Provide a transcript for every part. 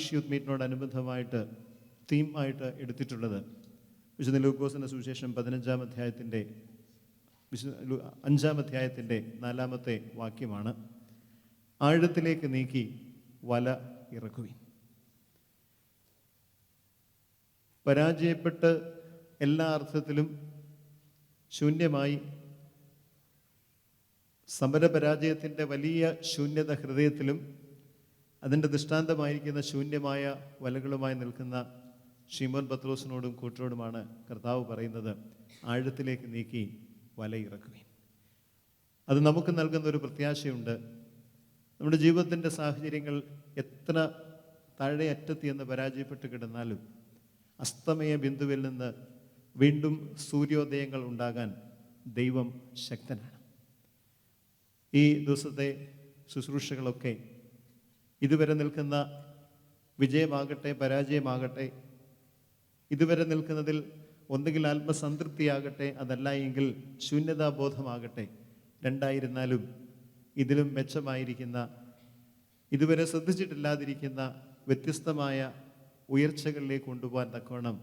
Parish youth മീറ്റിനോടനുബന്ധമായിട്ട് theme ആയിട്ട് എടുത്തിട്ടുള്ളത് വിശുദ്ധ ലൂക്കോസിൻ്റെ സുവിശേഷം 15-ാം അധ്യായത്തിൻ്റെ 5-ാം അധ്യായത്തിൻ്റെ 4-ാമത്തെ വാക്യമാണ്. ആഴത്തിലേക്ക് നീക്കി വല ഇറക്കുവിൻ. പരാജയപ്പെട്ട് എല്ലാ അർത്ഥത്തിലും ശൂന്യമായി, സമരപരാജയത്തിൻ്റെ വലിയ ശൂന്യത ഹൃദയത്തിലും അതിൻ്റെ ദൃഷ്ടാന്തമായിരിക്കുന്ന ശൂന്യമായ വലകളുമായി നിൽക്കുന്ന ശിമോൻ പത്രോസിനോടും കൂട്ടരോടുമാണ് കർത്താവ് പറയുന്നത്, ആഴത്തിലേക്ക് നീക്കി വലയിറക്കുവിൻ. അത് നമുക്ക് നൽകുന്ന ഒരു പ്രത്യാശയുണ്ട്. നമ്മുടെ ജീവിതത്തിൻ്റെ സാഹചര്യങ്ങൾ എത്ര താഴെ അറ്റത്തി എന്ന് പരാജയപ്പെട്ട് കിടന്നാലും അസ്തമയ ബിന്ദുവിൽ നിന്ന് വീണ്ടും സൂര്യോദയങ്ങൾ ഉണ്ടാകാൻ ദൈവം ശക്തനാണ്. ഈ ദിവസത്തെ ശുശ്രൂഷകളൊക്കെ ഇതുവരെ നിൽക്കുന്ന വിജയമാകട്ടെ പരാജയമാകട്ടെ, ഇതുവരെ നിൽക്കുന്നതിൽ ഒന്നുകിൽ ആത്മസംതൃപ്തിയാകട്ടെ, അതല്ല എങ്കിൽ ശൂന്യതാബോധമാകട്ടെ, രണ്ടായിരുന്നാലും ഇതിലും മെച്ചമായിരിക്കുന്ന, ഇതുവരെ ശ്രദ്ധിച്ചിട്ടില്ലാതിരിക്കുന്ന വ്യത്യസ്തമായ ഉയർച്ചകളിലേക്ക് കൊണ്ടുപോകാൻ തക്കവണ്ണം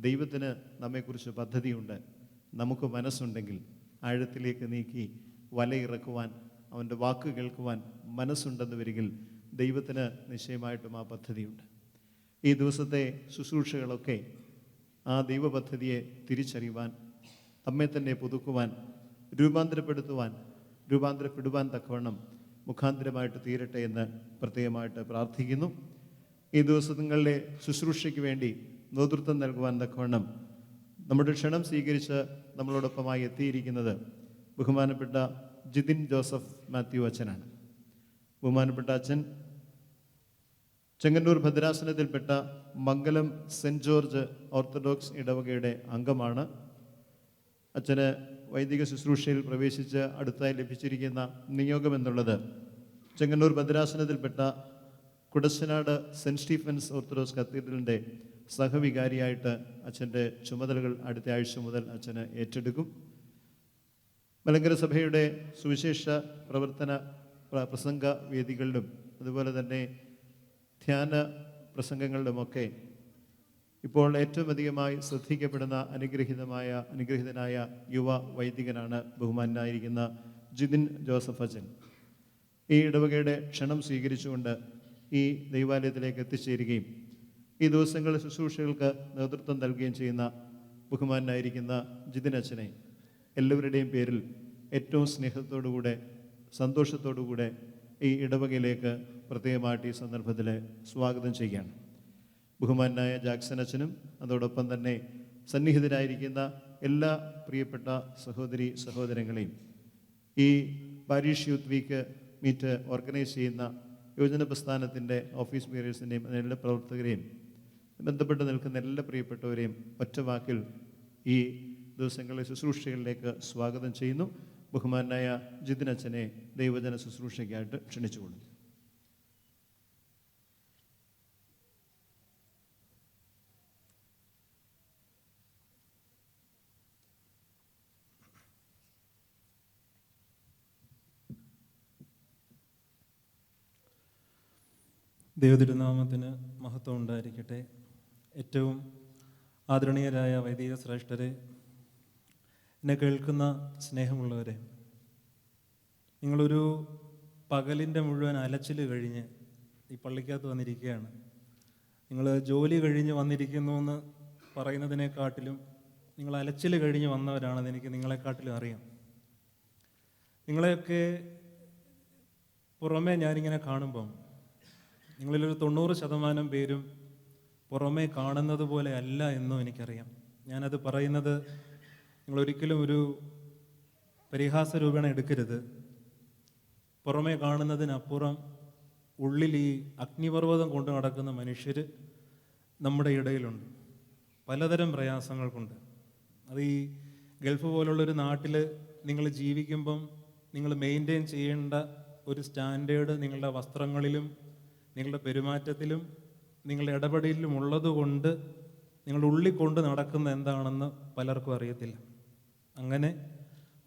ദൈവത്തിന് നമ്മെക്കുറിച്ച് പദ്ധതിയുണ്ട്. നമുക്ക് മനസ്സുണ്ടെങ്കിൽ ആഴത്തിലേക്ക് നീക്കി വലയിറക്കുവാൻ, അവൻ്റെ വാക്ക് കേൾക്കുവാൻ മനസ്സുണ്ടെന്ന് വരികിൽ ദൈവത്തിന് നിശ്ചയമായിട്ടും ആ പദ്ധതിയുണ്ട്. ഈ ദിവസത്തെ ശുശ്രൂഷകളൊക്കെ ആ ദൈവപദ്ധതിയെ തിരിച്ചറിയുവാൻ, നമ്മെ തന്നെ പുതുക്കുവാൻ, രൂപാന്തരപ്പെടുവാൻ തക്കവണ്ണം മുഖാന്തരമായിട്ട് തീരട്ടെ എന്ന് പ്രത്യേകമായിട്ട് പ്രാർത്ഥിക്കുന്നു. ഈ ദിവസങ്ങളിലെ ശുശ്രൂഷയ്ക്ക് വേണ്ടി നേതൃത്വം നൽകുവാൻ തക്കവണ്ണം നമ്മുടെ ക്ഷണം സ്വീകരിച്ച് നമ്മളോടൊപ്പമായി എത്തിയിരിക്കുന്നത് ബഹുമാനപ്പെട്ട ജിതിൻ ജോസഫ് മാത്യു അച്ഛനാണ്. ബഹുമാനപ്പെട്ട അച്ഛൻ ചെങ്ങന്നൂർ ഭദ്രാസനത്തിൽപ്പെട്ട മംഗലം സെൻറ്റ് ജോർജ് ഓർത്തഡോക്സ് ഇടവകയുടെ അംഗമാണ്. അച്ഛന് വൈദിക ശുശ്രൂഷയിൽ പ്രവേശിച്ച് അടുത്തായി ലഭിച്ചിരിക്കുന്ന നിയോഗം എന്നുള്ളത് ചെങ്ങന്നൂർ ഭദ്രാസനത്തിൽപ്പെട്ട കുടശനാട് സെൻറ്റ് സ്റ്റീഫൻസ് ഓർത്തഡോക്സ് കത്തീഡ്രലിൻ്റെ സഹവികാരിയായിട്ട് അച്ഛൻ്റെ ചുമതലകൾ അടുത്ത ആഴ്ച മുതൽ അച്ഛന് ഏറ്റെടുക്കും. മലങ്കര സഭയുടെ സുവിശേഷ പ്രവർത്തന പ്രസംഗ വേദികളിലും അതുപോലെ തന്നെ ധ്യാന പ്രസംഗങ്ങളിലുമൊക്കെ ഇപ്പോൾ ഏറ്റവും അധികമായി ശ്രദ്ധിക്കപ്പെടുന്ന അനുഗ്രഹീതനായ യുവ വൈദികനാണ് ബഹുമാനായിരിക്കുന്ന ജിതിൻ ജോസഫ് അച്ഛൻ. ഈ ഇടവകയുടെ ക്ഷണം സ്വീകരിച്ചുകൊണ്ട് ഈ ദൈവാലയത്തിലേക്ക് എത്തിച്ചേരുകയും ഈ ദിവസങ്ങളിൽ ശുശ്രൂഷകൾക്ക് നേതൃത്വം നൽകുകയും ചെയ്യുന്ന ബഹുമാനായിരിക്കുന്ന ജിതിൻ അച്ഛനെ എല്ലാവരുടെയും പേരിൽ ഏറ്റവും സ്നേഹത്തോടുകൂടെ സന്തോഷത്തോടുകൂടെ ഈ ഇടവകയിലേക്ക് പ്രത്യേകമായിട്ട് ഈ സന്ദർഭത്തിൽ സ്വാഗതം ചെയ്യുകയാണ്. ബഹുമാനായ ജാക്സൺ അച്ഛനും അതോടൊപ്പം തന്നെ സന്നിഹിതരായിരിക്കുന്ന എല്ലാ പ്രിയപ്പെട്ട സഹോദരി സഹോദരങ്ങളെയും ഈ parish youth week meet organise ചെയ്യുന്ന യുവജന പ്രസ്ഥാനത്തിൻ്റെ ഓഫീസ് ബിയറേഴ്സിൻ്റെയും എല്ലാ പ്രവർത്തകരെയും ബന്ധപ്പെട്ട് നിൽക്കുന്ന എല്ലാ പ്രിയപ്പെട്ടവരെയും ഒറ്റ വാക്കിൽ ഈ ദിവസങ്ങളിലെ ശുശ്രൂഷകളിലേക്ക് സ്വാഗതം ചെയ്യുന്നു. ബഹുമാനായ ജിതിൻ അച്ഛനെ ദൈവജന ശുശ്രൂഷയ്ക്കായിട്ട് ക്ഷണിച്ചുകൊള്ളുന്നു. ദൈവതിരുനാമത്തിന് മഹത്വം ഉണ്ടായിരിക്കട്ടെ. ഏറ്റവും ആദരണീയരായ വൈദിക ശ്രേഷ്ഠരെ, എന്നെ കേൾക്കുന്ന സ്നേഹമുള്ളവരെ, നിങ്ങളൊരു പകലിൻ്റെ മുഴുവൻ അലച്ചിൽ കഴിഞ്ഞ് ഈ പള്ളിക്കകത്ത് വന്നിരിക്കുകയാണ്. നിങ്ങൾ ജോലി കഴിഞ്ഞ് വന്നിരിക്കുന്നു എന്ന് പറയുന്നതിനെക്കാട്ടിലും നിങ്ങൾ അലച്ചിൽ കഴിഞ്ഞ് വന്നവരാണെന്ന് എനിക്ക് നിങ്ങളെക്കാട്ടിലും അറിയാം. നിങ്ങളെയൊക്കെ പുറമേ ഞാനിങ്ങനെ കാണുമ്പം നിങ്ങളിലൊരു 90% പേരും പുറമേ കാണുന്നത് പോലെ അല്ല എന്നും എനിക്കറിയാം. ഞാനത് പറയുന്നത് നിങ്ങളൊരിക്കലും ഒരു പരിഹാസ രൂപേണ എടുക്കരുത്. പുറമേ കാണുന്നതിനപ്പുറം ഉള്ളിൽ ഈ അഗ്നിപർവ്വതം കൊണ്ട് നടക്കുന്ന മനുഷ്യർ നമ്മുടെ ഇടയിലുണ്ട്. പലതരം പ്രയാസങ്ങൾ കൊണ്ട്. അത് ഈ ഗൾഫ് പോലുള്ളൊരു നാട്ടിൽ നിങ്ങൾ ജീവിക്കുമ്പം നിങ്ങൾ മെയിൻറ്റെയിൻ ചെയ്യേണ്ട ഒരു സ്റ്റാൻഡേർഡ് നിങ്ങളുടെ വസ്ത്രങ്ങളിലും നിങ്ങളുടെ പെരുമാറ്റത്തിലും നിങ്ങളുടെ ഇടപെടലിലും ഉള്ളതുകൊണ്ട് നിങ്ങളുടെ ഉള്ളിൽ കൊണ്ട് നടക്കുന്ന എന്താണെന്ന് പലർക്കും അറിയത്തില്ല. അങ്ങനെ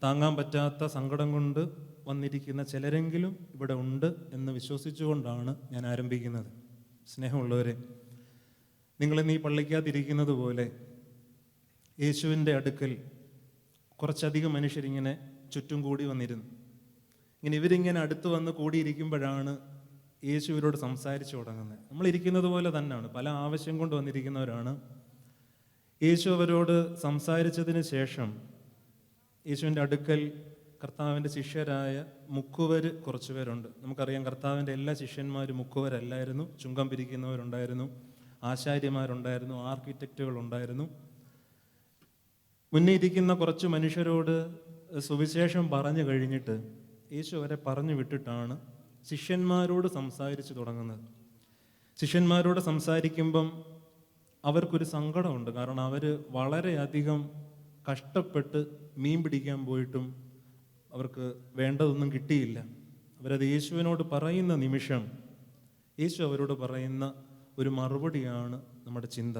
താങ്ങാൻ പറ്റാത്ത സങ്കടം കൊണ്ട് വന്നിരിക്കുന്ന ചിലരെങ്കിലും ഇവിടെ ഉണ്ട് എന്ന് വിശ്വസിച്ചുകൊണ്ടാണ് ഞാൻ ആരംഭിക്കുന്നത്. സ്നേഹമുള്ളവരെ, നിങ്ങളിന്ന് ഈ പള്ളിക്കകത്തിരിക്കുന്നത് പോലെ യേശുവിൻ്റെ അടുക്കൽ കുറച്ചധികം മനുഷ്യരിങ്ങനെ ചുറ്റും കൂടി വന്നിരുന്നു. ഇവരിങ്ങനെ അടുത്ത് വന്ന് കൂടിയിരിക്കുമ്പോഴാണ് യേശു ഇവരോട് സംസാരിച്ചു തുടങ്ങുന്നത്. നമ്മളിരിക്കുന്നത് പോലെ തന്നെയാണ്, പല ആവശ്യം കൊണ്ട് വന്നിരിക്കുന്നവരാണ്. യേശു അവരോട് സംസാരിച്ചതിന് ശേഷം യേശുവിൻ്റെ അടുക്കൽ കർത്താവിൻ്റെ ശിഷ്യരായ മുക്കുവര് കുറച്ച് പേരുണ്ട്. നമുക്കറിയാം, കർത്താവിൻ്റെ എല്ലാ ശിഷ്യന്മാരും മുക്കുവരല്ലായിരുന്നു. ചുങ്കം പിരിക്കുന്നവരുണ്ടായിരുന്നു, ആശാര്യമാരുണ്ടായിരുന്നു, ആർക്കിടെക്റ്റുകളുണ്ടായിരുന്നു. മുന്നേ ഇരിക്കുന്ന കുറച്ച് മനുഷ്യരോട് സുവിശേഷം പറഞ്ഞു കഴിഞ്ഞിട്ട് യേശു അവരെ പറഞ്ഞു വിട്ടിട്ടാണ് ശിഷ്യന്മാരോട് സംസാരിച്ചു തുടങ്ങുന്നത്. ശിഷ്യന്മാരോട് സംസാരിക്കുമ്പം അവർക്കൊരു സങ്കടമുണ്ട്. കാരണം അവർ വളരെയധികം കഷ്ടപ്പെട്ട് മീൻ പിടിക്കാൻ പോയിട്ടും അവർക്ക് വേണ്ടതൊന്നും കിട്ടിയില്ല. അവരത് യേശുവിനോട് പറയുന്ന നിമിഷം യേശു അവരോട് പറയുന്ന ഒരു മറുപടിയാണ് നമ്മുടെ ചിന്ത.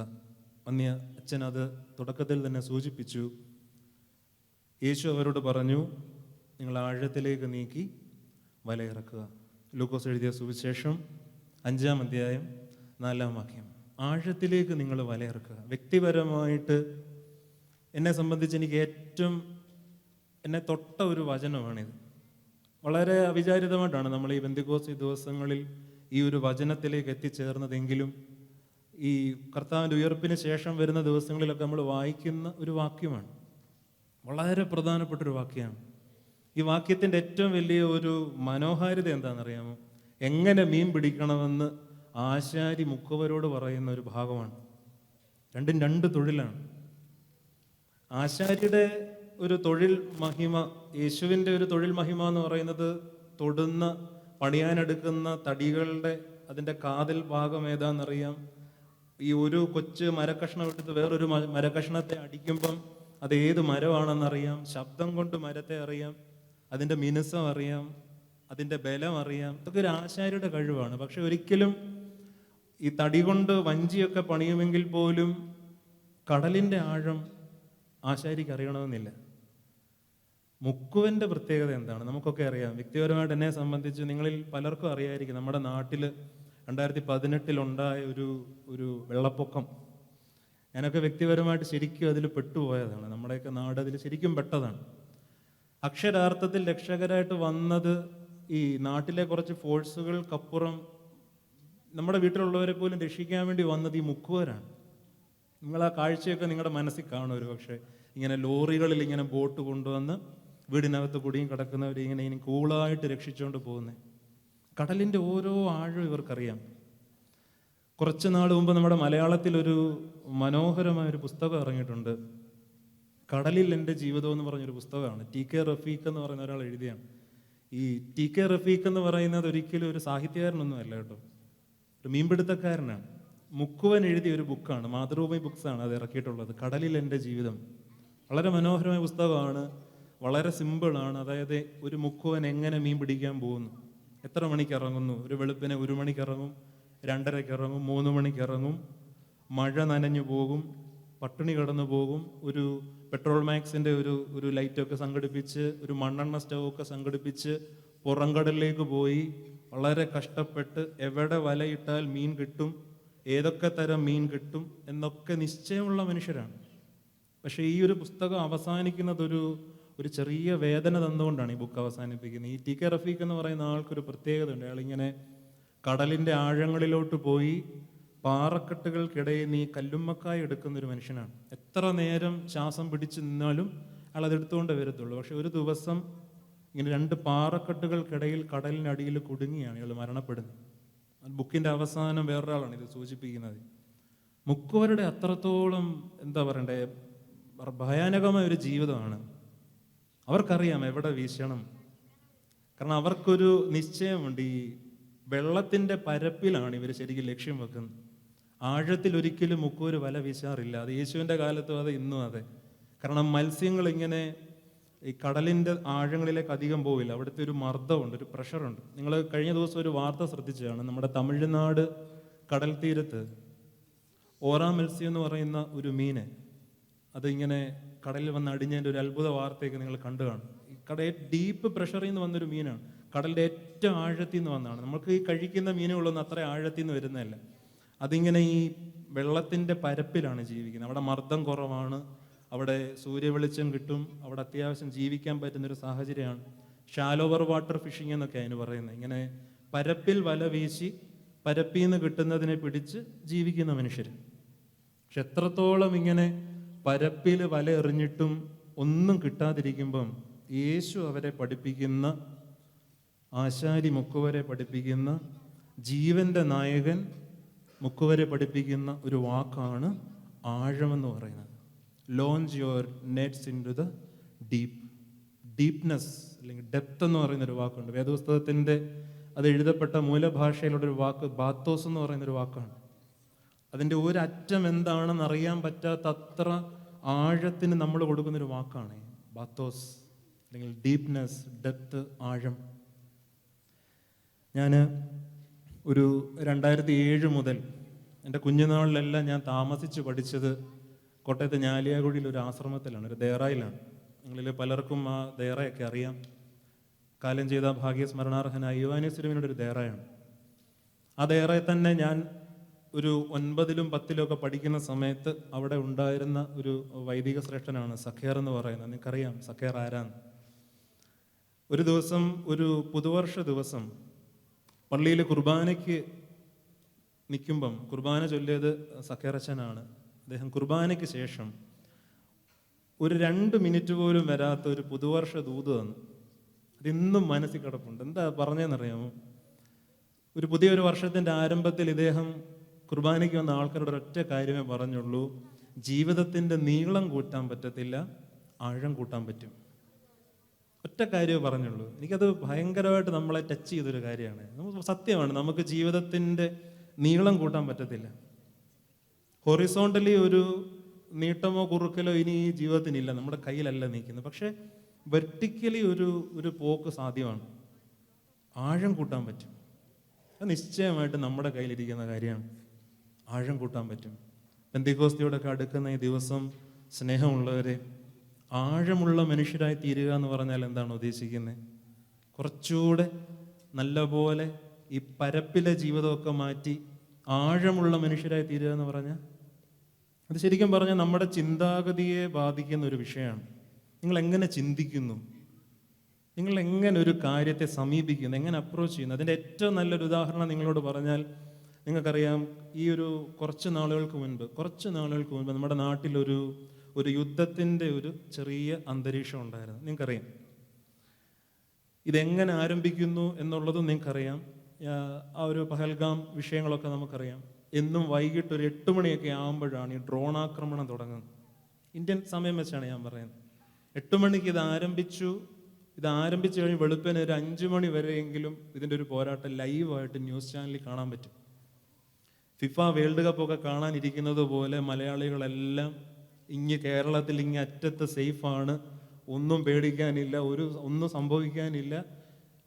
വന്യ അച്ഛൻ അത് തുടക്കത്തിൽ തന്നെ സൂചിപ്പിച്ചു. യേശു അവരോട് പറഞ്ഞു, നിങ്ങൾ ആഴത്തിലേക്ക് നീക്കി വലയിറക്കുക. ലൂക്കോസ് എഴുതിയ സുവിശേഷം 5-ാം അധ്യായം 4-ാം വാക്യം. ആഴത്തിലേക്ക് നിങ്ങൾ വലയിറക്കുക. വ്യക്തിപരമായിട്ട് എന്നെ സംബന്ധിച്ച് എനിക്ക് ഏറ്റവും എന്നെ തൊട്ട ഒരു വചനമാണിത്. വളരെ അവിചാരിതമായിട്ടാണ് നമ്മൾ ഈ പെന്തക്കോസ്ത് ദിവസങ്ങളിൽ ഈ ഒരു വചനത്തിലേക്ക് എത്തിച്ചേർന്നതെങ്കിലും ഈ കർത്താവിൻ്റെ ഉയർപ്പിന് ശേഷം വരുന്ന ദിവസങ്ങളിലൊക്കെ നമ്മൾ വായിക്കുന്ന ഒരു വാക്യമാണ്. വളരെ പ്രധാനപ്പെട്ടൊരു വാക്യമാണ്. ഈ വാക്യത്തിൻ്റെ ഏറ്റവും വലിയ ഒരു മനോഹാരിത എന്താണെന്നറിയാമോ? എങ്ങനെ മീൻ പിടിക്കണമെന്ന് ആശാരി മുക്കുവരോട് പറയുന്ന ഒരു ഭാഗമാണ്. രണ്ടും രണ്ട് തൊഴിലാണ്. ആശാരിയുടെ ഒരു തൊഴിൽ മഹിമ, യേശുവിൻ്റെ ഒരു തൊഴിൽ മഹിമ എന്ന് പറയുന്നത് തൊടുന്ന പണിയാനെടുക്കുന്ന തടികളുടെ അതിൻ്റെ കാതിൽ ഭാഗം ഏതാണെന്നറിയാം. ഈ ഒരു കൊച്ചു മരക്കഷ്ണം എടുത്ത് വേറൊരു മരക്കഷ്ണത്തെ അടിക്കുമ്പം അത് ഏത് മരമാണെന്നറിയാം. ശബ്ദം കൊണ്ട് മരത്തെ അറിയാം, അതിൻ്റെ മിനുസം അറിയാം, അതിൻ്റെ ബലം അറിയാം. ഇതൊക്കെ ഒരു ആശാരിയുടെ കഴിവാണ്. പക്ഷെ ഒരിക്കലും ഈ തടി കൊണ്ട് വഞ്ചിയൊക്കെ പണിയുമെങ്കിൽ പോലും കടലിൻ്റെ ആഴം ആശാരിക്ക് അറിയണമെന്നില്ല. മുക്കുവൻ്റെ പ്രത്യേകത എന്താണ് നമുക്കൊക്കെ അറിയാം. വ്യക്തിപരമായിട്ട് എന്നെ സംബന്ധിച്ച് നിങ്ങളിൽ പലർക്കും അറിയായിരിക്കും. നമ്മുടെ നാട്ടിൽ 2018 ഒരു വെള്ളപ്പൊക്കം, ഞാനൊക്കെ വ്യക്തിപരമായിട്ട് ശരിക്കും അതിൽ പെട്ടുപോയതാണ്. നമ്മുടെയൊക്കെ നാട് അതിൽ ശരിക്കും പെട്ടതാണ്. അക്ഷരാർത്ഥത്തിൽ രക്ഷകരായിട്ട് വന്നത് ഈ നാട്ടിലെ കുറച്ച് ഫോഴ്സുകൾക്കപ്പുറം നമ്മുടെ വീട്ടിലുള്ളവരെ പോലും രക്ഷിക്കാൻ വേണ്ടി വന്നത് ഈ മുക്കുവരാണ്. നിങ്ങൾ ആ കാഴ്ചയൊക്കെ നിങ്ങളുടെ മനസ്സിൽ കാണും. ഒരു പക്ഷേ ഇങ്ങനെ ലോറികളിൽ ഇങ്ങനെ ബോട്ട് കൊണ്ടുവന്ന് വീടിനകത്ത് കുടിയും കിടക്കുന്നവർ ഇങ്ങനെ കൂളായിട്ട് രക്ഷിച്ചുകൊണ്ട് പോകുന്നത്. കടലിൻ്റെ ഓരോ ആഴം ഇവർക്കറിയാം. കുറച്ച് നാൾ മുമ്പ് നമ്മുടെ മലയാളത്തിൽ ഒരു മനോഹരമായൊരു പുസ്തകം ഇറങ്ങിയിട്ടുണ്ട്. കടലിൽ എൻ്റെ ജീവിതം എന്ന് പറഞ്ഞൊരു പുസ്തകമാണ്. TK റഫീഖ് എന്ന് പറയുന്ന ഒരാൾ എഴുതിയാണ്. ഈ TK റഫീഖ് എന്ന് പറയുന്നത് ഒരിക്കലും ഒരു സാഹിത്യകാരനൊന്നും അല്ല കേട്ടോ, ഒരു മീൻപിടുത്തക്കാരനാണ്. മുക്കുവൻ എഴുതിയ ഒരു ബുക്കാണ്, മാതൃഭൂമി ബുക്സാണ് അത് ഇറക്കിയിട്ടുള്ളത്. കടലിൽ എൻ്റെ ജീവിതം വളരെ മനോഹരമായ പുസ്തകമാണ്. വളരെ സിമ്പിളാണ്. അതായത് ഒരു മുക്കുവൻ എങ്ങനെ മീൻ പിടിക്കാൻ പോകുന്നു, എത്ര മണിക്ക് ഇറങ്ങുന്നു, ഒരു വെളുപ്പിനെ 1 മണിക്ക് ഇറങ്ങും, 2:30 ഇറങ്ങും, 3 മണിക്ക് ഇറങ്ങും, മഴ നനഞ്ഞു പോകും, പട്ടിണി കടന്നു പോകും, ഒരു പെട്രോൾ മാക്സിൻ്റെ ഒരു ലൈറ്റൊക്കെ സംഘടിപ്പിച്ച്, ഒരു മണ്ണെണ്ണ സ്റ്റൗവൊക്കെ സംഘടിപ്പിച്ച് പുറംകടലിലേക്ക് പോയി വളരെ കഷ്ടപ്പെട്ട് എവിടെ വലയിട്ടാൽ മീൻ കിട്ടും, ഏതൊക്കെ തരം മീൻ കിട്ടും എന്നൊക്കെ നിശ്ചയമുള്ള മനുഷ്യരാണ്. പക്ഷേ ഈ ഒരു പുസ്തകം അവസാനിക്കുന്നത് ഒരു ചെറിയ വേദന തന്നുകൊണ്ടാണ് ഈ ബുക്ക് അവസാനിപ്പിക്കുന്നത്. ഈ TK റഫീഖ് എന്ന് പറയുന്ന ആൾക്കൊരു പ്രത്യേകത ഉണ്ട്. അയാളിങ്ങനെ കടലിൻ്റെ ആഴങ്ങളിലോട്ട് പോയി പാറക്കെട്ടുകൾക്കിടയിൽ ഈ കല്ലുമ്മക്കായ എടുക്കുന്നൊരു മനുഷ്യനാണ്. എത്ര നേരം ശ്വാസം പിടിച്ച് നിന്നാലും അയാൾ അതെടുത്തുകൊണ്ടേ വരത്തുള്ളൂ. പക്ഷെ ഒരു ദിവസം ഇങ്ങനെ 2 പാറക്കെട്ടുകൾക്കിടയിൽ കടലിനടിയിൽ കുടുങ്ങിയാണ് ഇയാൾ മരണപ്പെടുന്നത്. ബുക്കിൻ്റെ അവസാനം വേറൊരാളാണ് ഇത് സൂചിപ്പിക്കുന്നത്. മുക്കുവരുടെ അത്രത്തോളം എന്താ പറയണ്ടേ, ഭയാനകമായ ഒരു ജീവിതമാണ്. അവർക്കറിയാം എവിടെ വീശണം. കാരണം അവർക്കൊരു നിശ്ചയമുണ്ട്. ഈ വെള്ളത്തിൻ്റെ പരപ്പിലാണ് ഇവർ ശരിക്കും ലക്ഷ്യം വെക്കുന്നത്. ആഴത്തിൽ ഒരിക്കലും മുക്കുവർ വല വീശാറില്ല. അത് യേശുവിൻ്റെ കാലത്തും അതെ, ഇന്നും അതെ. കാരണം മത്സ്യങ്ങൾ ഇങ്ങനെ ഈ കടലിൻ്റെ ആഴങ്ങളിലേക്ക് അധികം പോവില്ല. അവിടുത്തെ ഒരു മർദ്ദമുണ്ട്, ഒരു പ്രഷറുണ്ട്. നിങ്ങൾ കഴിഞ്ഞ ദിവസം ഒരു വാർത്ത ശ്രദ്ധിച്ചതാണ്. നമ്മുടെ തമിഴ്നാട് കടൽ തീരത്ത് ഓറാ മത്സ്യം എന്ന് പറയുന്ന ഒരു മീന് അതിങ്ങനെ കടലിൽ വന്ന് അടിഞ്ഞതിൻ്റെ ഒരു അത്ഭുത വാർത്തയൊക്കെ നിങ്ങൾ കണ്ടു കാണും. ഈ ഡീപ്പ് പ്രഷറിൽ നിന്ന് വന്നൊരു മീനാണ്. കടലിൻ്റെ ഏറ്റവും ആഴത്തിൽ നിന്ന് വന്നതാണ്. നമുക്ക് ഈ കഴിക്കുന്ന മീനുകളൊന്നും അത്ര ആഴത്തിൽ നിന്ന് വരുന്നതല്ല. അതിങ്ങനെ ഈ വെള്ളത്തിൻ്റെ പരപ്പിലാണ് ജീവിക്കുന്നത്. അവിടെ മർദ്ദം കുറവാണ്, അവിടെ സൂര്യവെളിച്ചം കിട്ടും, അവിടെ അത്യാവശ്യം ജീവിക്കാൻ പറ്റുന്നൊരു സാഹചര്യമാണ്. ഷാലോവർ വാട്ടർ ഫിഷിംഗ് എന്നൊക്കെ അതിന് പറയുന്നത്. ഇങ്ങനെ പരപ്പിൽ വല വീശി പരപ്പിൽ നിന്ന് കിട്ടുന്നതിനെ പിടിച്ച് ജീവിക്കുന്ന മനുഷ്യർ. പക്ഷെ എത്രത്തോളം ഇങ്ങനെ പരപ്പിൽ വല എറിഞ്ഞിട്ടും ഒന്നും കിട്ടാതിരിക്കുമ്പം യേശു അവരെ പഠിപ്പിക്കുന്ന, ആശാരി മുക്കുവരെ പഠിപ്പിക്കുന്ന, ജീവന്റെ നായകൻ മുക്കുവരെ പഠിപ്പിക്കുന്ന ഒരു വാക്കാണ് ആഴമെന്ന് പറയുന്നത്. Launch your nets into the deep. Deepness അല്ലെങ്കിൽ ഡെപ്ത് എന്ന് പറയുന്നൊരു വാക്കുണ്ട് വേദപുസ്തകത്തിൻ്റെ. അത് എഴുതപ്പെട്ട മൂലഭാഷയിലുള്ളൊരു വാക്ക് ബാത്തോസ് എന്ന് പറയുന്നൊരു വാക്കാണ്. അതിൻ്റെ ഒരറ്റം എന്താണെന്ന് അറിയാൻ പറ്റാത്ത അത്ര ആഴത്തിന് നമ്മൾ കൊടുക്കുന്നൊരു വാക്കാണ് ബാത്തോസ്, അല്ലെങ്കിൽ ഡീപ്നെസ്, ഡെപ്ത്, ആഴം. ഞാൻ ഒരു 2007 മുതൽ എൻ്റെ കുഞ്ഞുനാളിലെല്ലാം ഞാൻ താമസിച്ച് പഠിച്ചത് കോട്ടയത്ത് ഞാലിയാകുഴിയിൽ ഒരു ആശ്രമത്തിലാണ്, ഒരു ദേറായിലാണ്. നിങ്ങളിൽ പലർക്കും ആ ദേറയൊക്കെ അറിയാം. കാലം ചെയ്ത ഭാഗ്യസ്മരണാർഹനായ യുവാനേശ്വരവിനോട് ഒരു ദേറയാണ്. ആ ദേറയിൽ തന്നെ ഞാൻ ഒരു 9ലും 10ലും ഒക്കെ പഠിക്കുന്ന സമയത്ത് അവിടെ ഉണ്ടായിരുന്ന ഒരു വൈദിക ശ്രേഷ്ഠനാണ് സഖേർ എന്ന് പറയുന്നത്. നിങ്ങൾക്കറിയാം സഖേർ ആരാന്ന്. ഒരു ദിവസം, ഒരു പുതുവർഷ ദിവസം പള്ളിയിൽ കുർബാനയ്ക്ക് നിൽക്കുമ്പം കുർബാന ചൊല്ലിയത് സഖേറച്ചനാണ്. അദ്ദേഹം കുർബാനയ്ക്ക് ശേഷം ഒരു 2 മിനിറ്റ് പോലും വരാത്ത ഒരു പുതുവർഷ ദൂത് തന്നു. അതിന്നും മനസ്സിൽ കിടപ്പുണ്ട്. എന്താ പറഞ്ഞതെന്നറിയാമോ? ഒരു പുതിയൊരു വർഷത്തിൻ്റെ ആരംഭത്തിൽ ഇദ്ദേഹം കുർബാനയ്ക്ക് വന്ന ആൾക്കാരോട് ഒരൊറ്റ കാര്യമേ പറഞ്ഞുള്ളൂ: ജീവിതത്തിൻ്റെ നീളം കൂട്ടാൻ പറ്റത്തില്ല, ആഴം കൂട്ടാൻ പറ്റും. ഒറ്റ കാര്യമേ പറഞ്ഞുള്ളൂ. എനിക്കത് ഭയങ്കരമായിട്ട് നമ്മളെ ടച്ച് ചെയ്തൊരു കാര്യമാണ്. സത്യമാണ്, നമുക്ക് ജീവിതത്തിൻ്റെ നീളം കൂട്ടാൻ പറ്റത്തില്ല. ഹൊറിസോണ്ടലി ഒരു നീട്ടമോ കുറുക്കലോ ഇനി ഈ ജീവിതത്തിനില്ല, നമ്മുടെ കയ്യിലല്ല നിൽക്കുന്നത്. പക്ഷേ വെർട്ടിക്കലി ഒരു പോക്ക് സാധ്യമാണ്. ആഴം കൂട്ടാൻ പറ്റും. അത് നിശ്ചയമായിട്ട് നമ്മുടെ കയ്യിലിരിക്കുന്ന കാര്യമാണ്. ആഴം കൂട്ടാൻ പറ്റും. പെന്തിക്കോസ്തിയോടൊക്കെ അടുക്കുന്ന ഈ ദിവസം, സ്നേഹമുള്ളവരെ, ആഴമുള്ള മനുഷ്യരായി തീരുക എന്ന് പറഞ്ഞാൽ എന്താണ് ഉദ്ദേശിക്കുന്നത്? കുറച്ചുകൂടെ നല്ലപോലെ ഈ പരപ്പിലെ ജീവിതമൊക്കെ മാറ്റി ആഴമുള്ള മനുഷ്യരായി തീരുക എന്ന് പറഞ്ഞാൽ അത് ശരിക്കും പറഞ്ഞാൽ നമ്മുടെ ചിന്താഗതിയെ ബാധിക്കുന്ന ഒരു വിഷയമാണ്. നിങ്ങൾ എങ്ങനെ ചിന്തിക്കുന്നു, നിങ്ങൾ എങ്ങനെ ഒരു കാര്യത്തെ സമീപിക്കുന്നു, എങ്ങനെ അപ്രോച്ച് ചെയ്യുന്നു. അതിൻ്റെ ഏറ്റവും നല്ലൊരു ഉദാഹരണം നിങ്ങളോട് പറഞ്ഞാൽ നിങ്ങൾക്കറിയാം. ഈ കുറച്ച് നാളുകൾക്ക് മുൻപ് നമ്മുടെ നാട്ടിലൊരു യുദ്ധത്തിൻ്റെ ഒരു ചെറിയ അന്തരീക്ഷം ഉണ്ടായിരുന്നു. നിങ്ങൾക്കറിയാം. ഇതെങ്ങനെ ആരംഭിക്കുന്നു എന്നുള്ളതും നിങ്ങൾക്കറിയാം. ആ ഒരു പഹൽഗാം വിഷയങ്ങളൊക്കെ നമുക്കറിയാം. എന്നും വൈകിട്ട് ഒരു 8 മണിയൊക്കെ ആകുമ്പോഴാണ് ഈ ഡ്രോൺ ആക്രമണം തുടങ്ങുന്നത്. ഇന്ത്യൻ സമയം വെച്ചാണ് ഞാൻ പറയുന്നത്. 8 മണിക്ക് ഇത് ആരംഭിച്ചു കഴിഞ്ഞ് വെളുപ്പിന് ഒരു 5 മണി വരെയെങ്കിലും ഇതിൻ്റെ ഒരു പോരാട്ടം ലൈവായിട്ട് ന്യൂസ് ചാനലിൽ കാണാൻ പറ്റും. ഫിഫ വേൾഡ് കപ്പ് ഒക്കെ കാണാനിരിക്കുന്നത് പോലെ മലയാളികളെല്ലാം കേരളത്തിൽ അറ്റത്ത് സേഫാണ്, ഒന്നും പേടിക്കാനില്ല, ഒന്നും സംഭവിക്കാനില്ല.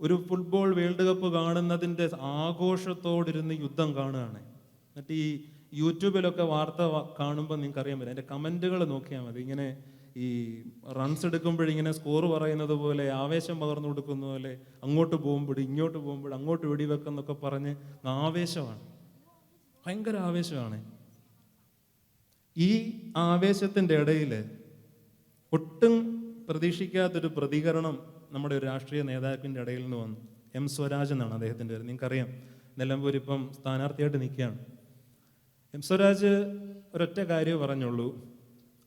ഒരു ഫുട്ബോൾ വേൾഡ് കപ്പ് കാണുന്നതിൻ്റെ ആഘോഷത്തോടിരുന്ന് യുദ്ധം കാണുകയാണ്. എന്നിട്ട് ഈ യൂട്യൂബിലൊക്കെ വാർത്ത കാണുമ്പോൾ നിങ്ങൾക്ക് അറിയാൻ പറ്റും, അതിൻ്റെ കമൻറ്റുകൾ നോക്കിയാൽ മതി. ഇങ്ങനെ ഈ റൺസ് എടുക്കുമ്പോഴിങ്ങനെ സ്കോർ പറയുന്നത് പോലെ, ആവേശം പകർന്നു കൊടുക്കുന്ന പോലെ, അങ്ങോട്ട് പോകുമ്പോൾ ഇങ്ങോട്ട് പോകുമ്പോൾ അങ്ങോട്ട് വെടിവെക്കെന്നൊക്കെ പറഞ്ഞ് ആവേശമാണ്, ഭയങ്കര ആവേശമാണ്. ഈ ആവേശത്തിൻ്റെ ഇടയിൽ ഒട്ടും പ്രതീക്ഷിക്കാത്തൊരു പ്രതികരണം നമ്മുടെ ഒരു രാഷ്ട്രീയ നേതാവിൻ്റെ ഇടയിൽ നിന്ന് വന്നു. എം സ്വരാജ് എന്നാണ് അദ്ദേഹത്തിൻ്റെ പേര്. നിങ്ങൾക്കറിയാം, നിലമ്പൂർ ഇപ്പം സ്ഥാനാർത്ഥിയായിട്ട് നിൽക്കുകയാണ്. എം സ്വരാജ് ഒരൊറ്റ കാര്യമേ പറഞ്ഞുള്ളൂ: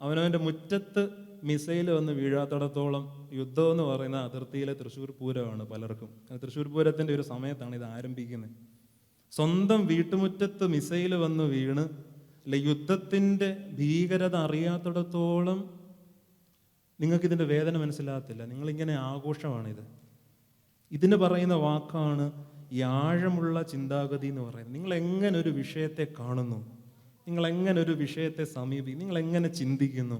അവനവൻ്റെ മുറ്റത്ത് മിസൈൽ വന്ന് വീഴാത്തിടത്തോളം യുദ്ധം എന്ന് പറയുന്ന അതിർത്തിയിലെ തൃശ്ശൂർ പൂരമാണ് പലർക്കും. തൃശ്ശൂർ പൂരത്തിൻ്റെ ഒരു സമയത്താണ് ഇത് ആരംഭിക്കുന്നത്. സ്വന്തം വീട്ടുമുറ്റത്ത് മിസൈൽ വന്ന് വീണ് അല്ലെ യുദ്ധത്തിൻ്റെ ഭീകരത അറിയാത്തിടത്തോളം നിങ്ങൾക്കിതിൻ്റെ വേദന മനസ്സിലാകത്തില്ല. നിങ്ങളിങ്ങനെ ആഘോഷമാണിത്. ഇതിന് പറയുന്ന വാക്കാണ് ഈ ആഴമുള്ള ചിന്താഗതി എന്ന് പറയുന്നത്. നിങ്ങൾ എങ്ങനെ ഒരു വിഷയത്തെ കാണുന്നു, നിങ്ങൾ എങ്ങനെ ഒരു വിഷയത്തെ സമീപിക്കും, നിങ്ങൾ എങ്ങനെ ചിന്തിക്കുന്നു.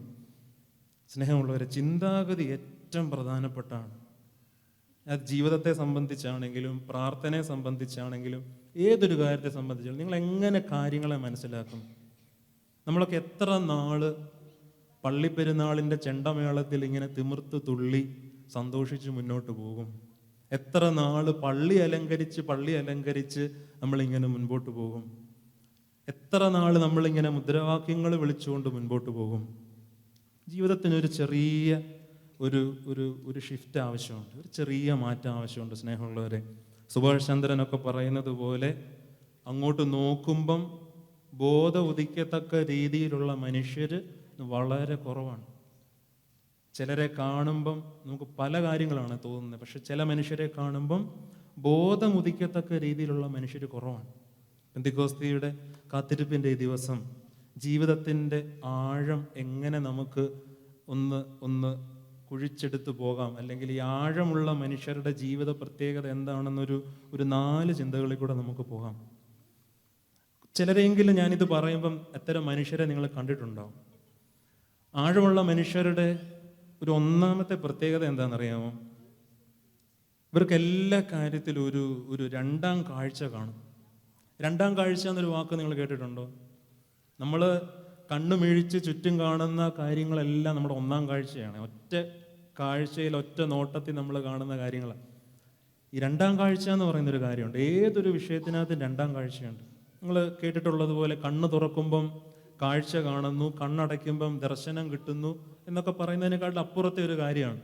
സ്നേഹമുള്ളവരെ, ചിന്താഗതി ഏറ്റവും പ്രധാനപ്പെട്ടാണ്. അത് ജീവിതത്തെ സംബന്ധിച്ചാണെങ്കിലും പ്രാർത്ഥനയെ സംബന്ധിച്ചാണെങ്കിലും ഏതൊരു കാര്യത്തെ സംബന്ധിച്ചാലും നിങ്ങൾ എങ്ങനെ കാര്യങ്ങളെ മനസ്സിലാക്കും. നമ്മളൊക്കെ എത്ര നാള് പള്ളിപ്പെരുന്നാളിൻ്റെ ചെണ്ടമേളത്തിൽ ഇങ്ങനെ തിമിർത്ത് തുള്ളി സന്തോഷിച്ച് മുന്നോട്ട് പോകും. എത്ര നാള് പള്ളി അലങ്കരിച്ച് നമ്മളിങ്ങനെ മുൻപോട്ട് പോകും. എത്ര നാൾ നമ്മളിങ്ങനെ മുദ്രാവാക്യങ്ങൾ വിളിച്ചുകൊണ്ട് മുൻപോട്ട് പോകും? ജീവിതത്തിനൊരു ചെറിയ ഒരു ഒരു ഒരു ഷിഫ്റ്റ് ആവശ്യമുണ്ട്, ഒരു ചെറിയ മാറ്റം ആവശ്യമുണ്ട് സ്നേഹമുള്ളവരെ. സുഭാഷ് ചന്ദ്രനൊക്കെ പറയുന്നത് പോലെ അങ്ങോട്ട് നോക്കുമ്പം ബോധം ഉദിക്കത്തക്ക രീതിയിലുള്ള മനുഷ്യർ വളരെ കുറവാണ്. ചിലരെ കാണുമ്പം നമുക്ക് പല കാര്യങ്ങളാണ് തോന്നുന്നത്, പക്ഷെ ചില മനുഷ്യരെ കാണുമ്പം ബോധം ഉദിക്കത്തക്ക രീതിയിലുള്ള മനുഷ്യർ കുറവാണ്. പെന്തിക്കോസ്തിയുടെ കാത്തിരിപ്പിൻ്റെ ഈ ദിവസം ജീവിതത്തിൻ്റെ ആഴം എങ്ങനെ നമുക്ക് ഒന്ന് കുഴിച്ചെടുത്ത് പോകാം, അല്ലെങ്കിൽ ഈ ആഴമുള്ള മനുഷ്യരുടെ ജീവിത പ്രത്യേകത എന്താണെന്നൊരു 4 ചിന്തകളിൽ കൂടെ നമുക്ക് പോകാം. ചിലരെങ്കിലും ഞാനിത് പറയുമ്പം എത്തരം മനുഷ്യരെ നിങ്ങൾ കണ്ടിട്ടുണ്ടാവും. ആഴമുള്ള മനുഷ്യരുടെ ഒരു ഒന്നാമത്തെ പ്രത്യേകത എന്താണെന്നറിയാമോ? ഇവർക്ക് എല്ലാ കാര്യത്തിലും ഒരു രണ്ടാം കാഴ്ച കാണും. രണ്ടാം കാഴ്ച എന്നൊരു വാക്ക് നിങ്ങൾ കേട്ടിട്ടുണ്ടോ? നമ്മൾ കണ്ണുമിഴിച്ച് ചുറ്റും കാണുന്ന കാര്യങ്ങളെല്ലാം നമ്മുടെ ഒന്നാം കാഴ്ചയാണ്. ഒറ്റ കാഴ്ചയിൽ, ഒറ്റ നോട്ടത്തിൽ നമ്മൾ കാണുന്ന കാര്യങ്ങളാണ്. ഈ രണ്ടാം കാഴ്ച എന്ന് പറയുന്നൊരു കാര്യമുണ്ട്. ഏതൊരു വിഷയത്തിനകത്തും രണ്ടാം കാഴ്ചയുണ്ട്. നിങ്ങൾ കേട്ടിട്ടുള്ളതുപോലെ കണ്ണ് തുറക്കുമ്പം കാഴ്ച കാണുന്നു, കണ്ണടയ്ക്കുമ്പം ദർശനം കിട്ടുന്നു എന്നൊക്കെ പറയുന്നതിനേക്കാളും അപ്പുറത്തെ ഒരു കാര്യമാണ്.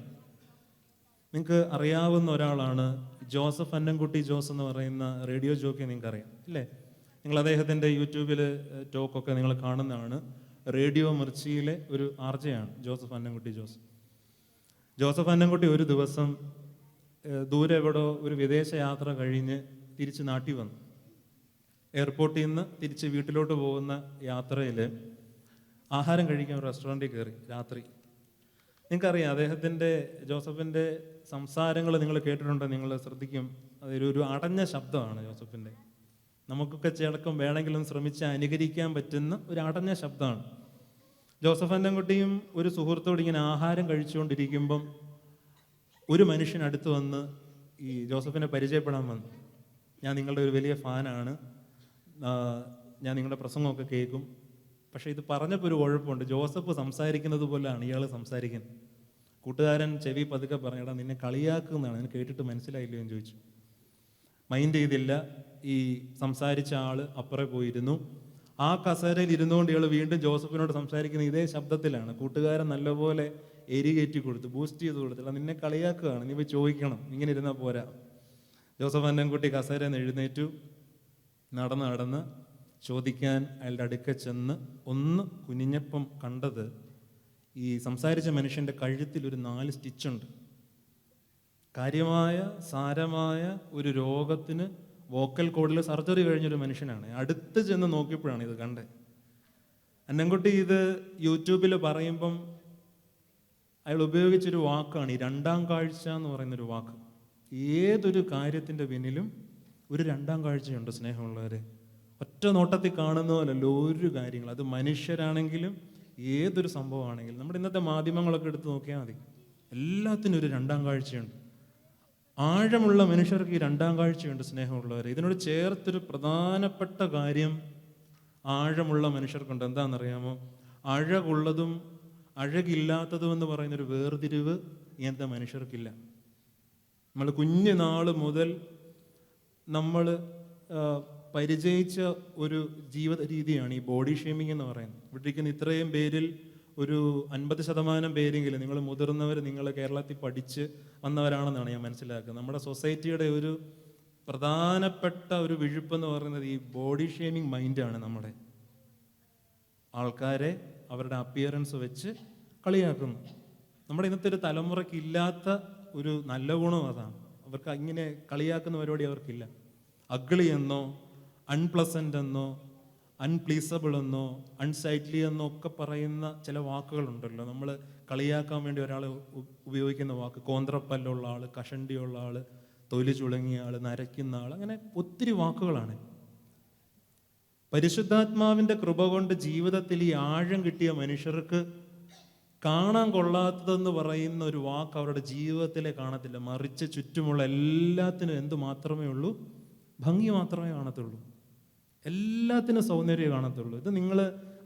നിങ്ങൾക്ക് അറിയാവുന്ന ഒരാളാണ് ജോസഫ് അന്നംകുട്ടി ജോസ് എന്ന് പറയുന്ന റേഡിയോ ജോക്കി. നിങ്ങൾക്ക് അറിയാം ഇല്ലേ? നിങ്ങൾ അദ്ദേഹത്തിൻ്റെ യൂട്യൂബിൽ ടോക്കൊക്കെ നിങ്ങൾ കാണുന്നതാണ്. റേഡിയോ മിർച്ചിയിലെ ഒരു ആർജയാണ് ജോസഫ് അന്നംകുട്ടി ജോസ്. ജോസഫ് അന്നംകുട്ടി ഒരു ദിവസം ദൂരെ എവിടോ ഒരു വിദേശ യാത്ര കഴിഞ്ഞ് തിരിച്ച് നാട്ടിൽ വന്നു. എയർപോർട്ടിൽ നിന്ന് തിരിച്ച് വീട്ടിലോട്ട് പോകുന്ന യാത്രയിൽ ആഹാരം കഴിക്കാൻ ഒരു റെസ്റ്റോറൻറ്റിൽ കയറി രാത്രി. നിങ്ങൾക്കറിയാം ജോസഫിൻ്റെ സംസാരങ്ങൾ നിങ്ങൾ കേട്ടിട്ടുണ്ടോ? നിങ്ങൾ ശ്രദ്ധിക്കും, അതൊരു അടഞ്ഞ ശബ്ദമാണ് ജോസഫിൻ്റെ. നമുക്കൊക്കെ ചിലക്കം വേണമെങ്കിലും ശ്രമിച്ച് അനുകരിക്കാൻ പറ്റുന്ന ഒരു അടഞ്ഞ ശബ്ദമാണ്. ജോസഫ് അന്നംകുട്ടിയും ഒരു സുഹൃത്തോട് ഇങ്ങനെ ആഹാരം കഴിച്ചുകൊണ്ടിരിക്കുമ്പം ഒരു മനുഷ്യൻ അടുത്ത് വന്ന് ഈ ജോസഫിനെ പരിചയപ്പെടാൻ വന്നു. ഞാൻ നിങ്ങളുടെ ഒരു വലിയ ഫാനാണ്, ഞാൻ നിങ്ങളുടെ പ്രസംഗമൊക്കെ കേൾക്കും. പക്ഷേ ഇത് പറഞ്ഞപ്പോൾ ഒരു കുഴപ്പമുണ്ട്. ജോസഫ് സംസാരിക്കുന്നത് പോലെയാണ് ഇയാൾ സംസാരിക്കുന്നത്. കൂട്ടുകാരൻ ചെവി പതുക്കെ പറഞ്ഞാൽ നിന്നെ കളിയാക്കുന്നതാണ്, നിന്നെ കേട്ടിട്ട് മനസ്സിലായില്ലോ എന്ന് ചോദിച്ചു. മൈൻഡ് ചെയ്തില്ല. ഈ സംസാരിച്ച ആൾ അപ്പുറം പോയിരുന്നു. ആ കസേരയിൽ ഇരുന്നുകൊണ്ട് ഇയാൾ വീണ്ടും ജോസഫിനോട് സംസാരിക്കുന്ന ഇതേ ശബ്ദത്തിലാണ്. കൂട്ടുകാരൻ നല്ലപോലെ എരികേറ്റി കൊടുത്തു, ബൂസ്റ്റ് ചെയ്ത് കൊടുത്തില്ല. നിന്നെ കളിയാക്കുകയാണ്, നീ പോയി ചോദിക്കണം, ഇങ്ങനെ ഇരുന്നാൽ പോരാ. ജോസഫ് അന്നംകുട്ടി കസേരയിൽ നിന്ന് എഴുന്നേറ്റു, നടന്ന് ചോദിക്കാൻ അയാളുടെ അടുക്ക ചെന്ന് ഒന്ന് കുനിഞ്ഞപ്പം കണ്ടത് ഈ സംസാരിച്ച മനുഷ്യൻ്റെ കഴുത്തിൽ ഒരു 4 സ്റ്റിച്ചുണ്ട്. കാര്യമായ സാരമായ ഒരു രോഗത്തിന് വോക്കൽ കോഡിൽ സർജറി കഴിഞ്ഞൊരു മനുഷ്യനാണ്. അടുത്ത് ചെന്ന് നോക്കിയപ്പോഴാണ് ഇത് കണ്ടത്. അന്നംകുട്ടി ഇത് യൂട്യൂബിൽ പറയുമ്പം അയാൾ ഉപയോഗിച്ചൊരു വാക്കാണ് ഈ രണ്ടാം കാഴ്ച എന്ന് പറയുന്നൊരു വാക്ക്. ഏതൊരു കാര്യത്തിൻ്റെ പിന്നിലും ഒരു രണ്ടാം കാഴ്ചയുണ്ട് സ്നേഹമുള്ളവരെ. ഒറ്റ നോട്ടത്തിൽ കാണുന്ന പോലല്ലോ ഒരു കാര്യങ്ങൾ, അത് മനുഷ്യരാണെങ്കിലും ഏതൊരു സംഭവമാണെങ്കിലും. നമ്മുടെ ഇന്നത്തെ മാധ്യമങ്ങളൊക്കെ എടുത്ത് നോക്കിയാൽ മതി, എല്ലാത്തിനും ഒരു രണ്ടാം കാഴ്ചയുണ്ട്. ആഴമുള്ള മനുഷ്യർക്ക് ഈ രണ്ടാം കാഴ്ചയുണ്ട് സ്നേഹമുള്ളവരെ. ഇതിനോട് ചേർത്തൊരു പ്രധാനപ്പെട്ട കാര്യം ആഴമുള്ള മനുഷ്യർക്കുണ്ട്. എന്താണെന്നറിയാമോ? അഴകുള്ളതും അഴകില്ലാത്തതും എന്ന് പറയുന്നൊരു വേർതിരിവ് ഇങ്ങനത്തെ മനുഷ്യർക്കില്ല. നമ്മൾ കുഞ്ഞുനാൾ മുതൽ നമ്മൾ പരിചയിച്ച ഒരു ജീവിത രീതിയാണ് ഈ ബോഡി ഷേമിംഗ് എന്ന് പറയുന്നത്. ഇവിടെ ഇരിക്കുന്ന ഇത്രയും പേരിൽ ഒരു 50% പേരെങ്കിലും നിങ്ങൾ മുതിർന്നവർ, നിങ്ങൾ കേരളത്തിൽ പഠിച്ച് വന്നവരാണെന്നാണ് ഞാൻ മനസ്സിലാക്കുന്നത്. നമ്മുടെ സൊസൈറ്റിയുടെ ഒരു പ്രധാനപ്പെട്ട ഒരു വിഴുപ്പെന്ന് പറയുന്നത് ഈ ബോഡി ഷേമിംഗ് മൈൻഡാണ്. നമ്മുടെ ആൾക്കാരെ അവരുടെ അപ്പിയറൻസ് വെച്ച് കളിയാക്കുന്നു. നമ്മുടെ ഇന്നത്തെ ഒരു തലമുറയ്ക്ക് ഇല്ലാത്ത ഒരു നല്ല ഗുണം അതാണ്. അവർക്ക് ഇങ്ങനെ കളിയാക്കുന്ന പരിപാടി അവർക്കില്ല. അഗ്ലി എന്നോ അൺപ്ലസൻ്റ് എന്നോ അൺപ്ലീസബിൾ എന്നോ അൺസൈറ്റ്ലി എന്നോ ഒക്കെ പറയുന്ന ചില വാക്കുകളുണ്ടല്ലോ. നമ്മൾ കളിയാക്കാൻ വേണ്ടി ഒരാൾ ഉപയോഗിക്കുന്ന വാക്ക്. കോന്ത്രപ്പല്ലുള്ള ആൾ, കഷണ്ടിയുള്ള ആൾ, തൊലി ചുളുങ്ങിയ ആൾ, നരയ്ക്കുന്ന ആൾ, അങ്ങനെ ഒത്തിരി വാക്കുകളാണ്. പരിശുദ്ധാത്മാവിൻ്റെ കൃപ കൊണ്ട് ജീവിതത്തിൽ ഈ ആഴം കിട്ടിയ മനുഷ്യർക്ക് കാണാൻ കൊള്ളാത്തതെന്ന് പറയുന്ന ഒരു വാക്ക് അവരുടെ ജീവിതത്തിലെ കാണത്തില്ല. മറിച്ച് ചുറ്റുമുള്ള എല്ലാത്തിനും എന്ത് മാത്രമേ ഉള്ളൂ? ഭംഗി മാത്രമേ കാണത്തുള്ളൂ. എല്ലാത്തിനും സൗന്ദര്യം കാണത്തുള്ളൂ. ഇത് നിങ്ങൾ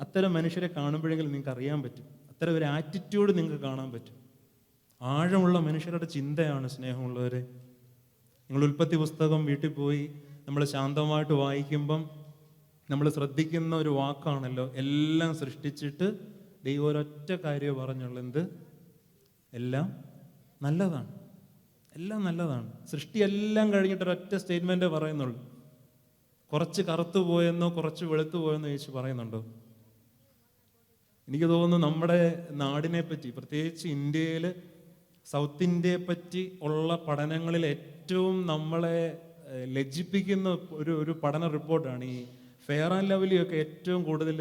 അത്തരം മനുഷ്യരെ കാണുമ്പോഴെങ്കിലും നിങ്ങൾക്ക് അറിയാൻ പറ്റും. അത്തരം ഒരു ആറ്റിറ്റ്യൂഡ് നിങ്ങൾക്ക് കാണാൻ പറ്റും. ആഴമുള്ള മനുഷ്യരുടെ ചിന്തയാണ് നമ്മൾ ശ്രദ്ധിക്കുന്ന ഒരു വാക്കാണല്ലോ, എല്ലാം സൃഷ്ടിച്ചിട്ട് ദൈവം ഒരൊറ്റ കാര്യം പറഞ്ഞുള്ളൂ, എന്ത്? എല്ലാം നല്ലതാണ്. എല്ലാം നല്ലതാണ്. സൃഷ്ടി എല്ലാം കഴിഞ്ഞിട്ട് ഒരൊറ്റ സ്റ്റേറ്റ്മെൻറ്റേ പറയുന്നുള്ളൂ. കുറച്ച് കറുത്തു പോയെന്നോ കുറച്ച് വെളുത്തു പോയെന്നോ യേശു പറയുന്നുണ്ടോ? എനിക്ക് തോന്നുന്നു നമ്മുടെ നാടിനെ പറ്റി, പ്രത്യേകിച്ച് ഇന്ത്യയിൽ സൗത്ത് ഇന്ത്യയെ പറ്റി ഉള്ള പഠനങ്ങളിൽ ഏറ്റവും നമ്മളെ ലജ്ജിപ്പിക്കുന്ന ഒരു പഠന റിപ്പോർട്ടാണ് ഈ ഫെയർ ആൻഡ് ലവ്ലി ഒക്കെ ഏറ്റവും കൂടുതൽ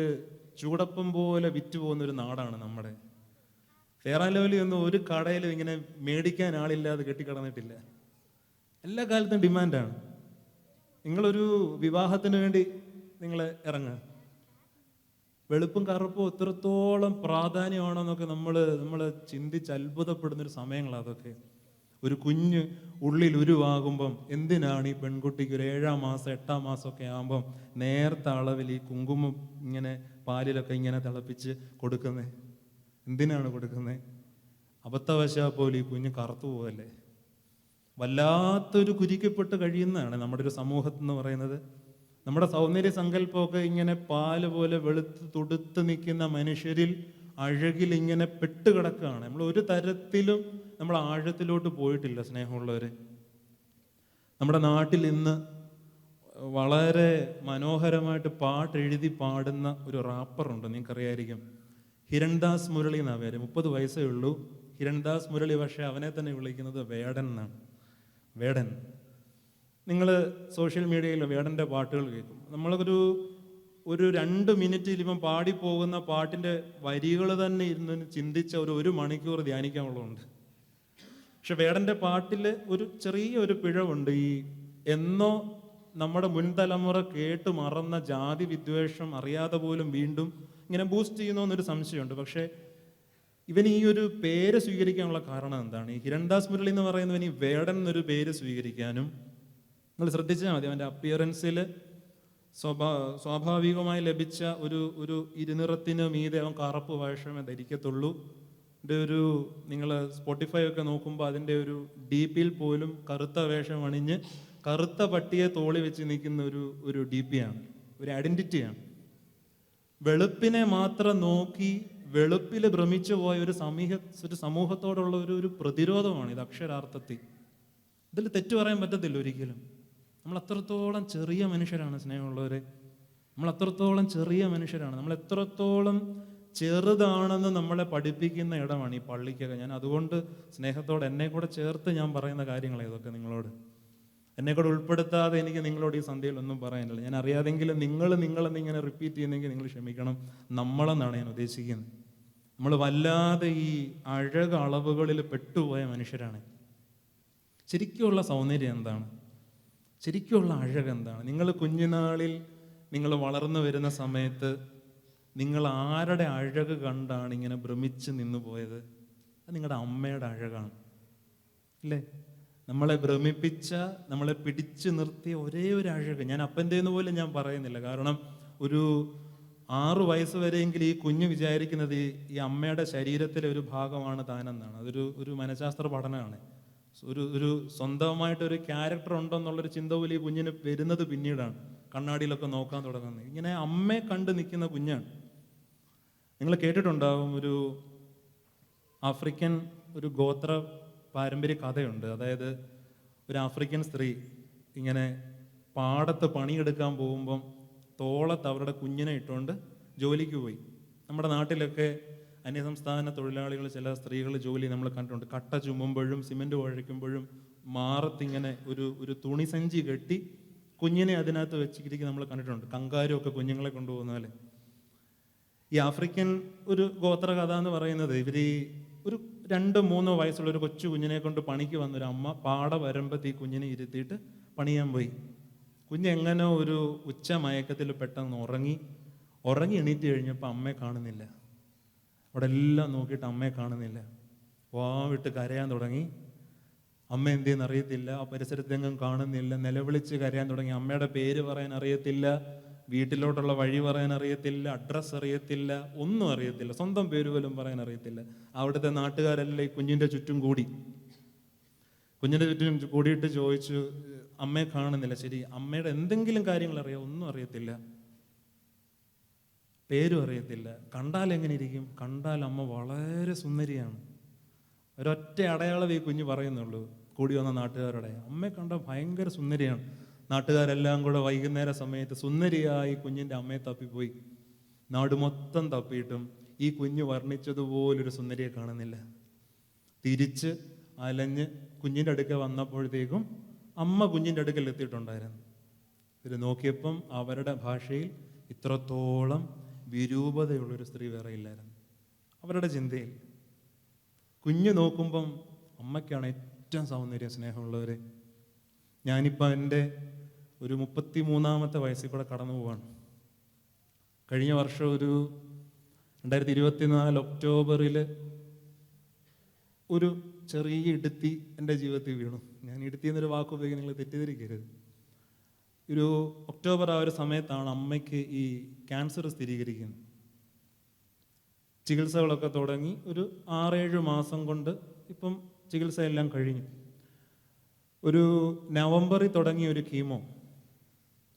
ചൂടപ്പം പോലെ വിറ്റുപോകുന്ന ഒരു നാടാണ് നമ്മുടെ. ഫെയർ ആൻഡ് ലവ്ലി ഒന്നും ഒരു കടയിലും ഇങ്ങനെ മേടിക്കാൻ ആളില്ലാതെ കെട്ടിക്കിടന്നിട്ടില്ല. എല്ലാ കാലത്തും ഡിമാൻഡാണ്. നിങ്ങളൊരു വിവാഹത്തിന് വേണ്ടി നിങ്ങൾ ഇറങ്ങുക, വെളുപ്പും കറുപ്പും എത്രത്തോളം പ്രാധാന്യമാണെന്നൊക്കെ നമ്മൾ ചിന്തിച്ച് അത്ഭുതപ്പെടുന്നൊരു സമയങ്ങളാണ് അതൊക്കെ. ഒരു കുഞ്ഞ് ഉള്ളിൽ ഉരുവാകുമ്പം എന്തിനാണ് ഈ പെൺകുട്ടിക്ക് ഒരു 7-ാം മാസം 8-ാം മാസമൊക്കെ ആകുമ്പം നേരത്തെ അളവിൽ ഈ കുങ്കുമം ഇങ്ങനെ പാലിലൊക്കെ ഇങ്ങനെ തിളപ്പിച്ച് കൊടുക്കുന്നത്? എന്തിനാണ് കൊടുക്കുന്നത്? അബദ്ധവശാൽ പോലും ഈ കുഞ്ഞ് കറുത്തു പോകല്ലേ. വല്ലാത്തൊരു കുരിക്കപ്പെട്ട് കഴിയുന്നതാണ് നമ്മുടെ ഒരു സമൂഹം എന്ന് പറയുന്നത്. നമ്മുടെ സൗന്ദര്യ സങ്കല്പമൊക്കെ ഇങ്ങനെ പാല് പോലെ വെളുത്ത് തുടുത്ത് നിൽക്കുന്ന മനുഷ്യരിൽ അഴകിൽ ഇങ്ങനെ പെട്ടുകിടക്കുകയാണ്. നമ്മൾ ഒരു തരത്തിലും നമ്മൾ ആഴത്തിലോട്ട് പോയിട്ടില്ല. സ്നേഹമുള്ളവർ, നമ്മുടെ നാട്ടിൽ ഇന്ന് വളരെ മനോഹരമായിട്ട് പാട്ടെഴുതി പാടുന്ന ഒരു റാപ്പറുണ്ട്, നിങ്ങൾക്കറിയായിരിക്കും. ഹിരൺദാസ് മുരളി എന്നാണ് പേര്. 30 വയസ്സേ ഉള്ളൂ. ഹിരൺദാസ് മുരളി. പക്ഷേ അവനെ തന്നെ വിളിക്കുന്നത് വേടൻ എന്നാണ്. വേടൻ. നിങ്ങൾ സോഷ്യൽ മീഡിയയിൽ വേടൻ്റെ പാട്ടുകൾ കേൾക്കും. നമ്മളൊരു 2 മിനിറ്റിൽ ഇപ്പം പാടിപ്പോകുന്ന പാട്ടിൻ്റെ വരികൾ തന്നെ ഇരുന്ന് ചിന്തിച്ച ഒരു മണിക്കൂർ ധ്യാനിക്കാനുള്ളതുണ്ട്. പക്ഷെ വേടൻ്റെ പാട്ടിൽ ഒരു ചെറിയൊരു പിഴവുണ്ട്. എന്നോ നമ്മുടെ മുൻതലമുറ കേട്ട് മറന്ന ജാതി വിദ്വേഷം അറിയാതെ പോലും വീണ്ടും ഇങ്ങനെ ബൂസ്റ്റ് ചെയ്യുന്നൊരു സംശയമുണ്ട്. പക്ഷേ ഇവൻ ഈ ഒരു പേര് സ്വീകരിക്കാനുള്ള കാരണം എന്താണ്? ഈ ഹിരൺദാസ് മുരളി എന്ന് പറയുന്നവൻ ഈ വേടൻ എന്നൊരു പേര് സ്വീകരിക്കാനും, നിങ്ങൾ ശ്രദ്ധിച്ചാൽ മതി, അവൻ്റെ അപ്പിയറൻസിൽ സ്വാഭാവികമായി ലഭിച്ച ഒരു ഇരുനിറത്തിന് മീതെ അവൻ കറുപ്പ് വേഷമേ ധരിക്കത്തുള്ളൂ. നിങ്ങൾ സ്പോട്ടിഫൈ ഒക്കെ നോക്കുമ്പോൾ അതിൻ്റെ ഒരു DP-യിൽ പോലും കറുത്ത വേഷം അണിഞ്ഞ് കറുത്ത പട്ടിയെ തോളി വെച്ച് നിൽക്കുന്ന ഒരു DP ആണ്, ഒരു ഐഡന്റിറ്റിയാണ്. വെളുപ്പിനെ മാത്രം നോക്കി വെളുപ്പിൽ ഭ്രമിച്ചു പോയ ഒരു സമൂഹത്തോടുള്ള ഒരു പ്രതിരോധമാണ് ഇത് അക്ഷരാർത്ഥത്തിൽ. ഇതിൽ തെറ്റു പറയാൻ പറ്റത്തില്ല ഒരിക്കലും. നമ്മൾ അത്രത്തോളം ചെറിയ മനുഷ്യരാണ് സ്നേഹമുള്ളവരെ. നമ്മൾ അത്രത്തോളം ചെറിയ മനുഷ്യരാണ്. നമ്മൾ എത്രത്തോളം ചെറുതാണെന്ന് നമ്മളെ പഠിപ്പിക്കുന്ന ഇടമാണ് ഈ പള്ളിക്കൊക്കെ. ഞാൻ അതുകൊണ്ട് സ്നേഹത്തോടെ എന്നെ കൂടെ ചേർത്ത് ഞാൻ പറയുന്ന കാര്യങ്ങളാണ് ഇതൊക്കെ നിങ്ങളോട്. എന്നെ കൂടെ ഉൾപ്പെടുത്താതെ എനിക്ക് നിങ്ങളോട് ഈ സന്ധ്യയിൽ ഒന്നും പറയാനില്ല. ഞാൻ അറിയാതെങ്കിലും നിങ്ങളെന്നിങ്ങനെ റിപ്പീറ്റ് ചെയ്യുന്നെങ്കിൽ നിങ്ങൾ ക്ഷമിക്കണം. നമ്മളെന്നാണ് ഞാൻ ഉദ്ദേശിക്കുന്നത്. നമ്മൾ വല്ലാതെ ഈ അഴക അളവുകളിൽ പെട്ടുപോയ മനുഷ്യരാണ്. ശരിക്കുമുള്ള സൗന്ദര്യം എന്താണ്? ശരിക്കുമുള്ള അഴക് എന്താണ്? നിങ്ങൾ കുഞ്ഞുനാളിൽ നിങ്ങൾ വളർന്നു വരുന്ന സമയത്ത് നിങ്ങൾ ആരുടെ അഴക് കണ്ടാണ് ഇങ്ങനെ ഭ്രമിച്ച് നിന്നു പോയത്? അത് നിങ്ങളുടെ അമ്മയുടെ അഴകാണ്, അല്ലേ? നമ്മളെ ഭ്രമിപ്പിച്ച, നമ്മളെ പിടിച്ചു നിർത്തിയ ഒരേ ഒരു അഴക്. ഞാൻ അപ്പൻ്റെന്ന് പോലും ഞാൻ പറയുന്നില്ല. കാരണം ഒരു 6 വയസ്സ് വരെയെങ്കിലും ഈ കുഞ്ഞ് വിചാരിക്കുന്നത് ഈ അമ്മയുടെ ശരീരത്തിലെ ഒരു ഭാഗമാണ് താനെന്നാണ്. അതൊരു മനഃശാസ്ത്ര പഠനമാണ്. ഒരു സ്വന്തമായിട്ടൊരു ക്യാരക്ടർ ഉണ്ടെന്നുള്ളൊരു ചിന്ത പോലും ഈ കുഞ്ഞിന് വരുന്നത് പിന്നീടാണ്, കണ്ണാടിയിലൊക്കെ നോക്കാൻ തുടങ്ങുന്നത്. ഇങ്ങനെ അമ്മയെ കണ്ട് നിൽക്കുന്ന കുഞ്ഞാണ്. നിങ്ങൾ കേട്ടിട്ടുണ്ടാവും, ഒരു ആഫ്രിക്കൻ ഒരു ഗോത്ര പാരമ്പര്യ കഥയുണ്ട്. അതായത് ഒരു ആഫ്രിക്കൻ സ്ത്രീ ഇങ്ങനെ പാടത്ത് പണിയെടുക്കാൻ പോകുമ്പം തോളത്ത് അവരുടെ കുഞ്ഞിനെ ഇട്ടുകൊണ്ട് ജോലിക്ക് പോയി. നമ്മുടെ നാട്ടിലൊക്കെ അന്യസംസ്ഥാന തൊഴിലാളികൾ, ചില സ്ത്രീകൾ ജോലി നമ്മൾ കണ്ടിട്ടുണ്ട്. കട്ട ചുമമ്പോഴും സിമെൻറ്റ് കുഴയ്ക്കുമ്പോഴും മാറത്തിങ്ങനെ ഒരു തുണി സഞ്ചി കെട്ടി കുഞ്ഞിനെ അതിനകത്ത് വെച്ചിരിക്കും നമ്മൾ കണ്ടിട്ടുണ്ട്. കങ്കാരുമൊക്കെ കുഞ്ഞുങ്ങളെ കൊണ്ടുപോകുന്ന പോലെ. ഈ ആഫ്രിക്കൻ ഒരു ഗോത്ര കഥ എന്ന് പറയുന്നത്, ഇവർ ഒരു 2-3 വയസ്സുള്ള ഒരു കൊച്ചു കുഞ്ഞിനെ കൊണ്ട് പണിക്ക് വന്നൊരു അമ്മ പാട വരുമ്പത്ത് ഈ കുഞ്ഞിനെ ഇരുത്തിയിട്ട് പണിയാൻ പോയി. കുഞ്ഞെങ്ങനെ ഒരു ഉച്ച മയക്കത്തിൽ പെട്ടെന്ന് ഉറങ്ങി എണീറ്റ് കഴിഞ്ഞപ്പോൾ അമ്മയെ കാണുന്നില്ല. അവിടെ എല്ലാം നോക്കിയിട്ട് അമ്മയെ കാണുന്നില്ല. വാവിട്ട് കരയാൻ തുടങ്ങി. അമ്മ എന്തെന്ന് അറിയത്തില്ല, ആ പരിസരത്തെങ്ങും കാണുന്നില്ല. നിലവിളിച്ച് കരയാൻ തുടങ്ങി. അമ്മയുടെ പേര് പറയാൻ അറിയത്തില്ല, വീട്ടിലോട്ടുള്ള വഴി പറയാൻ അറിയത്തില്ല, അഡ്രസ്സ് അറിയത്തില്ല, ഒന്നും അറിയത്തില്ല, സ്വന്തം പേര് പോലും പറയാൻ അറിയത്തില്ല. അവിടുത്തെ നാട്ടുകാരെല്ലാം ഈ കുഞ്ഞിൻ്റെ ചുറ്റും കൂടിയിട്ട് ചോദിച്ചു, അമ്മയെ കാണുന്നില്ല. ശരി, അമ്മയുടെ എന്തെങ്കിലും കാര്യങ്ങൾ അറിയാം? ഒന്നും അറിയത്തില്ല. പേരും അറിയത്തില്ല. കണ്ടാൽ എങ്ങനെ ഇരിക്കും? കണ്ടാൽ അമ്മ വളരെ സുന്ദരിയാണ്. ഒരൊറ്റ അടയാളം ഈ കുഞ്ഞ് പറയുന്നുള്ളൂ കൂടി വന്ന നാട്ടുകാരുടെ. അമ്മയെ കണ്ട ഭയങ്കര സുന്ദരിയാണ്. നാട്ടുകാരെല്ലാം കൂടെ വൈകുന്നേര സമയത്ത് സുന്ദരിയായി കുഞ്ഞിൻ്റെ അമ്മയെ തപ്പിപ്പോയി. നാട് മൊത്തം തപ്പിയിട്ടും ഈ കുഞ്ഞ് വർണ്ണിച്ചതുപോലൊരു സുന്ദരിയെ കാണുന്നില്ല. തിരിച്ച് അലഞ്ഞ് കുഞ്ഞിൻ്റെ അടുക്കൽ വന്നപ്പോഴത്തേക്കും അമ്മ കുഞ്ഞിൻ്റെ അടുക്കൽ എത്തിയിട്ടുണ്ടായിരുന്നു. ഇത് നോക്കിയപ്പം അവരുടെ ഭാഷയിൽ ഇത്രത്തോളം വിരൂപതയുള്ളൊരു സ്ത്രീ വേറെ ഇല്ലായിരുന്നു. അവരുടെ ചിന്തയിൽ കുഞ്ഞ് നോക്കുമ്പം അമ്മയ്ക്കാണ് ഏറ്റവും സൗന്ദര്യം, സ്നേഹമുള്ളവരെ. ഞാനിപ്പോൾ എൻ്റെ ഒരു 33-ാമത്തെ വയസ്സിൽ കൂടെ കടന്നു പോവാണ്. കഴിഞ്ഞ വർഷം ഒരു 2024 ഒക്ടോബറിൽ ഒരു ചെറിയ ഇടുത്തി എൻ്റെ ജീവിതത്തിൽ വീണു. ഞാൻ ഇടുത്തി എന്നൊരു വാക്ക് ഉപയോഗിക്കാൻ നിങ്ങൾ തെറ്റിദ്ധരിക്കരുത്. ഒരു ഒക്ടോബർ ആ ഒരു സമയത്താണ് അമ്മയ്ക്ക് ഈ ക്യാൻസർ സ്ഥിരീകരിക്കുന്നത്. ചികിത്സകളൊക്കെ തുടങ്ങി ഒരു 6-7 മാസം കൊണ്ട് ഇപ്പം ചികിത്സയെല്ലാം കഴിഞ്ഞു. ഒരു നവംബറിൽ തുടങ്ങിയ ഒരു കീമോ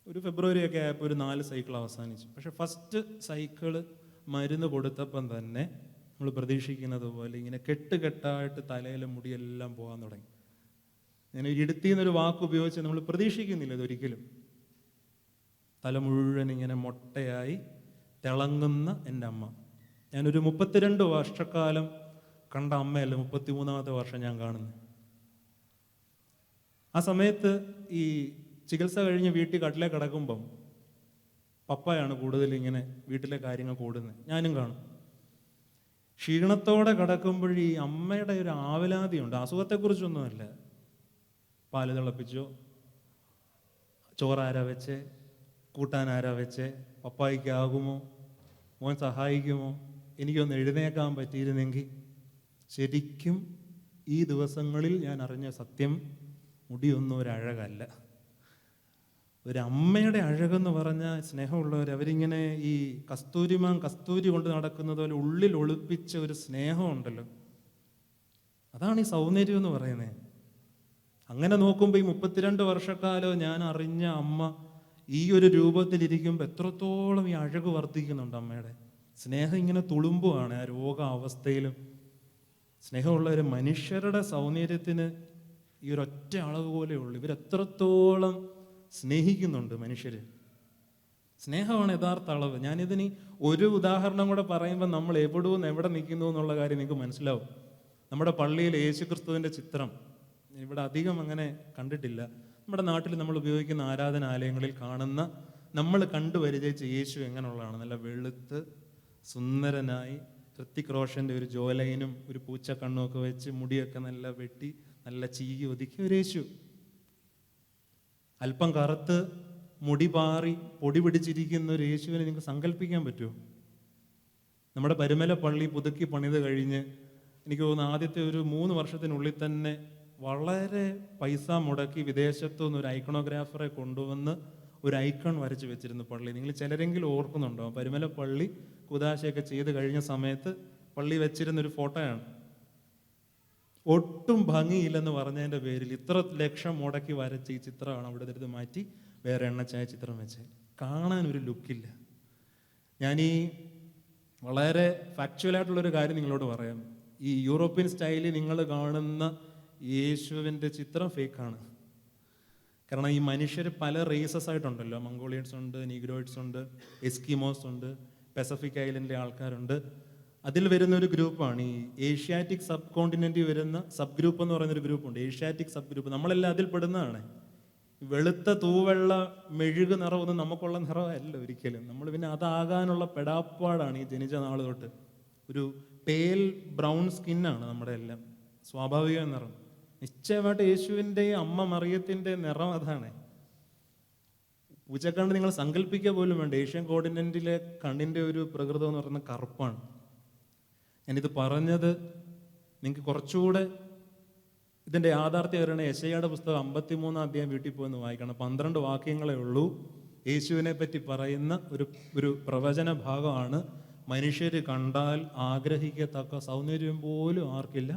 ഒരു ഫെബ്രുവരി ഒക്കെ ആയപ്പോൾ ഒരു 4 സൈക്കിൾ അവസാനിച്ചു. പക്ഷെ ഫസ്റ്റ് സൈക്കിള് മരുന്ന് കൊടുത്തപ്പം തന്നെ നമ്മൾ പ്രതീക്ഷിക്കുന്നത് പോലെ ഇങ്ങനെ കെട്ടുകെട്ടായിട്ട് തലയിലെ മുടിയെല്ലാം പോകാൻ തുടങ്ങി. ഞാൻ ഇടുത്തി എന്നൊരു വാക്ക് ഉപയോഗിച്ച് നമ്മൾ പ്രതീക്ഷിക്കുന്നില്ല ഇതൊരിക്കലും. തല മുഴുവൻ ഇങ്ങനെ മൊട്ടയായി തിളങ്ങുന്ന എൻ്റെ അമ്മ. ഞാനൊരു 32 വർഷക്കാലം കണ്ട അമ്മയല്ല 33-ാമത്തെ വർഷം ഞാൻ കാണുന്നു. ആ സമയത്ത് ഈ ചികിത്സ കഴിഞ്ഞ് വീട്ടിൽ കട്ടിലേ കിടക്കുമ്പം പപ്പയാണ് കൂടുതൽ ഇങ്ങനെ വീട്ടിലെ കാര്യങ്ങൾ കൂടുന്നത്. ഞാനും കാണും. ക്ഷീണത്തോടെ കിടക്കുമ്പോൾ ഈ അമ്മയുടെ ഒരു ആവലാതിയുണ്ട്. അസുഖത്തെക്കുറിച്ചൊന്നുമല്ല. പാല് തിളപ്പിച്ചോ, ചോറാരാ വെച്ചേ, കൂട്ടാൻ ആരാ വെച്ചേ, പപ്പായിക്കാകുമോ, മോൻ സഹായിക്കുമോ, എനിക്കൊന്ന് എഴുന്നേക്കാൻ പറ്റിയിരുന്നെങ്കിൽ. ശരിക്കും ഈ ദിവസങ്ങളിൽ ഞാൻ അറിഞ്ഞ സത്യം, മുടിയൊന്നും ഒരഴകല്ല. ഒരമ്മയുടെ അഴകെന്ന് പറഞ്ഞാൽ സ്നേഹമുള്ളവർ, അവരിങ്ങനെ ഈ കസ്തൂരി കൊണ്ട് നടക്കുന്നത് പോലെ ഉള്ളിൽ ഒളിപ്പിച്ച ഒരു സ്നേഹമുണ്ടല്ലോ, അതാണ് ഈ സൗന്ദര്യം എന്ന് പറയുന്നത്. അങ്ങനെ നോക്കുമ്പോൾ ഈ 32 വർഷക്കാലം ഞാൻ അറിഞ്ഞ അമ്മ ഈ ഒരു രൂപത്തിലിരിക്കുമ്പോൾ എത്രത്തോളം ഈ അഴക് വർദ്ധിക്കുന്നുണ്ട് അമ്മയുടെ. സ്നേഹം ഇങ്ങനെ തുളുമ്പുകയാണ് ആ രോഗാവസ്ഥയിലും. സ്നേഹമുള്ളവർ, മനുഷ്യരുടെ സൗന്ദര്യത്തിന് ഈ ഒരൊറ്റ അളവ് പോലെ ഉള്ളൂ. ഇവരെത്രത്തോളം സ്നേഹിക്കുന്നുണ്ട് മനുഷ്യർ. സ്നേഹമാണ് യഥാർത്ഥ അളവ്. ഞാനിതിന് ഒരു ഉദാഹരണം കൂടെ പറയുമ്പോൾ നമ്മൾ എവിടെ നിൽക്കുന്നു എന്നുള്ള കാര്യം നിങ്ങൾക്ക് മനസ്സിലാവും. നമ്മുടെ പള്ളിയിൽ യേശുക്രിസ്തുവിൻ്റെ ചിത്രം ഇവിടെ അധികം അങ്ങനെ കണ്ടിട്ടില്ല. നമ്മുടെ നാട്ടിൽ നമ്മൾ ഉപയോഗിക്കുന്ന ആരാധനാലയങ്ങളിൽ കാണുന്ന, നമ്മൾ കണ്ടുപരിചയിച്ച യേശു എങ്ങനെയുള്ളതാണ്? നല്ല വെളുത്ത് സുന്ദരനായി, ഹൃത്തിക് റോഷൻ്റെ ഒരു ജോലൈനും ഒരു പൂച്ചക്കണ്ണും ഒക്കെ വെച്ച്, മുടിയൊക്കെ നല്ല വെട്ടി, നല്ല ചീകി ഒതുക്കിയ ഒരു യേശു. അല്പം കറുത്ത് മുടി പാറി പൊടി പിടിച്ചിരിക്കുന്ന ഒരു യേശുവിനെ നിങ്ങൾക്ക് സങ്കല്പിക്കാൻ പറ്റുമോ? നമ്മുടെ പരുമല പള്ളി പുതുക്കി പണിത് കഴിഞ്ഞ് എനിക്ക് തോന്നുന്നു ആദ്യത്തെ ഒരു 3 വർഷത്തിനുള്ളിൽ തന്നെ വളരെ പൈസ മുടക്കി വിദേശത്തു നിന്ന് ഒരു ഐക്കണോഗ്രാഫറെ കൊണ്ടുവന്ന് ഒരു ഐക്കൺ വരച്ച് വെച്ചിരുന്നു പള്ളി. നിങ്ങൾ ചിലരെങ്കിലും ഓർക്കുന്നുണ്ടോ? പരുമല പള്ളി കുദാശയൊക്കെ ചെയ്ത് കഴിഞ്ഞ സമയത്ത് പള്ളി വെച്ചിരുന്നൊരു ഫോട്ടോയാണ്. ഒട്ടും ഭംഗിയില്ലെന്ന് പറഞ്ഞതിൻ്റെ പേരിൽ ഇത്ര ലക്ഷം മുടക്കി വരച്ച് ഈ ചിത്രമാണ് അവിടെ എടുത്ത് മാറ്റി വേറെ എണ്ണച്ചായ ചിത്രം വെച്ച്. കാണാനൊരു ലുക്കില്ല. ഞാനീ വളരെ ഫാക്ച്വലായിട്ടുള്ളൊരു കാര്യം നിങ്ങളോട് പറയാം. ഈ യൂറോപ്യൻ സ്റ്റൈലിൽ നിങ്ങൾ കാണുന്ന യേശുവിൻ്റെ ചിത്രം ഫേക്കാണ്. കാരണം ഈ മനുഷ്യർ പല റേസസ് ആയിട്ടുണ്ടല്ലോ. മംഗോളിയൻസ് ഉണ്ട്, നീഗ്രോയിഡ്സ് ഉണ്ട്, എസ്കിമോസ് ഉണ്ട്, പസഫിക് ഐലൻഡിലെ ആൾക്കാരുണ്ട്. അതിൽ വരുന്ന ഒരു ഗ്രൂപ്പാണ് ഈ ഏഷ്യാറ്റിക് സബ് കോണ്ടിനെന്റിൽ വരുന്ന സബ് ഗ്രൂപ്പ് എന്ന് പറയുന്നൊരു ഗ്രൂപ്പുണ്ട്, ഏഷ്യാറ്റിക് സബ് ഗ്രൂപ്പ്. നമ്മളെല്ലാം അതിൽ പെടുന്നതാണ്. വെളുത്ത തൂവെള്ള മെഴുക് നിറമൊന്നും നമുക്കുള്ള നിറമല്ല ഒരിക്കലും. നമ്മൾ പിന്നെ അതാകാനുള്ള പെടാപ്പാടാണ് ഈ ജനിച്ച നാൾ തൊട്ട്. ഒരു പേൽ ബ്രൗൺ സ്കിന്നാണ് നമ്മുടെ എല്ലാം സ്വാഭാവിക നിറം. നിശ്ചയമായിട്ട് യേശുവിൻ്റെ അമ്മ മറിയത്തിൻ്റെ നിറം അതാണ്. പൂച്ചക്കണ്ണ് നിങ്ങൾ സങ്കല്പിക്കുക പോലും വേണ്ട. ഏഷ്യൻ കോണ്ടിനെന്റിലെ കണ്ണിൻ്റെ ഒരു പ്രകൃതം എന്ന് പറയുന്നത് കറുപ്പാണ്. ഞാനിത് പറഞ്ഞത് നിങ്ങൾക്ക് കുറച്ചുകൂടെ ഇതിൻ്റെ യാഥാർത്ഥ്യം വരണ യെശയ്യായുടെ പുസ്തകം 53-ാം അധ്യായം വീട്ടിൽ പോയെന്ന് വായിക്കണം. 12 വാക്യങ്ങളേ ഉള്ളൂ. യേശുവിനെ പറ്റി പറയുന്ന ഒരു പ്രവചന ഭാഗമാണ്. മനുഷ്യർ കണ്ടാൽ ആഗ്രഹിക്കത്തക്ക സൗന്ദര്യം പോലും ആർക്കില്ല,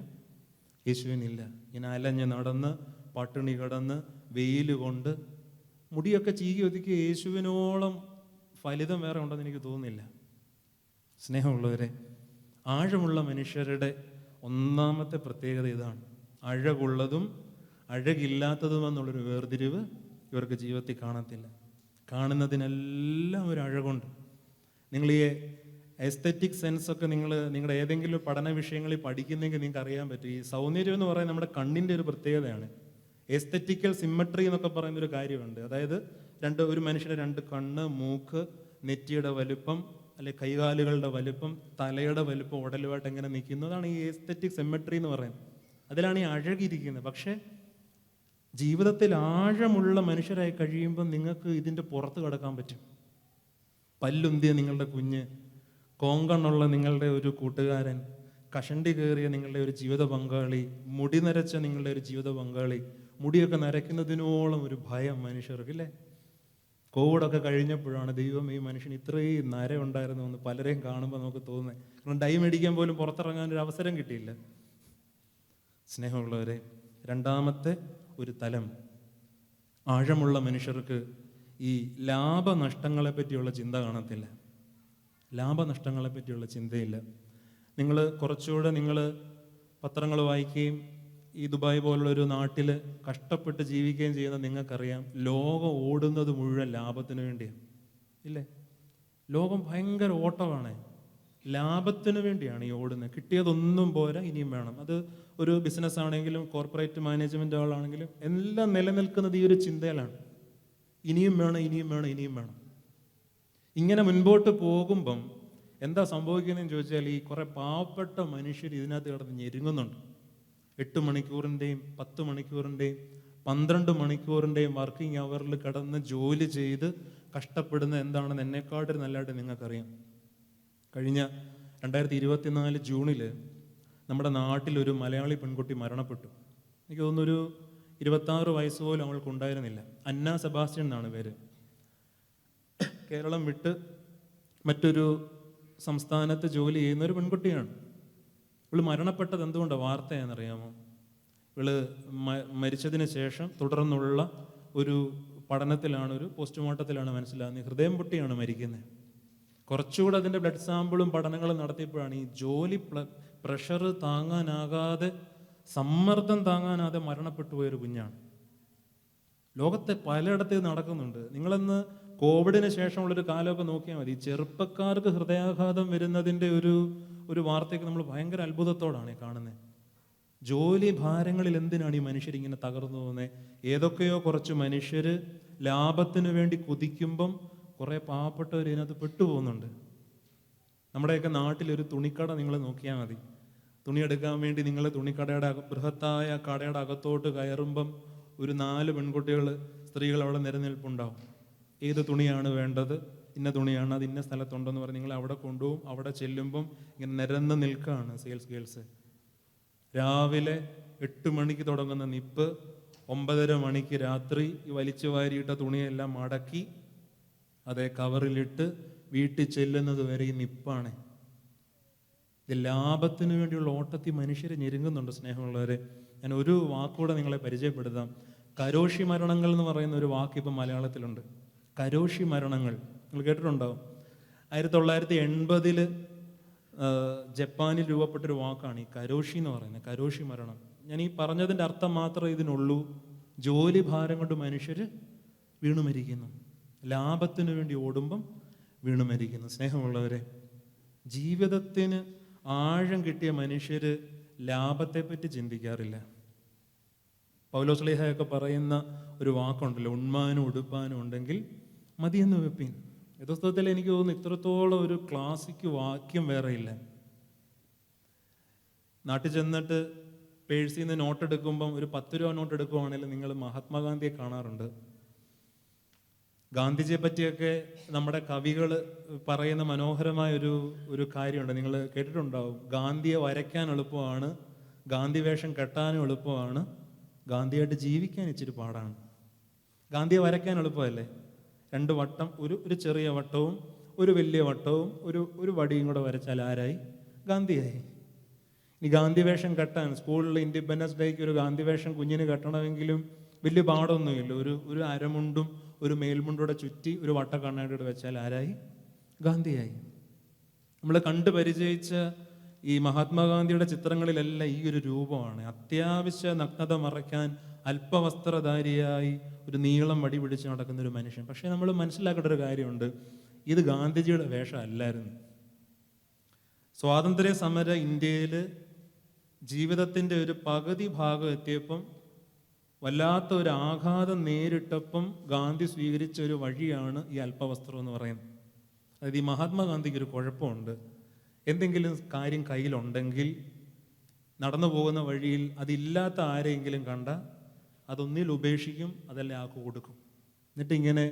യേശുവിനില്ല. ഇങ്ങനെ അലഞ്ഞ് നടന്ന് പട്ടിണി കിടന്ന് വെയിൽ കൊണ്ട് മുടിയൊക്കെ ചീകി ഒതുക്കി യേശുവിനോളം ഫലിതം വേറെ ഉണ്ടെന്ന് എനിക്ക് തോന്നുന്നില്ല. സ്നേഹമുള്ളവരെ, ആഴമുള്ള മനുഷ്യരുടെ ഒന്നാമത്തെ പ്രത്യേകത ഇതാണ്. അഴകുള്ളതും അഴകില്ലാത്തതും എന്നുള്ളൊരു വേർതിരിവ് ഇവർക്ക് ജീവിതത്തിൽ കാണത്തില്ല. കാണുന്നതിനെല്ലാം ഒരു അഴകുണ്ട്. നിങ്ങൾ ഈ എസ്തെറ്റിക് സെൻസൊക്കെ നിങ്ങളുടെ ഏതെങ്കിലും പഠന വിഷയങ്ങളിൽ പഠിക്കുന്നെങ്കിൽ നിങ്ങൾക്ക് അറിയാൻ പറ്റും. ഈ സൗന്ദര്യം എന്ന് പറയുന്നത് നമ്മുടെ കണ്ണിൻ്റെ ഒരു പ്രത്യേകതയാണ്. എസ്തെറ്റിക്കൽ സിമ്മട്രി എന്നൊക്കെ പറയുന്നൊരു കാര്യമുണ്ട്. അതായത് ഒരു മനുഷ്യൻ്റെ 2 കണ്ണ്, മൂക്ക്, നെറ്റിയുടെ വലുപ്പം, അല്ലെ കൈകാലുകളുടെ വലുപ്പം, തലയുടെ വലുപ്പം ഉടലുമായിട്ട് എങ്ങനെ നിൽക്കുന്നതാണ് ഈ എസ്തെറ്റിക് സിമ്മട്രി എന്ന് പറയുന്നത്. അതിലാണ് ഈ അഴകിരിക്കുന്നത്. പക്ഷേ ജീവിതത്തിൽ ആഴമുള്ള മനുഷ്യരായി കഴിയുമ്പോൾ നിങ്ങൾക്ക് ഇതിൻ്റെ പുറത്ത് കടക്കാൻ പറ്റും. പല്ലുന്തിയ നിങ്ങളുടെ കുഞ്ഞ്, കോങ്കണ്ണുള്ള നിങ്ങളുടെ ഒരു കൂട്ടുകാരൻ, കഷണ്ടി കയറിയ നിങ്ങളുടെ ഒരു ജീവിത പങ്കാളി, മുടി നരച്ച നിങ്ങളുടെ ഒരു ജീവിത പങ്കാളി, മുടിയൊക്കെ നരയ്ക്കുന്നതിനോളം ഒരു ഭയം മനുഷ്യർക്കില്ലേ? കോവിഡൊക്കെ കഴിഞ്ഞപ്പോഴാണ് ദൈവം ഈ മനുഷ്യന് ഇത്രയും നര ഉണ്ടായിരുന്നു എന്ന് പലരെയും കാണുമ്പോൾ നമുക്ക് തോന്നുന്നത്. കാരണം ഡൈ മേടിക്കാൻ പോലും പുറത്തിറങ്ങാൻ ഒരു അവസരം കിട്ടിയില്ല. സ്നേഹമുള്ളവരെ, രണ്ടാമത്തെ ഒരു തലം, ആഴമുള്ള മനുഷ്യർക്ക് ഈ ലാഭനഷ്ടങ്ങളെ പറ്റിയുള്ള ചിന്ത കാണത്തില്ല. ലാഭനഷ്ടങ്ങളെ പറ്റിയുള്ള ചിന്തയില്ല. നിങ്ങൾ കുറച്ചുകൂടെ പത്രങ്ങൾ വായിക്കുകയും ഈ ദുബായ് പോലുള്ളൊരു നാട്ടിൽ കഷ്ടപ്പെട്ട് ജീവിക്കുകയും ചെയ്യുന്ന നിങ്ങൾക്കറിയാം, ലോകം ഓടുന്നത് മുഴുവൻ ലാഭത്തിന് വേണ്ടിയാണ്, ഇല്ലേ? ലോകം ഭയങ്കര ഓട്ടമാണ്, ലാഭത്തിന് വേണ്ടിയാണ് ഈ ഓടുന്നത്. കിട്ടിയതൊന്നും പോരാ, ഇനിയും വേണം. അത് ഒരു ബിസിനസ് ആണെങ്കിലും കോർപ്പറേറ്റ് മാനേജ്മെൻ്റ് ആളാണെങ്കിലും എല്ലാം നിലനിൽക്കുന്നത് ഈ ഒരു ചിന്തയിലാണ്. ഇനിയും വേണം, ഇനിയും വേണം, ഇനിയും വേണം. ഇങ്ങനെ മുൻപോട്ട് പോകുമ്പം എന്താ സംഭവിക്കുന്നതെന്ന് ചോദിച്ചാൽ, ഈ കുറേ പാവപ്പെട്ട മനുഷ്യർ ഇതിനകത്ത് കിടന്ന് ഞെരുങ്ങുന്നുണ്ട്. 8 മണിക്കൂറിൻ്റെയും 10 മണിക്കൂറിൻ്റെയും 12 മണിക്കൂറിൻ്റെയും വർക്കിംഗ് അവറിൽ കിടന്ന് ജോലി ചെയ്ത് കഷ്ടപ്പെടുന്ന എന്താണെന്ന് എന്നെക്കാട്ടിൽ നല്ലതായിട്ട് നിങ്ങൾക്കറിയാം. കഴിഞ്ഞ 2024 ജൂണിൽ നമ്മുടെ നാട്ടിലൊരു മലയാളി പെൺകുട്ടി മരണപ്പെട്ടു. എനിക്ക് തോന്നുന്നൊരു 26 വയസ്സ് പോലും അവൾക്കുണ്ടായിരുന്നില്ല. അന്ന സെബാസ്റ്റ്യൻ എന്നാണ് പേര്. കേരളം വിട്ട് മറ്റൊരു സംസ്ഥാനത്ത് ജോലി ചെയ്യുന്ന ഒരു പെൺകുട്ടിയാണ്. ഇവള് മരണപ്പെട്ടത് എന്തുകൊണ്ടാണ് വാർത്തയാണെന്നറിയാമോ? ഇവള് മരിച്ചതിന് ശേഷം തുടർന്നുള്ള ഒരു പഠനത്തിലാണ്, ഒരു പോസ്റ്റ്മോർട്ടത്തിലാണ് മനസ്സിലാകുന്നത് ഹൃദയം പൊട്ടിയാണ് മരിക്കുന്നത്. കുറച്ചുകൂടെ അതിൻ്റെ ബ്ലഡ് സാമ്പിളും പഠനങ്ങളും നടത്തിയപ്പോഴാണ് ഈ ജോലി പ്രഷർ താങ്ങാനാകാതെ, സമ്മർദ്ദം താങ്ങാനാകാതെ മരണപ്പെട്ടു പോയൊരു കുഞ്ഞാണ്. ലോകത്തെ പലയിടത്ത് ഇത് നടക്കുന്നുണ്ട്. നിങ്ങളെന്ന് കോവിഡിന് ശേഷമുള്ളൊരു കാലമൊക്കെ നോക്കിയാൽ മതി. ചെറുപ്പക്കാർക്ക് ഹൃദയാഘാതം വരുന്നതിൻ്റെ ഒരു വാർത്തയൊക്കെ നമ്മൾ ഭയങ്കര അത്ഭുതത്തോടാണ് കാണുന്നത്. ജോലി ഭാരങ്ങളിൽ എന്തിനാണ് ഈ മനുഷ്യരിങ്ങനെ തകർന്നു പോകുന്നത്? ഏതൊക്കെയോ കുറച്ച് മനുഷ്യർ ലാഭത്തിന് വേണ്ടി കുതിക്കുമ്പം കുറേ പാവപ്പെട്ടവർ ഇതിനകത്ത് പെട്ടുപോകുന്നുണ്ട്. നമ്മുടെയൊക്കെ നാട്ടിലൊരു തുണിക്കട നിങ്ങൾ നോക്കിയാൽ മതി. തുണിയെടുക്കാൻ വേണ്ടി നിങ്ങൾ തുണിക്കടയുടെ ബൃഹത്തായ കടയുടെ അകത്തോട്ട് കയറുമ്പം ഒരു 4 പെൺകുട്ടികൾ, സ്ത്രീകൾ അവിടെ നിരനിൽപ്പുണ്ടാവും. ഏത് തുണിയാണ് വേണ്ടത്, ഇന്ന തുണിയാണ്, അത് ഇന്ന സ്ഥലത്തുണ്ടെന്ന് പറഞ്ഞ് നിങ്ങൾ അവിടെ കൊണ്ടുപോകും. അവിടെ ചെല്ലുമ്പം ഇങ്ങനെ നിരന്ന് നിൽക്കുകയാണ് സെയിൽസ് ഗേൾസ്. രാവിലെ 8 മണിക്ക് തുടങ്ങുന്ന നിപ്പ് 9:30 മണിക്ക് രാത്രി ഈ വലിച്ചു വാരിയിട്ട തുണിയെല്ലാം മടക്കി അതേ കവറിലിട്ട് വീട്ടിൽ ചെല്ലുന്നത് വരെ ഈ നിപ്പാണ്. ഇത് ലാഭത്തിന് വേണ്ടിയുള്ള ഓട്ടത്തിൽ മനുഷ്യരെ ഞെരുങ്ങുന്നുണ്ട്. സ്നേഹമുള്ളവരെ, ഞാൻ ഒരു വാക്കുകൂടെ നിങ്ങളെ പരിചയപ്പെടുത്താം. കരോഷി മരണങ്ങൾ എന്ന് പറയുന്ന ഒരു വാക്ക് ഇപ്പം മലയാളത്തിലുണ്ട്. കരോഷി മരണങ്ങൾ നിങ്ങൾ കേട്ടിട്ടുണ്ടാവും. 1980 ജപ്പാനിൽ രൂപപ്പെട്ടൊരു വാക്കാണ് ഈ കരോഷി എന്ന് പറയുന്നത്, കരോഷി മരണം. ഞാൻ ഈ പറഞ്ഞതിൻ്റെ അർത്ഥം മാത്രമേ ഇതിനുള്ളൂ. ജോലി ഭാരം കൊണ്ട് മനുഷ്യർ വീണു മരിക്കുന്നു, ലാഭത്തിന് വേണ്ടി ഓടുമ്പം വീണു മരിക്കുന്നു. സ്നേഹമുള്ളവരെ, ജീവിതത്തിന് ആഴം കിട്ടിയ മനുഷ്യർ ലാഭത്തെപ്പറ്റി ചിന്തിക്കാറില്ല. പൗലോസ്ലീഹയൊക്കെ പറയുന്ന ഒരു വാക്കുണ്ടല്ലോ, ഉണ്മാനും ഉടുപ്പാനും ഉണ്ടെങ്കിൽ മതിയെന്ന് വെപ്പീൻ. യഥാർത്ഥത്തിൽ എനിക്ക് തോന്നുന്നു ഇത്രത്തോളം ഒരു ക്ലാസിക് വാക്യം വേറെ ഇല്ല. നാട്ടിൽ ചെന്നിട്ട് പേഴ്സിൽ നിന്ന് നോട്ട് എടുക്കുമ്പം ഒരു 10 രൂപ നോട്ട് എടുക്കുവാണെങ്കിൽ നിങ്ങൾ മഹാത്മാഗാന്ധിയെ കാണാറുണ്ട്. ഗാന്ധിജിയെ പറ്റിയൊക്കെ നമ്മുടെ കവികൾ പറയുന്ന മനോഹരമായ ഒരു കാര്യമുണ്ട്, നിങ്ങൾ കേട്ടിട്ടുണ്ടാവും. ഗാന്ധിയെ വരയ്ക്കാൻ എളുപ്പമാണ്, ഗാന്ധി വേഷം കെട്ടാനും എളുപ്പമാണ്, ഗാന്ധിയായിട്ട് ജീവിക്കാൻ ഇച്ചിരി പാടാണ്. ഗാന്ധിയെ വരയ്ക്കാൻ എളുപ്പമല്ലേ? 2 വട്ടം, ഒരു ചെറിയ വട്ടവും ഒരു വലിയ വട്ടവും ഒരു വടിയും കൂടെ വരച്ചാൽ ആരായി? ഗാന്ധിയായി. ഇനി ഗാന്ധി വേഷം കെട്ടാൻ സ്കൂളിൽ ഇൻഡിപെൻഡൻസ് ഡേക്ക് ഒരു ഗാന്ധി വേഷം കുഞ്ഞിന് കെട്ടണമെങ്കിലും വലിയ പാടൊന്നുമില്ല. ഒരു അരമുണ്ടും ഒരു മേൽമുണ്ടൂടെ ചുറ്റി ഒരു വട്ട കണ്ണാടിയോടെ വെച്ചാൽ ആരായി? ഗാന്ധിയായി. നമ്മൾ കണ്ടു പരിചയിച്ച ഈ മഹാത്മാഗാന്ധിയുടെ ചിത്രങ്ങളിലെല്ലാം ഈ ഒരു രൂപമാണ്. അത്യാവശ്യ നഗ്നത മറയ്ക്കാൻ അല്പവസ്ത്രധാരിയായി ഒരു നീളം വടി പിടിച്ച് നടക്കുന്ന ഒരു മനുഷ്യൻ. പക്ഷേ നമ്മൾ മനസ്സിലാക്കേണ്ട ഒരു കാര്യമുണ്ട്, ഇത് ഗാന്ധിജിയുടെ വേഷം അല്ലായിരുന്നു. സ്വാതന്ത്ര്യ സമര ഇന്ത്യയിൽ ജീവിതത്തിൻ്റെ ഒരു പകുതി ഭാഗം എത്തിയപ്പം വല്ലാത്ത ഒരു ആഘാതം നേരിട്ടപ്പം ഗാന്ധി സ്വീകരിച്ച ഒരു വഴിയാണ് ഈ അല്പവസ്ത്രം എന്ന് പറയുന്നത്. അതായത് ഈ മഹാത്മാഗാന്ധിക്ക് ഒരു കുഴപ്പമുണ്ട്, എന്തെങ്കിലും കാര്യം കയ്യിലുണ്ടെങ്കിൽ നടന്നു പോകുന്ന വഴിയിൽ അതില്ലാത്ത ആരെങ്കിലും കണ്ട അതൊന്നിൽ ഉപേക്ഷിക്കും, അതല്ല ആൾക്ക് കൊടുക്കും. എന്നിട്ട് ഇങ്ങനെ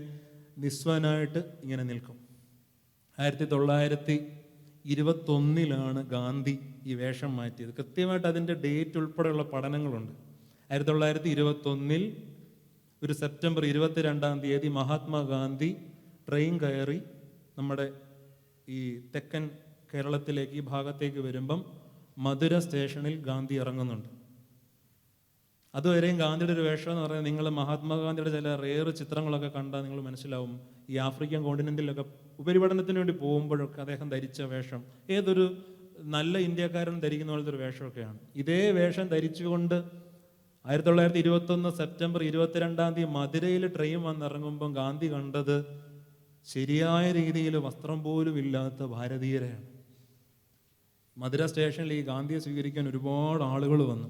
നിസ്വനായിട്ട് ഇങ്ങനെ നിൽക്കും. 1921 ഗാന്ധി ഈ വേഷം മാറ്റിയത്. കൃത്യമായിട്ട് അതിൻ്റെ ഡേറ്റ് ഉൾപ്പെടെയുള്ള പഠനങ്ങളുണ്ട്. 1921 ഒരു സെപ്റ്റംബർ 22 മഹാത്മാഗാന്ധി ട്രെയിൻ കയറി നമ്മുടെ ഈ തെക്കൻ കേരളത്തിലേക്ക് ഈ ഭാഗത്തേക്ക് വരുമ്പം മധുര സ്റ്റേഷനിൽ ഗാന്ധി ഇറങ്ങുന്നുണ്ട്. അതുവരെയും ഗാന്ധിയുടെ ഒരു വേഷം എന്ന് പറയുന്നത്, നിങ്ങൾ മഹാത്മാഗാന്ധിയുടെ ചില റെയർ ചിത്രങ്ങളൊക്കെ കണ്ടാൽ നിങ്ങൾ മനസ്സിലാവും, ഈ ആഫ്രിക്കൻ കോണ്ടിനെന്റിലൊക്കെ ഉപരിപഠനത്തിന് വേണ്ടി പോകുമ്പോഴൊക്കെ അദ്ദേഹം ധരിച്ച വേഷം ഏതൊരു നല്ല ഇന്ത്യക്കാരൻ ധരിക്കുന്ന പോലത്തെ ഒരു വേഷമൊക്കെയാണ്. ഇതേ വേഷം ധരിച്ചുകൊണ്ട് 1921 സെപ്റ്റംബർ 22 മധുരയിൽ ട്രെയിൻ വന്നിറങ്ങുമ്പം ഗാന്ധി കണ്ടത് ശരിയായ രീതിയിൽ വസ്ത്രം പോലും ഇല്ലാത്ത ഭാരതീയരെയാണ്. മധുര സ്റ്റേഷനിൽ ഈ ഗാന്ധിയെ സ്വീകരിക്കാൻ ഒരുപാട് ആളുകൾ വന്നു.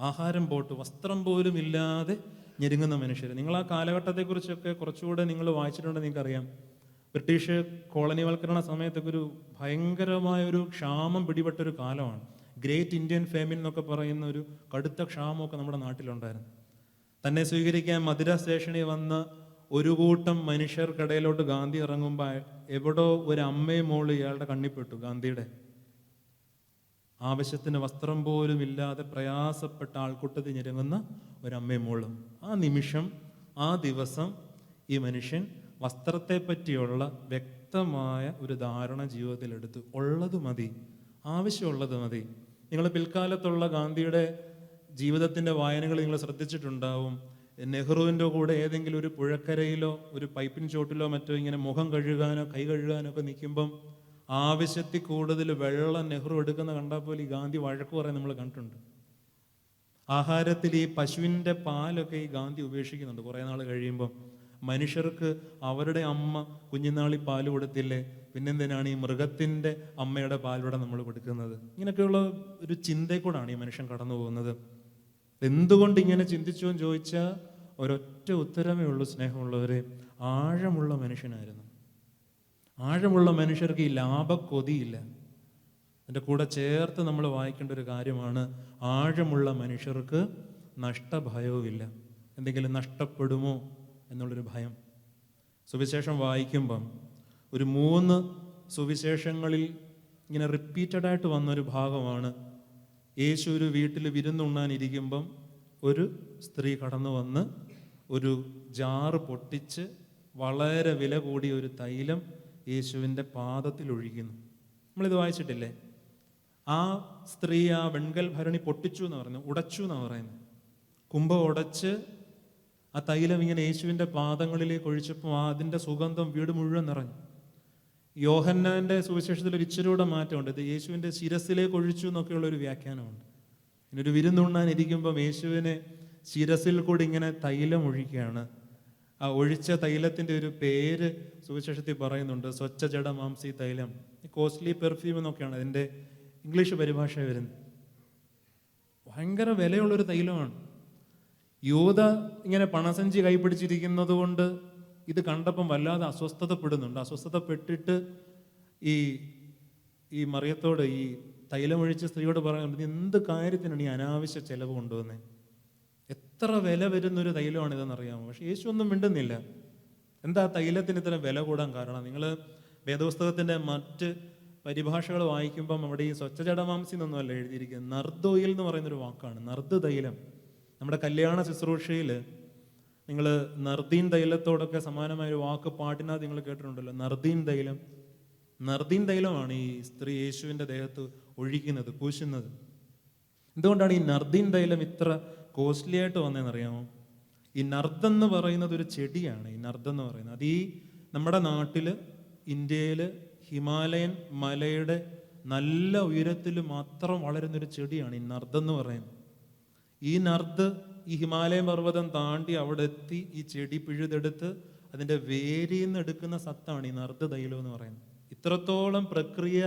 ആഹാരം പോട്ട് വസ്ത്രം പോലും ഇല്ലാതെ ഞെരുങ്ങുന്ന മനുഷ്യർ. നിങ്ങൾ ആ കാലഘട്ടത്തെക്കുറിച്ചൊക്കെ കുറച്ചുകൂടെ നിങ്ങൾ വായിച്ചിട്ടുണ്ടെന്ന് നിങ്ങൾക്കറിയാം. ബ്രിട്ടീഷ് കോളനിവൽക്കരണ സമയത്തൊക്കെ ഒരു ഭയങ്കരമായ ഒരു ക്ഷാമം പിടിപെട്ടൊരു കാലമാണ്. ഗ്രേറ്റ് ഇന്ത്യൻ ഫെമിൻ എന്നൊക്കെ പറയുന്ന ഒരു കടുത്ത ക്ഷാമമൊക്കെ നമ്മുടെ നാട്ടിലുണ്ടായിരുന്നു. തന്നെ സ്വീകരിക്കാൻ മധുര സ്റ്റേഷനിൽ വന്ന ഒരു കൂട്ടം മനുഷ്യർക്കിടയിലോട്ട് ഗാന്ധി ഇറങ്ങുമ്പോൾ എവിടോ ഒരു അമ്മയും മോള് ഇയാളുടെ കണ്ണിപ്പെട്ടു. ഗാന്ധിയുടെ ആവശ്യത്തിന് വസ്ത്രം പോലും ഇല്ലാതെ പ്രയാസപ്പെട്ട ആൾക്കൂട്ടത്തിൽ ഞെരുങ്ങുന്ന ഒരമ്മയും മോളും. ആ നിമിഷം, ആ ദിവസം ഈ മനുഷ്യൻ വസ്ത്രത്തെ പറ്റിയുള്ള വ്യക്തമായ ഒരു ധാരണ ജീവിതത്തിലെടുത്തു. ഉള്ളത് മതി, ആവശ്യമുള്ളത് മതി. നിങ്ങൾ പിൽക്കാലത്തുള്ള ഗാന്ധിയുടെ ജീവിതത്തിൻ്റെ വായനകൾ നിങ്ങൾ ശ്രദ്ധിച്ചിട്ടുണ്ടാവും. നെഹ്റുവിൻ്റെ കൂടെ ഏതെങ്കിലും ഒരു പുഴക്കരയിലോ ഒരു പൈപ്പിൻ ചോട്ടിലോ മറ്റോ ഇങ്ങനെ മുഖം കഴുകാനോ കൈ കഴുകാനോ ഒക്കെ നിൽക്കുമ്പം ആവശ്യത്തിൽ കൂടുതൽ വെള്ളം നെഹ്റു എടുക്കുന്ന കണ്ടാൽ പോലെ ഈ ഗാന്ധി വഴക്ക് പറയാൻ നമ്മൾ കണ്ടിട്ടുണ്ട്. ആഹാരത്തിൽ ഈ പശുവിൻ്റെ പാലൊക്കെ ഈ ഗാന്ധി ഉപേക്ഷിക്കുന്നുണ്ട് കുറേ നാൾ കഴിയുമ്പം. മനുഷ്യർക്ക് അവരുടെ അമ്മ കുഞ്ഞുനാളിൽ പാൽ കൊടുത്തില്ലേ, പിന്നെന്തിനാണ് ഈ മൃഗത്തിൻ്റെ അമ്മയുടെ പാലൂടെ നമ്മൾ കൊടുക്കുന്നത്? ഇങ്ങനെയൊക്കെയുള്ള ഒരു ചിന്തയിൽ കൂടാണ് ഈ മനുഷ്യൻ കടന്നു പോകുന്നത്. എന്തുകൊണ്ട് ഇങ്ങനെ ചിന്തിച്ചു എന്ന് ചോദിച്ചാൽ ഒരൊറ്റ ഉത്തരമേ ഉള്ളൂ, സ്നേഹമുള്ളവരെ, ആഴമുള്ള മനുഷ്യനായിരുന്നു. ആഴമുള്ള മനുഷ്യർക്ക് ഈ ലാഭക്കൊതിയില്ല. അതിൻ്റെ കൂടെ ചേർത്ത് നമ്മൾ വായിക്കേണ്ട ഒരു കാര്യമാണ്, ആഴമുള്ള മനുഷ്യർക്ക് നഷ്ടഭയവുമില്ല. എന്തെങ്കിലും നഷ്ടപ്പെടുമോ എന്നുള്ളൊരു ഭയം. സുവിശേഷം വായിക്കുമ്പം ഒരു 3 സുവിശേഷങ്ങളിൽ ഇങ്ങനെ റിപ്പീറ്റഡായിട്ട് വന്നൊരു ഭാഗമാണ്, യേശു ഒരു വീട്ടിൽ വിരുന്നുണ്ണാനിരിക്കുമ്പം ഒരു സ്ത്രീ കടന്നു വന്ന് ഒരു ജാറ് പൊട്ടിച്ച് വളരെ വില കൂടിയ ഒരു തൈലം യേശുവിൻ്റെ പാദത്തിൽ ഒഴിക്കുന്നു. നമ്മളിത് വായിച്ചിട്ടില്ലേ? ആ സ്ത്രീ ആ വെൺകൽ ഭരണി പൊട്ടിച്ചു എന്ന് പറഞ്ഞു, ഉടച്ചു എന്നാണ് പറയുന്നത്. കുംഭം ഉടച്ച് ആ തൈലം ഇങ്ങനെ യേശുവിൻ്റെ പാദങ്ങളിലേക്ക് ഒഴിച്ചപ്പോൾ അതിൻ്റെ സുഗന്ധം വീട് മുഴുവൻ നിറഞ്ഞു. യോഹന്നാൻ്റെ സുവിശേഷത്തിൽ ഒരു ഇച്ചിരൂടെ മാറ്റമുണ്ട്. ഇത് യേശുവിൻ്റെ ശിരസിലേക്ക് ഒഴിച്ചു എന്നൊക്കെയുള്ള ഒരു വ്യാഖ്യാനമുണ്ട്. ഇനൊരു വിരുന്നുണ്ണാൻ ഇരിക്കുമ്പം യേശുവിനെ ശിരസിൽ കൂടി ഇങ്ങനെ തൈലം ഒഴിക്കുകയാണ്. ആ ഒഴിച്ച തൈലത്തിൻ്റെ ഒരു പേര് സുവിശേഷത്തിൽ പറയുന്നുണ്ട്, സ്വച്ഛ ജഡ മാംസി തൈലം. കോസ്റ്റ്ലി പെർഫ്യൂം എന്നൊക്കെയാണ് അതിൻ്റെ ഇംഗ്ലീഷ് പരിഭാഷ വരുന്നത്. ഭയങ്കര വിലയുള്ളൊരു തൈലമാണ്. യൂദ ഇങ്ങനെ പണസഞ്ചി കൈപിടിച്ചിരിക്കുന്നത് കൊണ്ട് ഇത് കണ്ടപ്പം വല്ലാതെ അസ്വസ്ഥതപ്പെടുന്നുണ്ട്. അസ്വസ്ഥതപ്പെട്ടിട്ട് ഈ മറിയത്തോട്, ഈ തൈലമൊഴിച്ച സ്ത്രീയോട് പറയുന്നുണ്ട്, എന്ത് കാര്യത്തിനാണ് ഈ അനാവശ്യ ചെലവ് കൊണ്ടുവന്നത്? എത്ര വില വരുന്നൊരു തൈലമാണിതെന്നറിയാമോ? പക്ഷെ യേശു ഒന്നും മിണ്ടുന്നില്ല. എന്താ തൈലത്തിന് ഇത്ര വില കൂടാൻ കാരണം? നിങ്ങൾ വേദപുസ്തകത്തിൻ്റെ മറ്റ് പരിഭാഷകൾ വായിക്കുമ്പം അവിടെ ഈ സ്വച്ഛജടമാംസി എന്നൊന്നുമല്ല എഴുതിയിരിക്കുന്നത്, നർദോയിൽ എന്ന് പറയുന്നൊരു വാക്കാണ്. നർദ് തൈലം. നമ്മുടെ കല്യാണ ശുശ്രൂഷയിൽ നിങ്ങൾ നർദീൻ തൈലത്തോടൊക്കെ സമാനമായൊരു വാക്ക് പാട്ടിനകത്ത് നിങ്ങൾ കേട്ടിട്ടുണ്ടല്ലോ, നർദീൻ തൈലം. നർദീൻ തൈലമാണ് ഈ സ്ത്രീ യേശുവിൻ്റെ ദേഹത്ത് ഒഴിക്കുന്നത്, പൂശുന്നത്. എന്തുകൊണ്ടാണ് ഈ നർദീൻ തൈലം ഇത്ര കോസ്റ്റ്ലി ആയിട്ട് വന്നതെന്നറിയാമോ? ഈ നർദ് എന്ന് പറയുന്നത് ഒരു ചെടിയാണ്. ഈ നർദ് എന്ന് പറയുന്നത് അത് ഈ നമ്മുടെ നാട്ടിൽ, ഇന്ത്യയിൽ, ഹിമാലയൻ മലയുടെ നല്ല ഉയരത്തിൽ മാത്രം വളരുന്നൊരു ചെടിയാണ് ഈ നർദ് എന്ന് പറയുന്നത്. ഈ നർദ് ഈ ഹിമാലയൻ പർവ്വതം താണ്ടി അവിടെ എത്തി ഈ ചെടി പിഴുതെടുത്ത് അതിൻ്റെ വേരിൽ നിന്ന് എടുക്കുന്ന സത്താണ് ഈ നർദ് തൈലം എന്ന് പറയുന്നത്. ഇത്രത്തോളം പ്രക്രിയ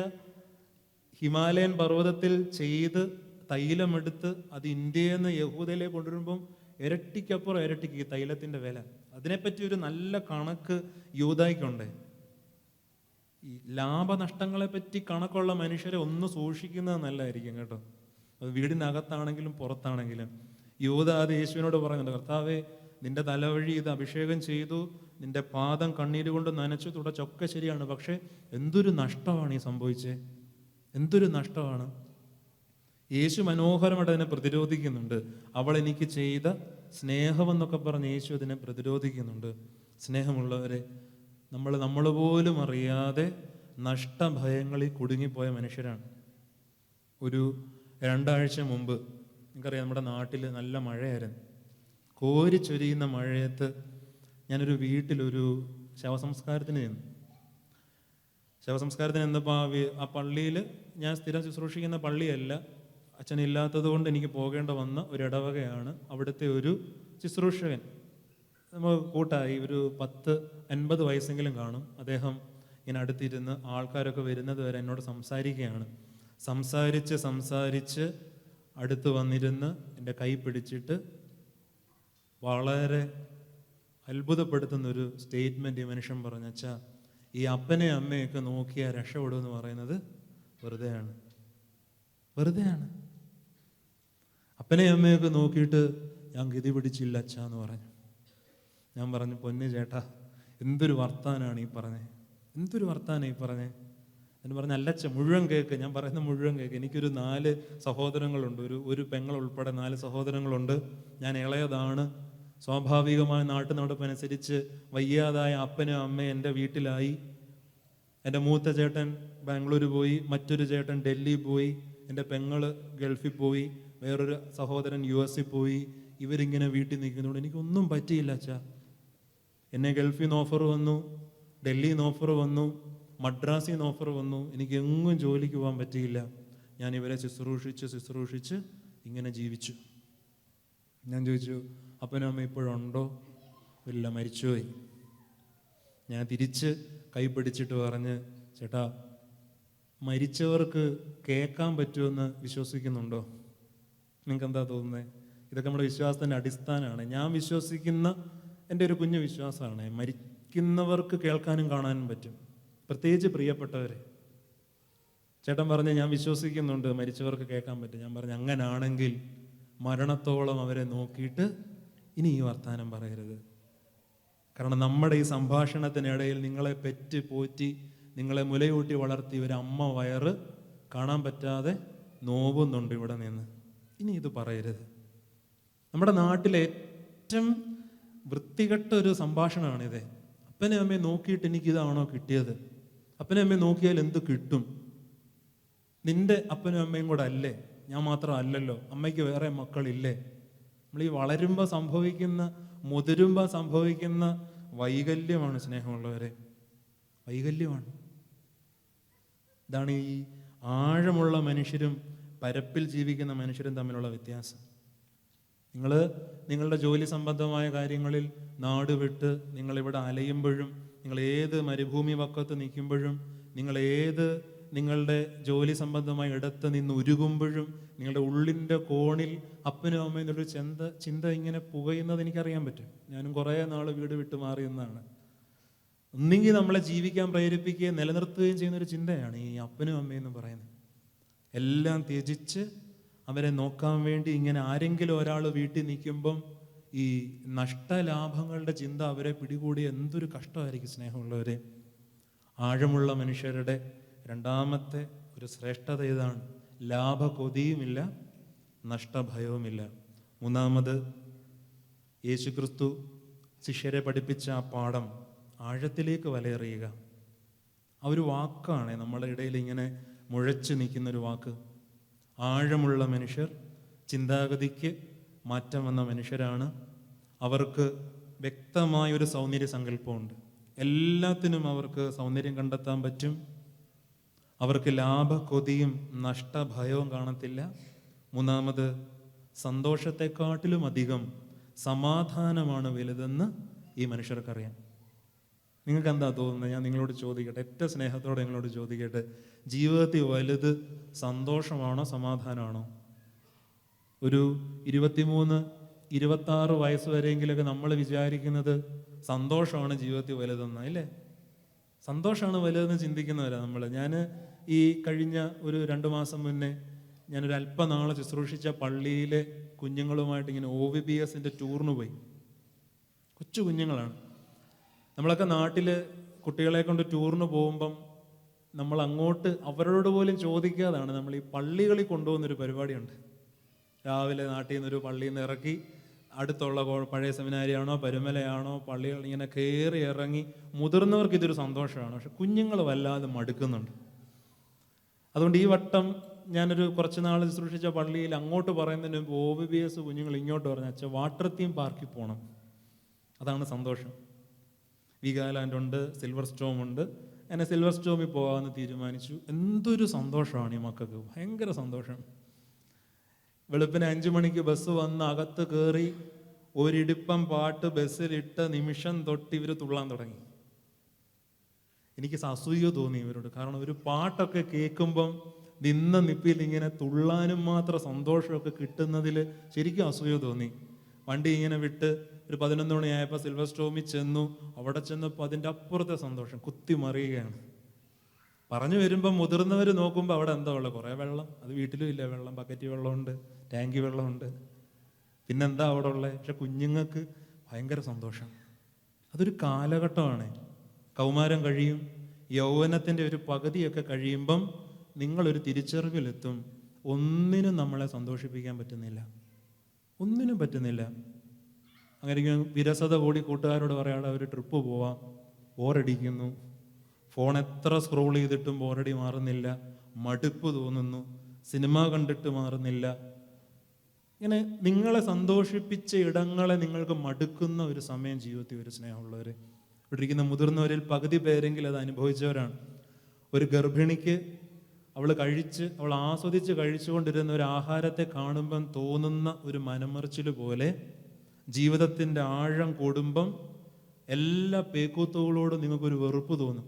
ഹിമാലയൻ പർവ്വതത്തിൽ ചെയ്ത് തൈലമെടുത്ത് അത് ഇന്ത്യയിൽ നിന്ന് യഹൂദയിലേക്ക് കൊണ്ടുവരുമ്പം ഇരട്ടിക്കപ്പുറം ഇരട്ടിക്ക് ഈ തൈലത്തിൻ്റെ വില. അതിനെപ്പറ്റി ഒരു നല്ല കണക്ക് യൂദായ്ക്കുണ്ട്. ഈ ലാഭനഷ്ടങ്ങളെ പറ്റി കണക്കുള്ള മനുഷ്യരെ ഒന്ന് സൂക്ഷിക്കുന്നത് നല്ലതായിരിക്കും കേട്ടോ. അത് വീടിനകത്താണെങ്കിലും പുറത്താണെങ്കിലും. യൂദാ അത് യേശുവിനോട് പറയുന്നുണ്ട്, കർത്താവേ, നിന്റെ തലവഴി ഇത് അഭിഷേകം ചെയ്തു, നിന്റെ പാദം കണ്ണീര് കൊണ്ട് നനച്ചു തുടച്ചൊക്കെ ശരിയാണ്, പക്ഷെ എന്തൊരു നഷ്ടമാണ് ഈ സംഭവിച്ചേ, എന്തൊരു നഷ്ടമാണ്. യേശു മനോഹരമായിട്ട് അതിനെ പ്രതിരോധിക്കുന്നുണ്ട്. അവൾ എനിക്ക് ചെയ്ത സ്നേഹമെന്നൊക്കെ പറഞ്ഞ് യേശു അതിനെ പ്രതിരോധിക്കുന്നുണ്ട്. സ്നേഹമുള്ളവരെ, നമ്മൾ പോലും അറിയാതെ നഷ്ടഭയങ്ങളിൽ കുടുങ്ങിപ്പോയ മനുഷ്യരാണ്. ഒരു 2 ആഴ്ച മുമ്പ് നിങ്ങൾക്കറിയാം, നമ്മുടെ നാട്ടിൽ നല്ല മഴയായിരുന്നു. കോരിച്ചൊരിയുന്ന മഴയത്ത് ഞാനൊരു വീട്ടിലൊരു ശവസംസ്കാരത്തിന് ചെന്നു. ശവസംസ്കാരത്തിന് എന്നപ്പോൾ ആ പള്ളിയിൽ, ഞാൻ സ്ഥിരം ശുശ്രൂഷിക്കുന്ന പള്ളിയല്ല, അച്ഛനില്ലാത്തത് കൊണ്ട് എനിക്ക് പോകേണ്ട വന്ന ഒരു ഇടവകയാണ്. അവിടുത്തെ ഒരു ശുശ്രൂഷകൻ നമുക്ക് കൂട്ടായി, ഒരു 10-50 വയസ്സെങ്കിലും കാണും. അദ്ദേഹം ഇങ്ങനെ അടുത്തിരുന്ന് ആൾക്കാരൊക്കെ വരുന്നത് വരെ എന്നോട് സംസാരിക്കുകയാണ്. സംസാരിച്ച് അടുത്ത് വന്നിരുന്ന് എൻ്റെ കൈ പിടിച്ചിട്ട് വളരെ അത്ഭുതപ്പെടുത്തുന്നൊരു സ്റ്റേറ്റ്മെൻറ്റ് ഈ മനുഷ്യൻ പറഞ്ഞു, അച്ഛാ, ഈ അപ്പനെ അമ്മയൊക്കെ നോക്കിയാൽ രക്ഷപ്പെടുമെന്ന് പറയുന്നത് വെറുതെയാണ്. അപ്പനെ അമ്മയൊക്കെ നോക്കിയിട്ട് ഞാൻ ഗതി പിടിച്ചില്ല അച്ഛാ എന്ന് പറഞ്ഞു. ഞാൻ പറഞ്ഞു, പൊന്നു ചേട്ടാ, എന്തൊരു വർത്താനാണ് ഈ പറഞ്ഞേ. എന്ന് പറഞ്ഞ അല്ലച്ച, മുഴുവൻ കേൾക്ക്, ഞാൻ പറയുന്ന മുഴുവൻ കേൾക്ക്. എനിക്കൊരു 4 സഹോദരങ്ങളുണ്ട്, ഒരു പെങ്ങൾ ഉൾപ്പെടെ 4 സഹോദരങ്ങളുണ്ട്. ഞാൻ ഇളയതാണ്. സ്വാഭാവികമായ നാട്ടുനടപ്പനുസരിച്ച് വയ്യാതായ അപ്പനും അമ്മയും എൻ്റെ വീട്ടിലായി. എൻ്റെ മൂത്ത ചേട്ടൻ ബാംഗ്ലൂർ പോയി, മറ്റൊരു ചേട്ടൻ ഡൽഹി പോയി, എൻ്റെ പെങ്ങള് ഗൾഫിൽ പോയി, വേറൊരു സഹോദരൻ US പോയി. ഇവരിങ്ങനെ വീട്ടിൽ നിൽക്കുന്നതുകൊണ്ട് എനിക്കൊന്നും പറ്റിയില്ല അച്ഛാ. എന്നെ ഗൾഫിൽ നിന്ന് ഓഫർ വന്നു, ഡൽഹിയിൽ നിന്ന് ഓഫർ വന്നു, മദ്രാസിൽ നിന്ന് ഓഫർ വന്നു. എനിക്ക് എങ്ങും ജോലിക്ക് പോകാൻ പറ്റിയില്ല. ഞാൻ ഇവരെ ശുശ്രൂഷിച്ച് ഇങ്ങനെ ജീവിച്ചു. ഞാൻ ചോദിച്ചു, അപ്പനും അമ്മ ഇപ്പോഴുണ്ടോ? ഇല്ല, മരിച്ചുപോയി. ഞാൻ തിരിച്ച് കൈ പിടിച്ചിട്ട് പറഞ്ഞ്, ചേട്ടാ, മരിച്ചവർക്ക് കേൾക്കാൻ പറ്റുമെന്ന് വിശ്വസിക്കുന്നുണ്ടോ? നിങ്ങൾക്ക് എന്താ തോന്നുന്നത്? ഇതൊക്കെ നമ്മുടെ വിശ്വാസത്തിൻ്റെ അടിസ്ഥാനമാണ്. ഞാൻ വിശ്വസിക്കുന്ന എൻ്റെ ഒരു കുഞ്ഞു വിശ്വാസമാണ്, മരിക്കുന്നവർക്ക് കേൾക്കാനും കാണാനും പറ്റും, പ്രത്യേകിച്ച് പ്രിയപ്പെട്ടവരെ. ചേട്ടൻ പറഞ്ഞ്, ഞാൻ വിശ്വസിക്കുന്നുണ്ട് മരിച്ചവർക്ക് കേൾക്കാൻ പറ്റും. ഞാൻ പറഞ്ഞു, അങ്ങനാണെങ്കിൽ മരണത്തോളം അവരെ നോക്കിയിട്ട് ഇനി ഈ വർത്താനം പറയരുത്. കാരണം നമ്മുടെ ഈ സംഭാഷണത്തിനിടയിൽ നിങ്ങളെ പെറ്റ് പോറ്റി നിങ്ങളെ മുലയൂട്ടി വളർത്തി ഒരു അമ്മ വയറ് കാണാൻ പറ്റാതെ നോവുന്നുണ്ട് ഇവിടെ നിന്ന്. ഇനി ഇത് പറയരുത്. നമ്മുടെ നാട്ടിലെ ഏറ്റവും വൃത്തികെട്ട ഒരു സംഭാഷണമാണിത്. അപ്പനെ അമ്മയെ നോക്കിയിട്ട് എനിക്കിതാണോ കിട്ടിയത്? അപ്പനെ അമ്മയെ നോക്കിയാൽ എന്ത് കിട്ടും? നിന്റെ അപ്പനും അമ്മയും കൂടെ അല്ലേ, ഞാൻ മാത്രം അല്ലല്ലോ, അമ്മയ്ക്ക് വേറെ മക്കളില്ലേ? നമ്മൾ ഈ വളരുമ്പോൾ സംഭവിക്കുന്ന, മുതിരുമ്പോൾ സംഭവിക്കുന്ന വൈകല്യമാണ് സ്നേഹമുള്ളവരെ, വൈകല്യമാണ്. ഇതാണ് ഈ ആഴമുള്ള മനുഷ്യരും പരപ്പിൽ ജീവിക്കുന്ന മനുഷ്യരും തമ്മിലുള്ള വ്യത്യാസം. നിങ്ങളുടെ ജോലി സംബന്ധമായ കാര്യങ്ങളിൽ നാട് വിട്ട് നിങ്ങളിവിടെ അലയുമ്പോഴും, നിങ്ങൾ ഏത് മരുഭൂമി വക്കത്ത് നിൽക്കുമ്പോഴും, നിങ്ങളുടെ ജോലി സംബന്ധമായ ഇടത്ത് നിന്ന് ഉരുകുമ്പോഴും, നിങ്ങളുടെ ഉള്ളിൻ്റെ കോണിൽ അപ്പനും അമ്മയും എന്നൊരു ചിന്ത ഇങ്ങനെ പുകയുന്നത് എനിക്കറിയാൻ പറ്റും. ഞാനും കുറേ നാൾ വീട് വിട്ട് മാറി എന്നാണ്. ഒന്നെങ്കിൽ നമ്മളെ ജീവിക്കാൻ പ്രേരിപ്പിക്കുകയും നിലനിർത്തുകയും ചെയ്യുന്ന ഒരു ചിന്തയാണ് ഈ അപ്പനും അമ്മയെന്ന് പറയുന്നത്. എല്ലാം ത്യജിച്ച് അവരെ നോക്കാൻ വേണ്ടി ഇങ്ങനെ ആരെങ്കിലും ഒരാൾ വീട്ടിൽ നിൽക്കുമ്പം ഈ നഷ്ടലാഭങ്ങളുടെ ചിന്ത അവരെ പിടികൂടി എന്തൊരു കഷ്ടമായിരിക്കും സ്നേഹമുള്ളവരെ. ആഴമുള്ള മനുഷ്യരുടെ രണ്ടാമത്തെ ഒരു ശ്രേഷ്ഠത ഇതാണ്, ലാഭകൊതിയുമില്ല, നഷ്ടഭയവുമില്ല. മൂന്നാമത്, യേശുക്രിസ്തു ശിഷ്യരെ പഠിപ്പിച്ച ആ പാഠം, ആഴത്തിലേക്ക് വലയെറിയുക. ആ ഒരു വാക്കാണ് നമ്മുടെ ഇടയിൽ ഇങ്ങനെ മുഴച്ചു നിൽക്കുന്നൊരു വാക്ക്. ആഴമുള്ള മനുഷ്യർ, ചിന്താഗതിക്ക് മാറ്റം വന്ന മനുഷ്യരാണ്. അവർക്ക് വ്യക്തമായൊരു സൗന്ദര്യ സങ്കല്പമുണ്ട്. എല്ലാത്തിനും അവർക്ക് സൗന്ദര്യം കണ്ടെത്താൻ പറ്റും. അവർക്ക് ലാഭക്കൊതിയും നഷ്ടഭയവും കാണത്തില്ല. മൂന്നാമത്, സന്തോഷത്തെക്കാട്ടിലും അധികം സമാധാനമാണ് വലുതെന്ന് ഈ മനുഷ്യർക്കറിയാം. നിങ്ങൾക്ക് എന്താ തോന്നുന്നത്? ഞാൻ നിങ്ങളോട് ചോദിക്കട്ടെ, ഏറ്റവും സ്നേഹത്തോടെ നിങ്ങളോട് ചോദിക്കട്ടെ, ജീവിതത്തിൽ വലുത് സന്തോഷമാണോ സമാധാനമാണോ? ഒരു 23-26 വയസ്സ് വരെയെങ്കിലൊക്കെ നമ്മൾ വിചാരിക്കുന്നത് സന്തോഷമാണ് ജീവിതത്തിൽ വലുതെന്ന്, അല്ലേ? സന്തോഷമാണ് വലുതെന്ന് ചിന്തിക്കുന്നവരാണ് നമ്മൾ. ഞാൻ ഈ കഴിഞ്ഞ ഒരു 2 മാസം മുന്നേ ഞാനൊരു അല്പനാൾ ശുശ്രൂഷിച്ച പള്ളിയിലെ കുഞ്ഞുങ്ങളുമായിട്ട് ഇങ്ങനെ OVBSന്റെ ടൂറിന് പോയി. കൊച്ചു കുഞ്ഞുങ്ങളാണ്. നമ്മളൊക്കെ നാട്ടിൽ കുട്ടികളെ കൊണ്ട് ടൂറിന് പോകുമ്പം നമ്മൾ അങ്ങോട്ട് അവരോട് പോലും ചോദിക്കാതാണ് നമ്മൾ ഈ പള്ളികളിൽ കൊണ്ടുപോകുന്നൊരു പരിപാടിയുണ്ട്. രാവിലെ നാട്ടിൽ നിന്നൊരു പള്ളിയിൽ നിന്ന് ഇറക്കി അടുത്തുള്ള പഴയ സെമിനാരിയാണോ പരുമലയാണോ പള്ളികൾ ഇങ്ങനെ കയറി ഇറങ്ങി. മുതിർന്നവർക്ക് ഇതൊരു സന്തോഷമാണ്, പക്ഷെ കുഞ്ഞുങ്ങൾ വല്ലാതെ മടുക്കുന്നുണ്ട്. അതുകൊണ്ട് ഈ വട്ടം ഞാനൊരു കുറച്ച് നാൾ ശുശ്രൂഷിച്ച പള്ളിയിൽ അങ്ങോട്ട് പറയുന്നതിന് മുമ്പ് OVBS കുഞ്ഞുങ്ങൾ ഇങ്ങോട്ട് പറഞ്ഞു, അച്ഛാ വാട്ടർ തീം പാർക്കിൽ പോകണം, അതാണ് സന്തോഷം. വീഗാലാൻഡ് ഉണ്ട്, സിൽവർ സ്റ്റോം ഉണ്ട്. അങ്ങനെ സിൽവർ സ്റ്റോമിൽ പോകാമെന്ന് തീരുമാനിച്ചു. എന്തൊരു സന്തോഷമാണ് ഈ മക്കൾക്ക്, ഭയങ്കര സന്തോഷം. വെളുപ്പിന് 5 മണിക്ക് ബസ് വന്ന് അകത്ത് കയറി ഒരിടിപ്പം പാട്ട് ബസ്സിലിട്ട നിമിഷം തൊട്ട് ഇവർ തുള്ളാൻ തുടങ്ങി. എനിക്ക് അസൂയ തോന്നി ഇവരോട്. കാരണം ഒരു പാട്ടൊക്കെ കേൾക്കുമ്പം നിന്ന നിപ്പിൽ ഇങ്ങനെ തുള്ളാനും മാത്രം സന്തോഷമൊക്കെ കിട്ടുന്നതിൽ ശരിക്കും അസൂയ തോന്നി. വണ്ടി ഇങ്ങനെ വിട്ട് ഒരു 11 മണിയായപ്പോൾ സിൽവർ സ്റ്റോമിൽ ചെന്നു. അവിടെ ചെന്നപ്പോൾ അതിൻ്റെ അപ്പുറത്തെ സന്തോഷം കുത്തി മറിയുകയാണ്. പറഞ്ഞു വരുമ്പം മുതിർന്നവർ നോക്കുമ്പോൾ അവിടെ എന്താ ഉള്ളത്? കുറേ വെള്ളം, അത് വീട്ടിലും ഇല്ല വെള്ളം, ബക്കറ്റ് വെള്ളമുണ്ട്, ടാങ്കി വെള്ളമുണ്ട്, പിന്നെന്താ അവിടെ ഉള്ളത്? പക്ഷെ കുഞ്ഞുങ്ങൾക്ക് ഭയങ്കര സന്തോഷം. അതൊരു കാലഘട്ടമാണ്. കൗമാരം കഴിയും, യൗവനത്തിൻ്റെ ഒരു പകുതിയൊക്കെ കഴിയുമ്പം നിങ്ങളൊരു തിരിച്ചറിവിലെത്തും, ഒന്നിനും നമ്മളെ സന്തോഷിപ്പിക്കാൻ പറ്റുന്നില്ല, ഒന്നിനും പറ്റുന്നില്ല. അങ്ങനെ വിരസത കൂടി കൂട്ടുകാരോട് പറയാതെ ഒരു ട്രിപ്പ് പോവാം, ബോറടിക്കുന്നു, ഫോൺ എത്ര സ്ക്രോൾ ചെയ്തിട്ടും ബോറടി മാറുന്നില്ല, മടുപ്പ് തോന്നുന്നു, സിനിമ കണ്ടിട്ട് മാറുന്നില്ല. ഇങ്ങനെ നിങ്ങളെ സന്തോഷിപ്പിച്ച ഇടങ്ങളെ നിങ്ങൾക്ക് മടുക്കുന്ന ഒരു സമയം ജീവിതത്തിൽ ഒരു സ്നേഹമുള്ളവർ ഇവിടെ ഇരിക്കുന്ന മുതിർന്നവരിൽ പകുതി പേരെങ്കിലും അത് അനുഭവിച്ചവരാണ്. ഒരു ഗർഭിണിക്ക് അവൾ ആസ്വദിച്ച് കഴിച്ചുകൊണ്ടിരുന്ന ഒരു ആഹാരത്തെ കാണുമ്പം തോന്നുന്ന ഒരു മനമറിച്ചിൽ പോലെ ജീവിതത്തിൻ്റെ ആഴം കൂടുമ്പം എല്ലാ പേക്കൂത്തുകളോടും നിങ്ങൾക്കൊരു വെറുപ്പ് തോന്നും.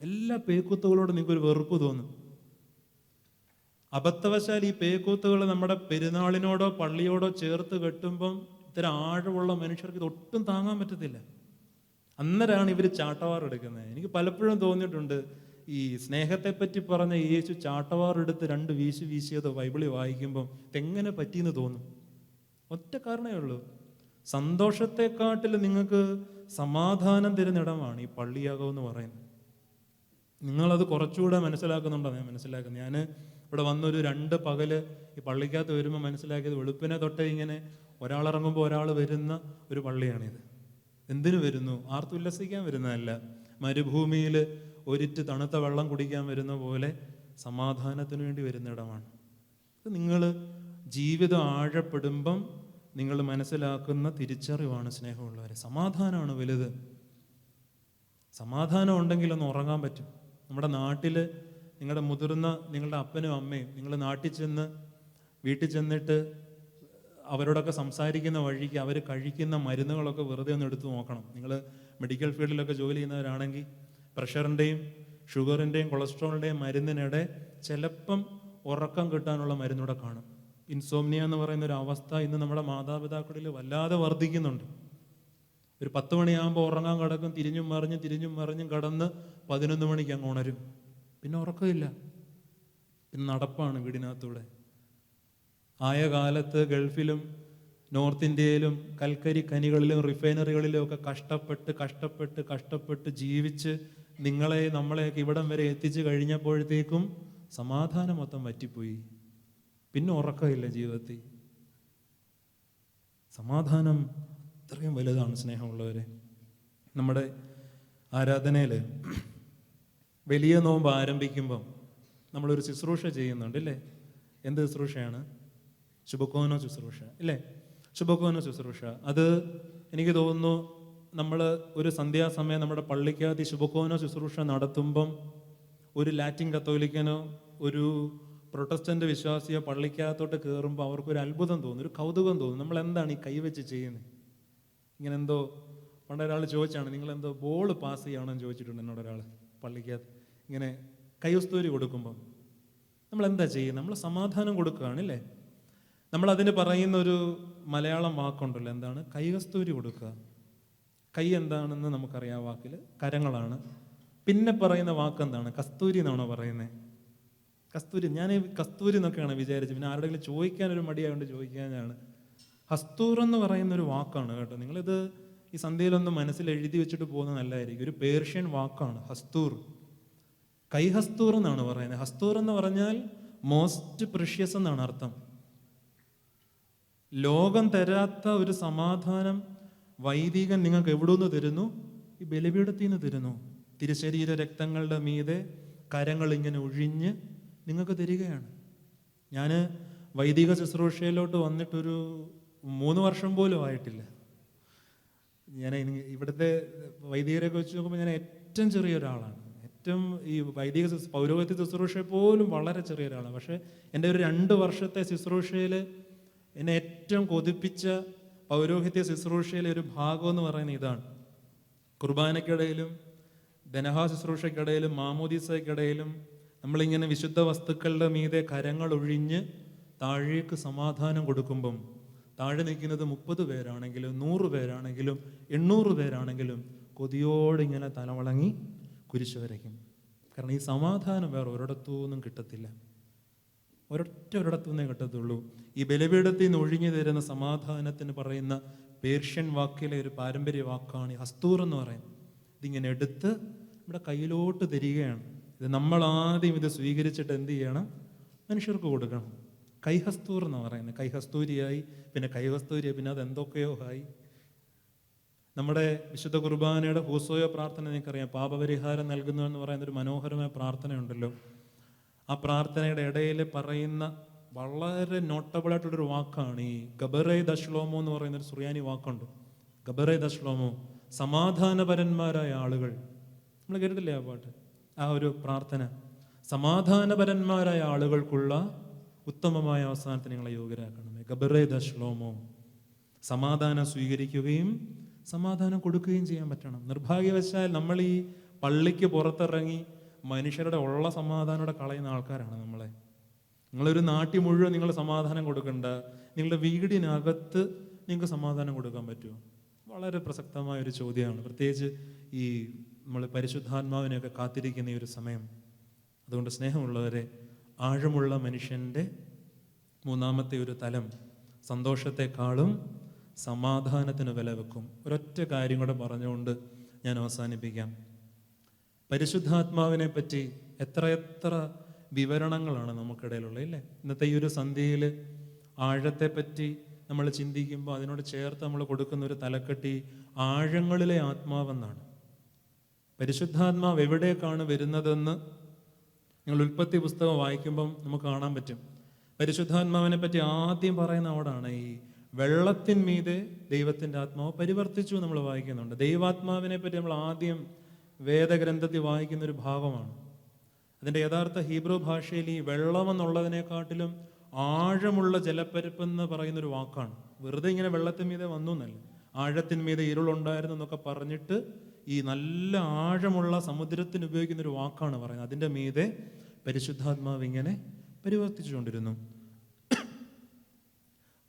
എല്ലാ പേക്കൂത്തുകളോടും നിങ്ങൾക്കൊരു വെറുപ്പ് തോന്നും. അബദ്ധവശാൽ ഈ പേക്കൂത്തുകൾ നമ്മുടെ പെരുന്നാളിനോടോ പള്ളിയോടോ ചേർത്ത് കെട്ടുമ്പം ഇത്തരം ആഴമുള്ള മനുഷ്യർക്ക് ഇത് ഒട്ടും താങ്ങാൻ പറ്റത്തില്ല. അന്നേരമാണ് ഇവർ ചാട്ടവാറെടുക്കുന്നത്. എനിക്ക് പലപ്പോഴും തോന്നിയിട്ടുണ്ട്, ഈ സ്നേഹത്തെപ്പറ്റി പറഞ്ഞ യേശു ചാട്ടവാറെടുത്ത് 2 വീശി വീശിയത് ബൈബിളിൽ വായിക്കുമ്പം ഇതെങ്ങനെ പറ്റിയെന്ന് തോന്നും. ഒറ്റ കാരണമേ ഉള്ളൂ, സന്തോഷത്തെക്കാട്ടിൽ നിങ്ങൾക്ക് സമാധാനം തരുന്നിടമാണ് ഈ പള്ളിയാകം എന്ന് പറയുന്നത്. നിങ്ങളത് കുറച്ചുകൂടെ മനസ്സിലാക്കുന്നുണ്ടോ? ഞാൻ മനസ്സിലാക്കുന്നത്, ഞാൻ ഇവിടെ വന്നൊരു 2 പകല് ഈ പള്ളിക്കകത്ത് വരുമ്പോൾ മനസ്സിലാക്കിയത്, വെളുപ്പിനെ തൊട്ടേ ഇങ്ങനെ ഒരാളിറങ്ങുമ്പോൾ ഒരാൾ വരുന്ന ഒരു പള്ളിയാണിത്. എന്തിനു വരുന്നു? ആർത്തുല്ലസിക്കാൻ വരുന്നതല്ല, മരുഭൂമിയിൽ ഒരിറ്റ് തണുത്ത വെള്ളം കുടിക്കാൻ വരുന്ന പോലെ സമാധാനത്തിന് വേണ്ടി വരുന്ന ഇടമാണ്. നിങ്ങൾ ജീവിതം ആഴപ്പെടുമ്പം നിങ്ങൾ മനസ്സിലാക്കുന്ന തിരിച്ചറിവാണ് സ്നേഹമുള്ളവരെ. സമാധാനമാണ് വലുത്. സമാധാനം ഉണ്ടെങ്കിൽ ഒന്ന് ഉറങ്ങാൻ പറ്റും. നമ്മുടെ നാട്ടിൽ നിങ്ങളുടെ അപ്പനും അമ്മയും നിങ്ങൾ വീട്ടിൽ ചെന്നിട്ട് അവരോടൊക്കെ സംസാരിക്കുന്ന വഴിക്ക് അവർ കഴിക്കുന്ന മരുന്നുകളൊക്കെ വെറുതെ ഒന്ന് എടുത്തു നോക്കണം. നിങ്ങൾ മെഡിക്കൽ ഫീൽഡിലൊക്കെ ജോലി ചെയ്യുന്നവരാണെങ്കിൽ പ്രഷറിൻ്റെയും ഷുഗറിൻ്റെയും കൊളസ്ട്രോളിൻ്റെയും മരുന്നിനിടെ ചിലപ്പം ഉറക്കം കിട്ടാനുള്ള മരുന്നൂടെ കാണും. ഇൻസോംനിയ എന്ന് പറയുന്ന ഒരു അവസ്ഥ ഇന്ന് നമ്മുടെ മാതാപിതാക്കളിൽ വല്ലാതെ വർദ്ധിക്കുന്നുണ്ട്. ഒരു 10 മണിയാകുമ്പോൾ ഉറങ്ങാൻ കിടക്കും, തിരിഞ്ഞും മറിഞ്ഞും കടന്ന് 11 മണിക്ക് അങ്ങ് ഉണരും. പിന്നെ ഉറക്കമില്ല, പിന്നെ നടപ്പാണ് വീടിനകത്തൂടെ. ആയ കാലത്ത് ഗൾഫിലും നോർത്ത് ഇന്ത്യയിലും കൽക്കരി ഖനികളിലും റിഫൈനറികളിലും ഒക്കെ കഷ്ടപ്പെട്ട് ജീവിച്ച് നമ്മളെയൊക്കെ ഇവിടം വരെ എത്തിച്ചു കഴിഞ്ഞപ്പോഴത്തേക്കും സമാധാനം മൊത്തം വറ്റിപ്പോയി. പിന്നെ ഉറക്കമില്ല ജീവിതത്തിൽ. സമാധാനം അത്രയും വലുതാണ് സ്നേഹമുള്ളവരെ. നമ്മുടെ ആരാധനയിൽ വലിയ നോമ്പ് ആരംഭിക്കുമ്പം നമ്മളൊരു ശുശ്രൂഷ ചെയ്യുന്നുണ്ട്, ഇല്ലേ? എന്ത് ശുശ്രൂഷയാണ്? ശുഭകോനോ ശുശ്രൂഷ, ഇല്ലേ? ശുഭകോനോ ശുശ്രൂഷ. അത് എനിക്ക് തോന്നുന്നു നമ്മൾ ഒരു സന്ധ്യാസമയം നമ്മുടെ പള്ളിക്കകത്ത് ശുഭകോനോ ശുശ്രൂഷ നടത്തുമ്പം ഒരു ലാറ്റിൻ കത്തോലിക്കനോ ഒരു പ്രൊട്ടസ്റ്റന്റ് വിശ്വാസിയോ പള്ളിക്കകത്തോട്ട് കയറുമ്പോൾ അവർക്കൊരു അത്ഭുതം തോന്നും, ഒരു കൗതുകം തോന്നും. നമ്മൾ എന്താണ് ഈ കൈവച്ച് ചെയ്യുന്നത്? ഇങ്ങനെ എന്തോ പണ്ടൊരാൾ ചോദിച്ചാണ്, നിങ്ങളെന്തോ ബോൾ പാസ് ചെയ്യണമെന്ന് ചോദിച്ചിട്ടുണ്ട് എന്നോടൊരാൾ പള്ളിക്കകത്ത്. ഇങ്ങനെ കൈവസ്തൂരി കൊടുക്കുമ്പോൾ നമ്മൾ എന്താ ചെയ്യുന്നത്? നമ്മൾ സമാധാനം കൊടുക്കുകയാണല്ലേ. നമ്മളതിന് പറയുന്ന ഒരു മലയാളം വാക്കുണ്ടല്ലോ, എന്താണ്? കൈകസ്തൂരി കൊടുക്കുക. കൈ എന്താണെന്ന് നമുക്കറിയാം, വാക്കിൽ കരങ്ങളാണ്. പിന്നെ പറയുന്ന വാക്ക് എന്താണ്? കസ്തൂരി എന്നാണോ പറയുന്നത്? കസ്തൂരി. ഞാൻ കസ്തൂരി എന്നൊക്കെയാണ് വിചാരിച്ചത്, പിന്നെ ആരുടെങ്കിലും ചോദിക്കാനൊരു മടിയായതുകൊണ്ട് ചോദിക്കാനാണ്. ഹസ്തൂർ എന്ന് പറയുന്നൊരു വാക്കാണ് കേട്ടോ. നിങ്ങളിത് ഈ സന്ധ്യയിലൊന്ന് മനസ്സിൽ എഴുതി വെച്ചിട്ട് പോകുന്നത് നല്ലതായിരിക്കും. ഒരു പേർഷ്യൻ വാക്കാണ് ഹസ്തൂർ. കൈഹസ്തൂർ എന്നാണ് പറയുന്നത്. ഹസ്തൂർ എന്ന് പറഞ്ഞാൽ മോസ്റ്റ് പ്രിഷ്യസ് എന്നാണ് അർത്ഥം. ലോകം തരാത്ത ഒരു സമാധാനം വൈദികൻ നിങ്ങൾക്ക് എവിടെ നിന്ന് തരുന്നു? ഈ ബലിപീഠത്തിൽ നിന്ന് തരുന്നു. തിരുശരീര രക്തങ്ങളുടെ മീതെ കരങ്ങൾ ഇങ്ങനെ ഒഴിഞ്ഞ് നിങ്ങൾക്ക് തരികയാണ്. ഞാൻ വൈദിക ശുശ്രൂഷയിലോട്ട് വന്നിട്ടൊരു 3 വർഷം പോലും ആയിട്ടില്ല. ഞാൻ ഇവിടുത്തെ വൈദികരെയൊക്കെ വെച്ച് നോക്കുമ്പോൾ ഞാൻ ഏറ്റവും ചെറിയ ഒരാളാണ്. ഏറ്റവും ഈ വൈദിക പൗരോഹിത്യ ശുശ്രൂഷ പോലും വളരെ ചെറിയ ഒരാളാണ്. പക്ഷേ എൻ്റെ ഒരു 2 വർഷത്തെ ശുശ്രൂഷയിൽ എന്നെ ഏറ്റവും കൊതിപ്പിച്ച പൗരോഹിത്യ ശുശ്രൂഷയിലെ ഒരു ഭാഗം എന്ന് പറയുന്നത് ഇതാണ്. കുർബാനയ്ക്കിടയിലും ധനഹാ ശുശ്രൂഷയ്ക്കിടയിലും മാമോദീസയ്ക്കിടയിലും നമ്മളിങ്ങനെ വിശുദ്ധ വസ്തുക്കളുടെ മീതെ കരങ്ങൾ ഒഴിഞ്ഞ് താഴേക്ക് സമാധാനം കൊടുക്കുമ്പം താഴെ നിൽക്കുന്നത് 30 പേരാണെങ്കിലും 100 പേരാണെങ്കിലും 800 പേരാണെങ്കിലും കൊതിയോടെ ഇങ്ങനെ തലവളങ്ങി കുരിശ് വരയ്ക്കും. കാരണം ഈ സമാധാനം വേറെ ഒരിടത്തുനിന്നും കിട്ടത്തില്ല. ഒരിടത്തു നിന്നേ കിട്ടത്തുള്ളൂ. ഈ ബലിപീഠത്തിൽ നിന്ന് ഒഴിഞ്ഞു തരുന്ന സമാധാനത്തിന് പറയുന്ന പേർഷ്യൻ വാക്കിലെ ഒരു പാരമ്പര്യ വാക്കാണ് ഈ ഹസ്തൂർ എന്ന് പറയുന്നത്. ഇതിങ്ങനെ എടുത്ത് നമ്മുടെ കയ്യിലോട്ട് തരികയാണ്. ഇത് നമ്മൾ ആദ്യം ഇത് സ്വീകരിച്ചിട്ട് എന്ത് ചെയ്യണം? മനുഷ്യർക്ക് കൊടുക്കണം. കൈഹസ്തൂർ എന്ന് പറയുന്നത്. കൈഹസ്തൂരിയായി, പിന്നെ കൈഹസ്തൂരിയായി, പിന്നെ അത് എന്തൊക്കെയോ ആയി. നമ്മുടെ വിശുദ്ധ കുർബാനയുടെ ഹൂസോയോ പ്രാർത്ഥന നിങ്ങൾക്കറിയാം. പാപപരിഹാരം നൽകുന്നു എന്ന് പറയുന്ന ഒരു മനോഹരമായ പ്രാർത്ഥനയുണ്ടല്ലോ. ആ പ്രാർത്ഥനയുടെ ഇടയിൽ പറയുന്ന വളരെ നോട്ടബിളായിട്ടുള്ളൊരു വാക്കാണ് ഈ ഗബറേ ദശ്ലോമോ എന്ന് പറയുന്നൊരു സുറിയാനി വാക്കുണ്ട്. ഗബറേ ദശ്ലോമോ, സമാധാനപരന്മാരായ ആളുകൾ. നമ്മൾ കേട്ടില്ലേ ആ പാട്ട്, ആ ഒരു പ്രാർത്ഥന? സമാധാനപരന്മാരായ ആളുകൾക്കുള്ള ഉത്തമമായ അവസാനത്തിന് നിങ്ങളെ യോഗ്യരാക്കണമേ. ഗബറേ ദശ്ലോമോ, സമാധാനം സ്വീകരിക്കുകയും സമാധാനം കൊടുക്കുകയും ചെയ്യാൻ പറ്റണം. നിർഭാഗ്യവശാൽ നമ്മൾ ഈ പള്ളിക്ക് പുറത്തിറങ്ങി മനുഷ്യരുടെ ഉള്ള സമാധാനം കളയുന്ന ആൾക്കാരാണ് നമ്മളെ. നിങ്ങളൊരു നാട്ടിൽ മുഴുവൻ നിങ്ങൾ സമാധാനം കൊടുക്കണ്ട, നിങ്ങളുടെ വീടിനകത്ത് നിങ്ങൾക്ക് സമാധാനം കൊടുക്കാൻ പറ്റുമോ? വളരെ പ്രസക്തമായ ഒരു ചോദ്യമാണ്. പ്രത്യേകിച്ച് ഈ നമ്മൾ പരിശുദ്ധാത്മാവിനെയൊക്കെ കാത്തിരിക്കുന്ന ഈ ഒരു സമയം. അതുകൊണ്ട് സ്നേഹമുള്ളവരെ, ആഴമുള്ള മനുഷ്യൻ്റെ 3ാമത്തെ ഒരു തലം സന്തോഷത്തെക്കാളും സമാധാനത്തിന് വില വെക്കും. ഒരൊറ്റ കാര്യം കൂടെ പറഞ്ഞുകൊണ്ട് ഞാൻ അവസാനിപ്പിക്കാം. പരിശുദ്ധാത്മാവിനെ പറ്റി എത്രയെത്ര വിവരണങ്ങളാണ് നമുക്കിടയിലുള്ളത്, ഇല്ലേ? ഇന്നത്തെ ഈ ഒരു സന്ധ്യയിൽ ആഴത്തെപ്പറ്റി നമ്മൾ ചിന്തിക്കുമ്പോൾ അതിനോട് ചേർത്ത് നമ്മൾ കൊടുക്കുന്ന ഒരു തലക്കെട്ടി ആഴങ്ങളിലെ ആത്മാവെന്നാണ്. പരിശുദ്ധാത്മാവ് എവിടേക്കാണ് വരുന്നതെന്ന് നിങ്ങൾ ഉൽപ്പത്തി പുസ്തകം വായിക്കുമ്പം നമുക്ക് കാണാൻ പറ്റും. പരിശുദ്ധാത്മാവിനെ പറ്റി ആദ്യം പറയുന്ന അവിടാണ്. ഈ വെള്ളത്തിന്മീതെ ദൈവത്തിൻ്റെ ആത്മാവ് പരിവർത്തിച്ചു നമ്മൾ വായിക്കുന്നുണ്ട്. ദൈവാത്മാവിനെ പറ്റി നമ്മൾ ആദ്യം വേദഗ്രന്ഥത്തിൽ വായിക്കുന്ന ഒരു ഭാഗമാണ്. അതിൻ്റെ യഥാർത്ഥ ഹീബ്രു ഭാഷയിൽ ഈ വെള്ളം എന്നുള്ളതിനെക്കാട്ടിലും ആഴമുള്ള ജലപ്പരപ്പ് എന്ന് പറയുന്നൊരു വാക്കാണ്. വെറുതെ ഇങ്ങനെ വെള്ളത്തിന്മീതെ വന്നു എന്നല്ല, ആഴത്തിന്മീതെ ഇരുളുണ്ടായിരുന്നു എന്നൊക്കെ പറഞ്ഞിട്ട് ഈ നല്ല ആഴമുള്ള സമുദ്രത്തിന് ഉപയോഗിക്കുന്ന ഒരു വാക്കാണ് പറയുന്നത്. അതിൻ്റെ മീതെ പരിശുദ്ധാത്മാവ് ഇങ്ങനെ പരിവർത്തിച്ചുകൊണ്ടിരുന്നു.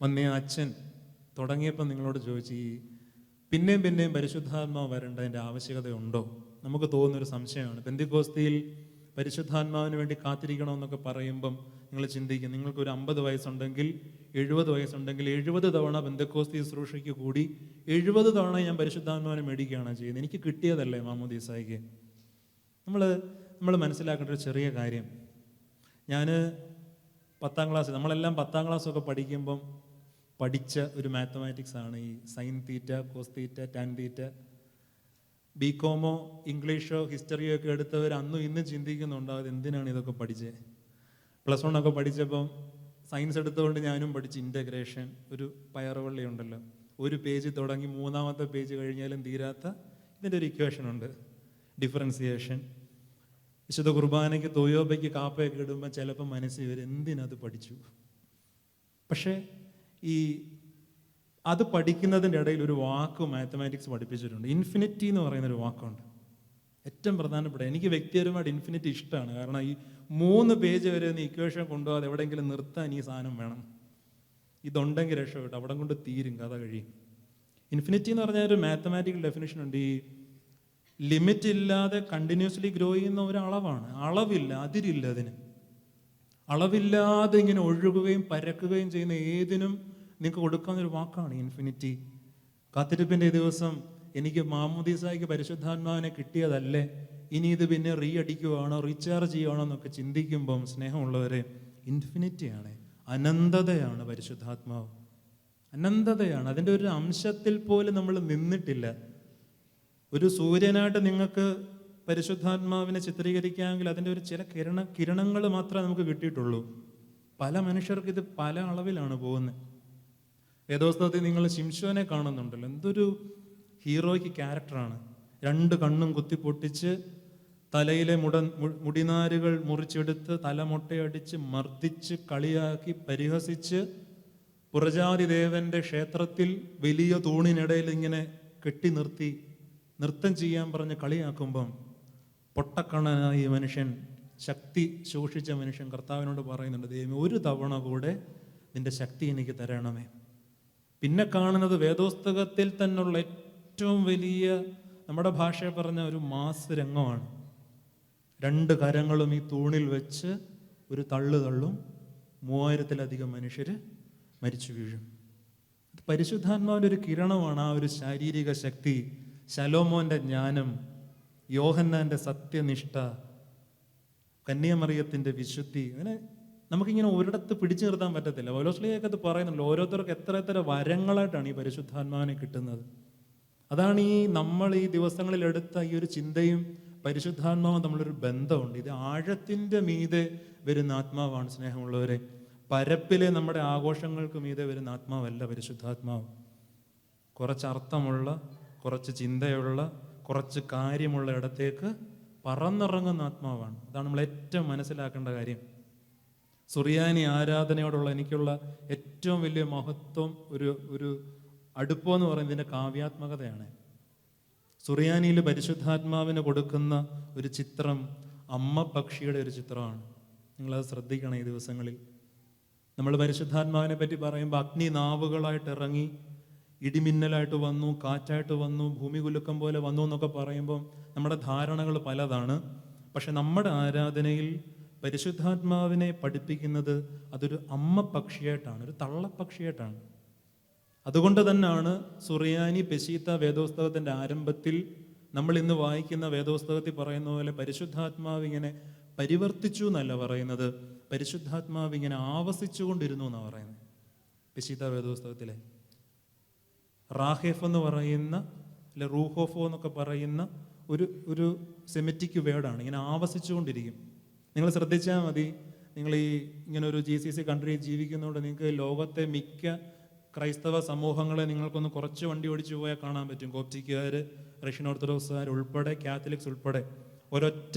വന്നേ അച്ഛൻ തുടങ്ങിയപ്പോൾ നിങ്ങളോട് ചോദിച്ചു, ഈ പിന്നെയും പരിശുദ്ധാത്മാവ് വരേണ്ടതിൻ്റെ ആവശ്യകതയുണ്ടോ? നമുക്ക് തോന്നുന്നൊരു സംശയമാണ്. പെന്തിക്കോസ്തിയിൽ പരിശുദ്ധാത്മാവിന് വേണ്ടി കാത്തിരിക്കണമെന്നൊക്കെ പറയുമ്പം നിങ്ങൾ ചിന്തിക്കും, നിങ്ങൾക്കൊരു 50 വയസ്സുണ്ടെങ്കിൽ 70 വയസ്സുണ്ടെങ്കിൽ 70 തവണ പെന്തക്കോസ്തി ശുശ്രൂഷയ്ക്ക് കൂടി 70 തവണ ഞാൻ പരിശുദ്ധാത്മാവിനെ മേടിക്കുകയാണ് ചെയ്യുന്നത്. എനിക്ക് കിട്ടിയതല്ലേ മാമോദീസായിക്ക്? നമ്മൾ മനസ്സിലാക്കേണ്ട ഒരു ചെറിയ കാര്യം, ഞാൻ 10ാം ക്ലാസ്, നമ്മളെല്ലാം 10ാം ക്ലാസ്സൊക്കെ പഠിക്കുമ്പം പഠിച്ച ഒരു മാത്തമാറ്റിക്സ് ആണ് ഈ sine theta, cos theta, tan theta. ബികോമോ ഇംഗ്ലീഷോ ഹിസ്റ്ററിയോ ഒക്കെ എടുത്തവർ അന്നും ഇന്നും ചിന്തിക്കുന്നുണ്ടോ അത് എന്തിനാണ് ഇതൊക്കെ പഠിച്ചത്? +1 ഒക്കെ പഠിച്ചപ്പം സയൻസ് എടുത്തുകൊണ്ട് ഞാനും പഠിച്ച് ഇൻ്റഗ്രേഷൻ. ഒരു പയറുവള്ളി ഉണ്ടല്ലോ, ഒരു പേജ് തുടങ്ങി 3ാമത്തെ പേജ് കഴിഞ്ഞാലും തീരാത്ത ഇതിൻ്റെ ഒരു ഇക്വേഷൻ ഉണ്ട്, ഡിഫറൻസിയേഷൻ. വിശുദ്ധ കുർബാനയ്ക്ക് തൊയോബയ്ക്ക് കാപ്പയൊക്കെ ഇടുമ്പോൾ ചിലപ്പോൾ മനസ്സിൽ വരും എന്തിനത് പഠിച്ചു. പക്ഷേ അത് പഠിക്കുന്നതിൻ്റെ ഇടയിൽ ഒരു വാക്ക് മാത്തമാറ്റിക്സ് പഠിപ്പിച്ചിട്ടുണ്ട്. ഇൻഫിനിറ്റി എന്ന് പറയുന്നൊരു വാക്കുണ്ട്. ഏറ്റവും പ്രധാനപ്പെട്ട, എനിക്ക് വ്യക്തിപരമായിട്ട് ഇൻഫിനിറ്റി ഇഷ്ടമാണ്. കാരണം ഈ 3 പേജ് വരെ ഒന്ന് ഇക്വേഷൻ കൊണ്ടുപോകാതെ എവിടെയെങ്കിലും നിർത്താൻ ഈ സാധനം വേണം. ഇതുണ്ടെങ്കിൽ രക്ഷപ്പെട്ടു, അവിടെ കൊണ്ട് തീരും, കഥ കഴിയും. ഇൻഫിനിറ്റി എന്ന് പറഞ്ഞാൽ ഒരു മാത്തമാറ്റിക്കൽ ഡെഫിനേഷൻ ഉണ്ട്. ഈ ലിമിറ്റ് ഇല്ലാതെ കണ്ടിന്യൂസ്ലി ഗ്രോ ചെയ്യുന്ന ഒരളവാണ്. അളവില്ല, അതിരില്ല അതിന്. അളവില്ലാതെ ഇങ്ങനെ ഒഴുകുകയും പരക്കുകയും ചെയ്യുന്ന ഏതിനും നിങ്ങൾക്ക് കൊടുക്കാവുന്നൊരു വാക്കാണ് ഇൻഫിനിറ്റി. കാത്തിരിപ്പിൻ്റെ ദിവസം എനിക്ക് മാമോദീസായ്ക്ക് പരിശുദ്ധാത്മാവിനെ കിട്ടിയതല്ലേ, ഇനി ഇത് പിന്നെ അടിക്കുവാണോ റീചാർജ് ചെയ്യുവാണോ എന്നൊക്കെ ചിന്തിക്കുമ്പം സ്നേഹമുള്ളവരെ, ഇൻഫിനിറ്റിയാണ്, അനന്തതയാണ് പരിശുദ്ധാത്മാവ്. അനന്തതയാണ്. അതിൻ്റെ ഒരു അംശത്തിൽ പോലും നമ്മൾ നിന്നിട്ടില്ല. ഒരു സൂര്യനായിട്ട് നിങ്ങൾക്ക് പരിശുദ്ധാത്മാവിനെ ചിത്രീകരിക്കാമെങ്കിൽ അതിൻ്റെ ഒരു ചില കിരണങ്ങൾ മാത്രമേ നമുക്ക് കിട്ടിയിട്ടുള്ളൂ. പല മനുഷ്യർക്ക് ഇത് പല അളവിലാണ് പോകുന്നത്. വേദോസ്തവത്തിൽ നിങ്ങൾ ശിംശോനെ കാണുന്നുണ്ടല്ലോ, എന്തൊരു ഹീറോയ്ക്ക് ക്യാരക്ടറാണ്. 2 കണ്ണും കുത്തിപ്പൊട്ടിച്ച് തലയിലെ മുടിനാരുകൾ മുറിച്ചെടുത്ത് തലമൊട്ടയടിച്ച് മർദ്ദിച്ച് കളിയാക്കി പരിഹസിച്ച് പുറജാതി ദേവന്റെ ക്ഷേത്രത്തിൽ വലിയ തൂണിനിടയിൽ ഇങ്ങനെ കെട്ടി നിർത്തി നൃത്തം ചെയ്യാൻ പറഞ്ഞ് കളിയാക്കുമ്പം പൊട്ടക്കണ്ണനായ ഈ മനുഷ്യൻ, ശക്തി ശോഷിച്ച മനുഷ്യൻ കർത്താവിനോട് പറയുന്നുണ്ട്, ദൈവമേ ഒരു തവണ കൂടെ നിന്റെ ശക്തി എനിക്ക് തരണമേ. പിന്നെ കാണുന്നത് വേദോസ്തകത്തിൽ തന്നെയുള്ള ഏറ്റവും വലിയ, നമ്മുടെ ഭാഷയെ പറഞ്ഞ ഒരു മാസ് രംഗമാണ്. 2 കരങ്ങളും ഈ തൂണിൽ വെച്ച് ഒരു തള്ളും 3000-ലധികം മനുഷ്യർ മരിച്ചു വീഴും. പരിശുദ്ധാത്മാവിൻ്റെ ഒരു കിരണമാണ് ആ ഒരു ശാരീരിക ശക്തി. ശലോമോന്റെ ജ്ഞാനം, യോഹന്നാന്റെ സത്യനിഷ്ഠ, കന്യാമറിയത്തിന്റെ വിശുദ്ധി, അങ്ങനെ നമുക്കിങ്ങനെ ഒരിടത്ത് പിടിച്ചു നിർത്താൻ പറ്റത്തില്ല. പൗലോസ്ലീഹയൊക്കെ അത് പറയുന്നുള്ളൂ. ഓരോരുത്തർക്ക് എത്ര വരങ്ങളായിട്ടാണ് ഈ പരിശുദ്ധാത്മാവിനെ കിട്ടുന്നത്. അതാണ് നമ്മൾ ഈ ദിവസങ്ങളിൽ എടുത്ത ഈ ഒരു ചിന്തയും പരിശുദ്ധാത്മാവും തമ്മിലൊരു ബന്ധമുണ്ട്. ഇത് ആഴത്തിൻ്റെ മീതെ വരുന്ന ആത്മാവാണ് സ്നേഹമുള്ളവരെ. പരപ്പിലെ നമ്മുടെ ആഘോഷങ്ങൾക്ക് മീതെ വരുന്ന ആത്മാവല്ല പരിശുദ്ധാത്മാവ്. കുറച്ച് അർത്ഥമുള്ള, കുറച്ച് ചിന്തയുള്ള, കുറച്ച് കാര്യമുള്ള ഇടത്തേക്ക് പറന്നിറങ്ങുന്ന ആത്മാവാണ്. അതാണ് നമ്മൾ ഏറ്റവും മനസ്സിലാക്കേണ്ട കാര്യം. സുറിയാനി ആരാധനയോടുള്ള എനിക്കുള്ള ഏറ്റവും വലിയ മഹത്വം, ഒരു അടുപ്പമെന്ന് പറയുന്നത് ഇതിൻ്റെ കാവ്യാത്മകതയാണ്. സുറിയാനിയിൽ പരിശുദ്ധാത്മാവിന് കൊടുക്കുന്ന ഒരു ചിത്രം അമ്മ പക്ഷിയുടെ ഒരു ചിത്രമാണ്. നിങ്ങളത് ശ്രദ്ധിക്കണം. ഈ ദിവസങ്ങളിൽ നമ്മൾ പരിശുദ്ധാത്മാവിനെ പറ്റി പറയുമ്പോൾ അഗ്നി നാവുകളായിട്ട് ഇറങ്ങി, ഇടിമിന്നലായിട്ട് വന്നു, കാറ്റായിട്ട് വന്നു, ഭൂമി കുലുക്കം പോലെ വന്നു എന്നൊക്കെ പറയുമ്പോൾ നമ്മുടെ ധാരണകൾ പലതാണ്. പക്ഷെ നമ്മുടെ ആരാധനയിൽ പരിശുദ്ധാത്മാവിനെ പഠിപ്പിക്കുന്നത് അതൊരു അമ്മ പക്ഷിയായിട്ടാണ്, ഒരു തള്ളപ്പക്ഷിയായിട്ടാണ്. അതുകൊണ്ട് തന്നെയാണ് സുറിയാനി പെശീത്ത വേദോസ്തവത്തിൻ്റെ ആരംഭത്തിൽ നമ്മൾ ഇന്ന് വായിക്കുന്ന വേദോസ്തവത്തിൽ പറയുന്ന പോലെ പരിശുദ്ധാത്മാവ് ഇങ്ങനെ പരിവർത്തിച്ചു എന്നല്ല പറയുന്നത്, പരിശുദ്ധാത്മാവ് ഇങ്ങനെ ആവസിച്ചുകൊണ്ടിരുന്നു എന്നാണ് പറയുന്നത്. പെശീത്ത വേദോസ്തവത്തിലെ റാഹേഫ് എന്ന് പറയുന്ന, അല്ലെ റൂഹോഫോ എന്നൊക്കെ പറയുന്ന ഒരു സെമിറ്റിക് വേർഡാണ്. ഇങ്ങനെ ആവസിച്ചുകൊണ്ടിരിക്കും. നിങ്ങൾ ശ്രദ്ധിച്ചാൽ മതി. നിങ്ങൾ ഇങ്ങനെ ഒരു GCC കൺട്രിയിൽ ജീവിക്കുന്നതുകൊണ്ട് നിങ്ങൾക്ക് ലോകത്തെ മിക്ക ക്രൈസ്തവ സമൂഹങ്ങളെ നിങ്ങൾക്കൊന്ന് കുറച്ച് വണ്ടി ഓടിച്ചു പോയാൽ കാണാൻ പറ്റും. കോപ്റ്റിക്കുകാർ, റഷ്യൻ ഓർത്തഡോക്സുകാർ ഉൾപ്പെടെ, കാത്തലിക്സ് ഉൾപ്പെടെ ഒരൊറ്റ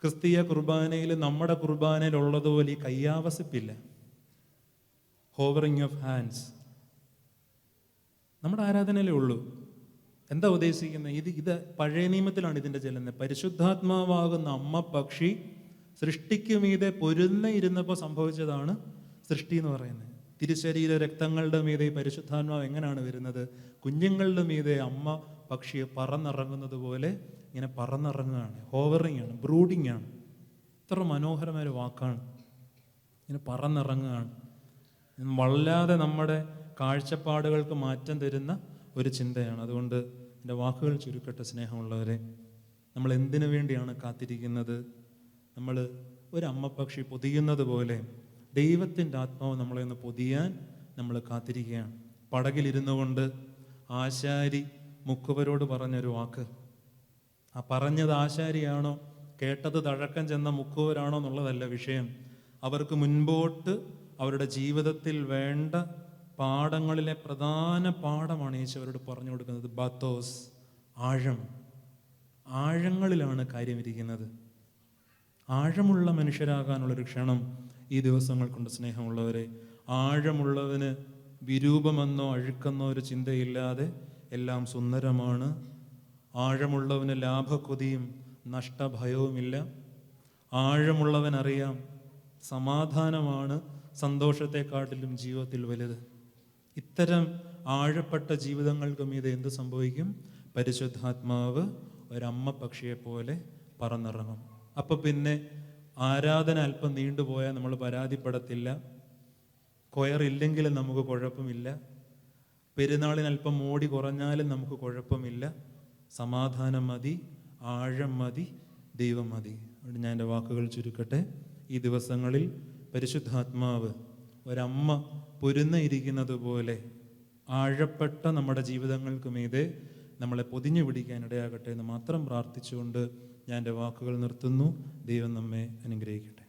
ക്രിസ്തീയ കുർബാനയിൽ നമ്മുടെ കുർബാനയിൽ ഉള്ളതുപോലെ ഈ കയ്യാവസിപ്പില്ല, ഹോവറിങ് ഓഫ് ഹാൻഡ്സ് നമ്മുടെ ആരാധനയിലേ ഉള്ളൂ. എന്താ ഉദ്ദേശിക്കുന്നത്? ഇത് പഴയ നിയമത്തിലാണ് ഇതിൻ്റെ ചെല്ലുന്നത്. പരിശുദ്ധാത്മാവാകുന്ന അമ്മ പക്ഷി സൃഷ്ടിക്ക് മീതെ ഇരുന്നപ്പോൾ സംഭവിച്ചതാണ് സൃഷ്ടി എന്ന് പറയുന്നത്. തിരുശരീര രക്തങ്ങളുടെ മീതെ ഈ പരിശുദ്ധാത്മാവ് എങ്ങനെയാണ് വരുന്നത്? കുഞ്ഞുങ്ങളുടെ മീതെ അമ്മ പക്ഷിയെ പറന്നിറങ്ങുന്നത് പോലെ ഇങ്ങനെ പറന്നിറങ്ങുകയാണ്. ഹോവറിങ് ആണ്, ബ്രൂഡിങ് ആണ്. ഇത്ര മനോഹരമായ ഒരു വാക്കാണ്. ഇങ്ങനെ പറന്നിറങ്ങുകയാണ്. വല്ലാതെ നമ്മുടെ കാഴ്ചപ്പാടുകൾക്ക് മാറ്റം തരുന്ന ഒരു ചിന്തയാണ്. അതുകൊണ്ട് എൻ്റെ വാക്കുകൾ ചുരുക്കട്ടെ സ്നേഹമുള്ളവരെ. നമ്മൾ എന്തിനു വേണ്ടിയാണ് കാത്തിരിക്കുന്നത്? നമ്മൾ ഒരു അമ്മപ്പക്ഷി പൊതിയുന്നത് പോലെ ദൈവത്തിൻ്റെ ആത്മാവ് നമ്മളെ ഒന്ന് പൊതിയാൻ നമ്മൾ കാത്തിരിക്കുകയാണ്. പടകിലിരുന്നു കൊണ്ട് ആശാരി മുക്കുവരോട് പറഞ്ഞൊരു വാക്ക്, ആ പറഞ്ഞത് ആശാരിയാണോ കേട്ടത് തഴക്കം ചെന്ന മുക്കുവരാണോ എന്നുള്ളതല്ല വിഷയം. അവർക്ക് മുൻപോട്ട് അവരുടെ ജീവിതത്തിൽ വേണ്ട പാഠങ്ങളിലെ പ്രധാന പാഠമാണ് യേശു അവരോട് പറഞ്ഞു കൊടുക്കുന്നത്. ബാത്തോസ്, ആഴം. ആഴങ്ങളിലാണ് കാര്യം ഇരിക്കുന്നത്. ആഴമുള്ള മനുഷ്യരാകാനുള്ളൊരു ക്ഷണം ഈ ദിവസങ്ങൾ കൊണ്ട് സ്നേഹമുള്ളവരെ. ആഴമുള്ളവന് വിരൂപമെന്നോ അഴുക്കെന്നോ ഒരു ചിന്തയില്ലാതെ എല്ലാം സുന്ദരമാണ്. ആഴമുള്ളവന് ലാഭക്കൊതിയും നഷ്ടഭയവുമില്ല. ആഴമുള്ളവനറിയാം സമാധാനമാണ് സന്തോഷത്തെക്കാട്ടിലും ജീവിതത്തിൽ വലുത്. ഇത്തരം ആഴപ്പെട്ട ജീവിതങ്ങൾക്ക് മീതെ എന്ത് സംഭവിക്കും? പരിശുദ്ധാത്മാവ് ഒരമ്മ പക്ഷിയെപ്പോലെ പറന്നിറങ്ങും. അപ്പം പിന്നെ ആരാധന അല്പം നീണ്ടുപോയാൽ നമ്മൾ പരാതിപ്പെടത്തില്ല. കൊയറില്ലെങ്കിലും നമുക്ക് കുഴപ്പമില്ല. പെരുന്നാളിന് അല്പം മോടി കുറഞ്ഞാലും നമുക്ക് കുഴപ്പമില്ല. സമാധാനം മതി, ആഴം മതി, ദൈവം മതി. അതുകൊണ്ട് ഞാൻ എൻ്റെ വാക്കുകൾ ചുരുക്കട്ടെ. ഈ ദിവസങ്ങളിൽ പരിശുദ്ധാത്മാവ് ഒരമ്മ പൊരുന്നയിരിക്കുന്നത് പോലെ ആഴപ്പെട്ട നമ്മുടെ ജീവിതങ്ങൾക്ക് മീതെ നമ്മളെ പൊതിഞ്ഞു പിടിക്കാൻ ഇടയാകട്ടെ എന്ന് മാത്രം പ്രാർത്ഥിച്ചുകൊണ്ട് ഞാൻ എൻ്റെ വാക്കുകൾ നിർത്തുന്നു. ദൈവം നമ്മെ അനുഗ്രഹിക്കട്ടെ.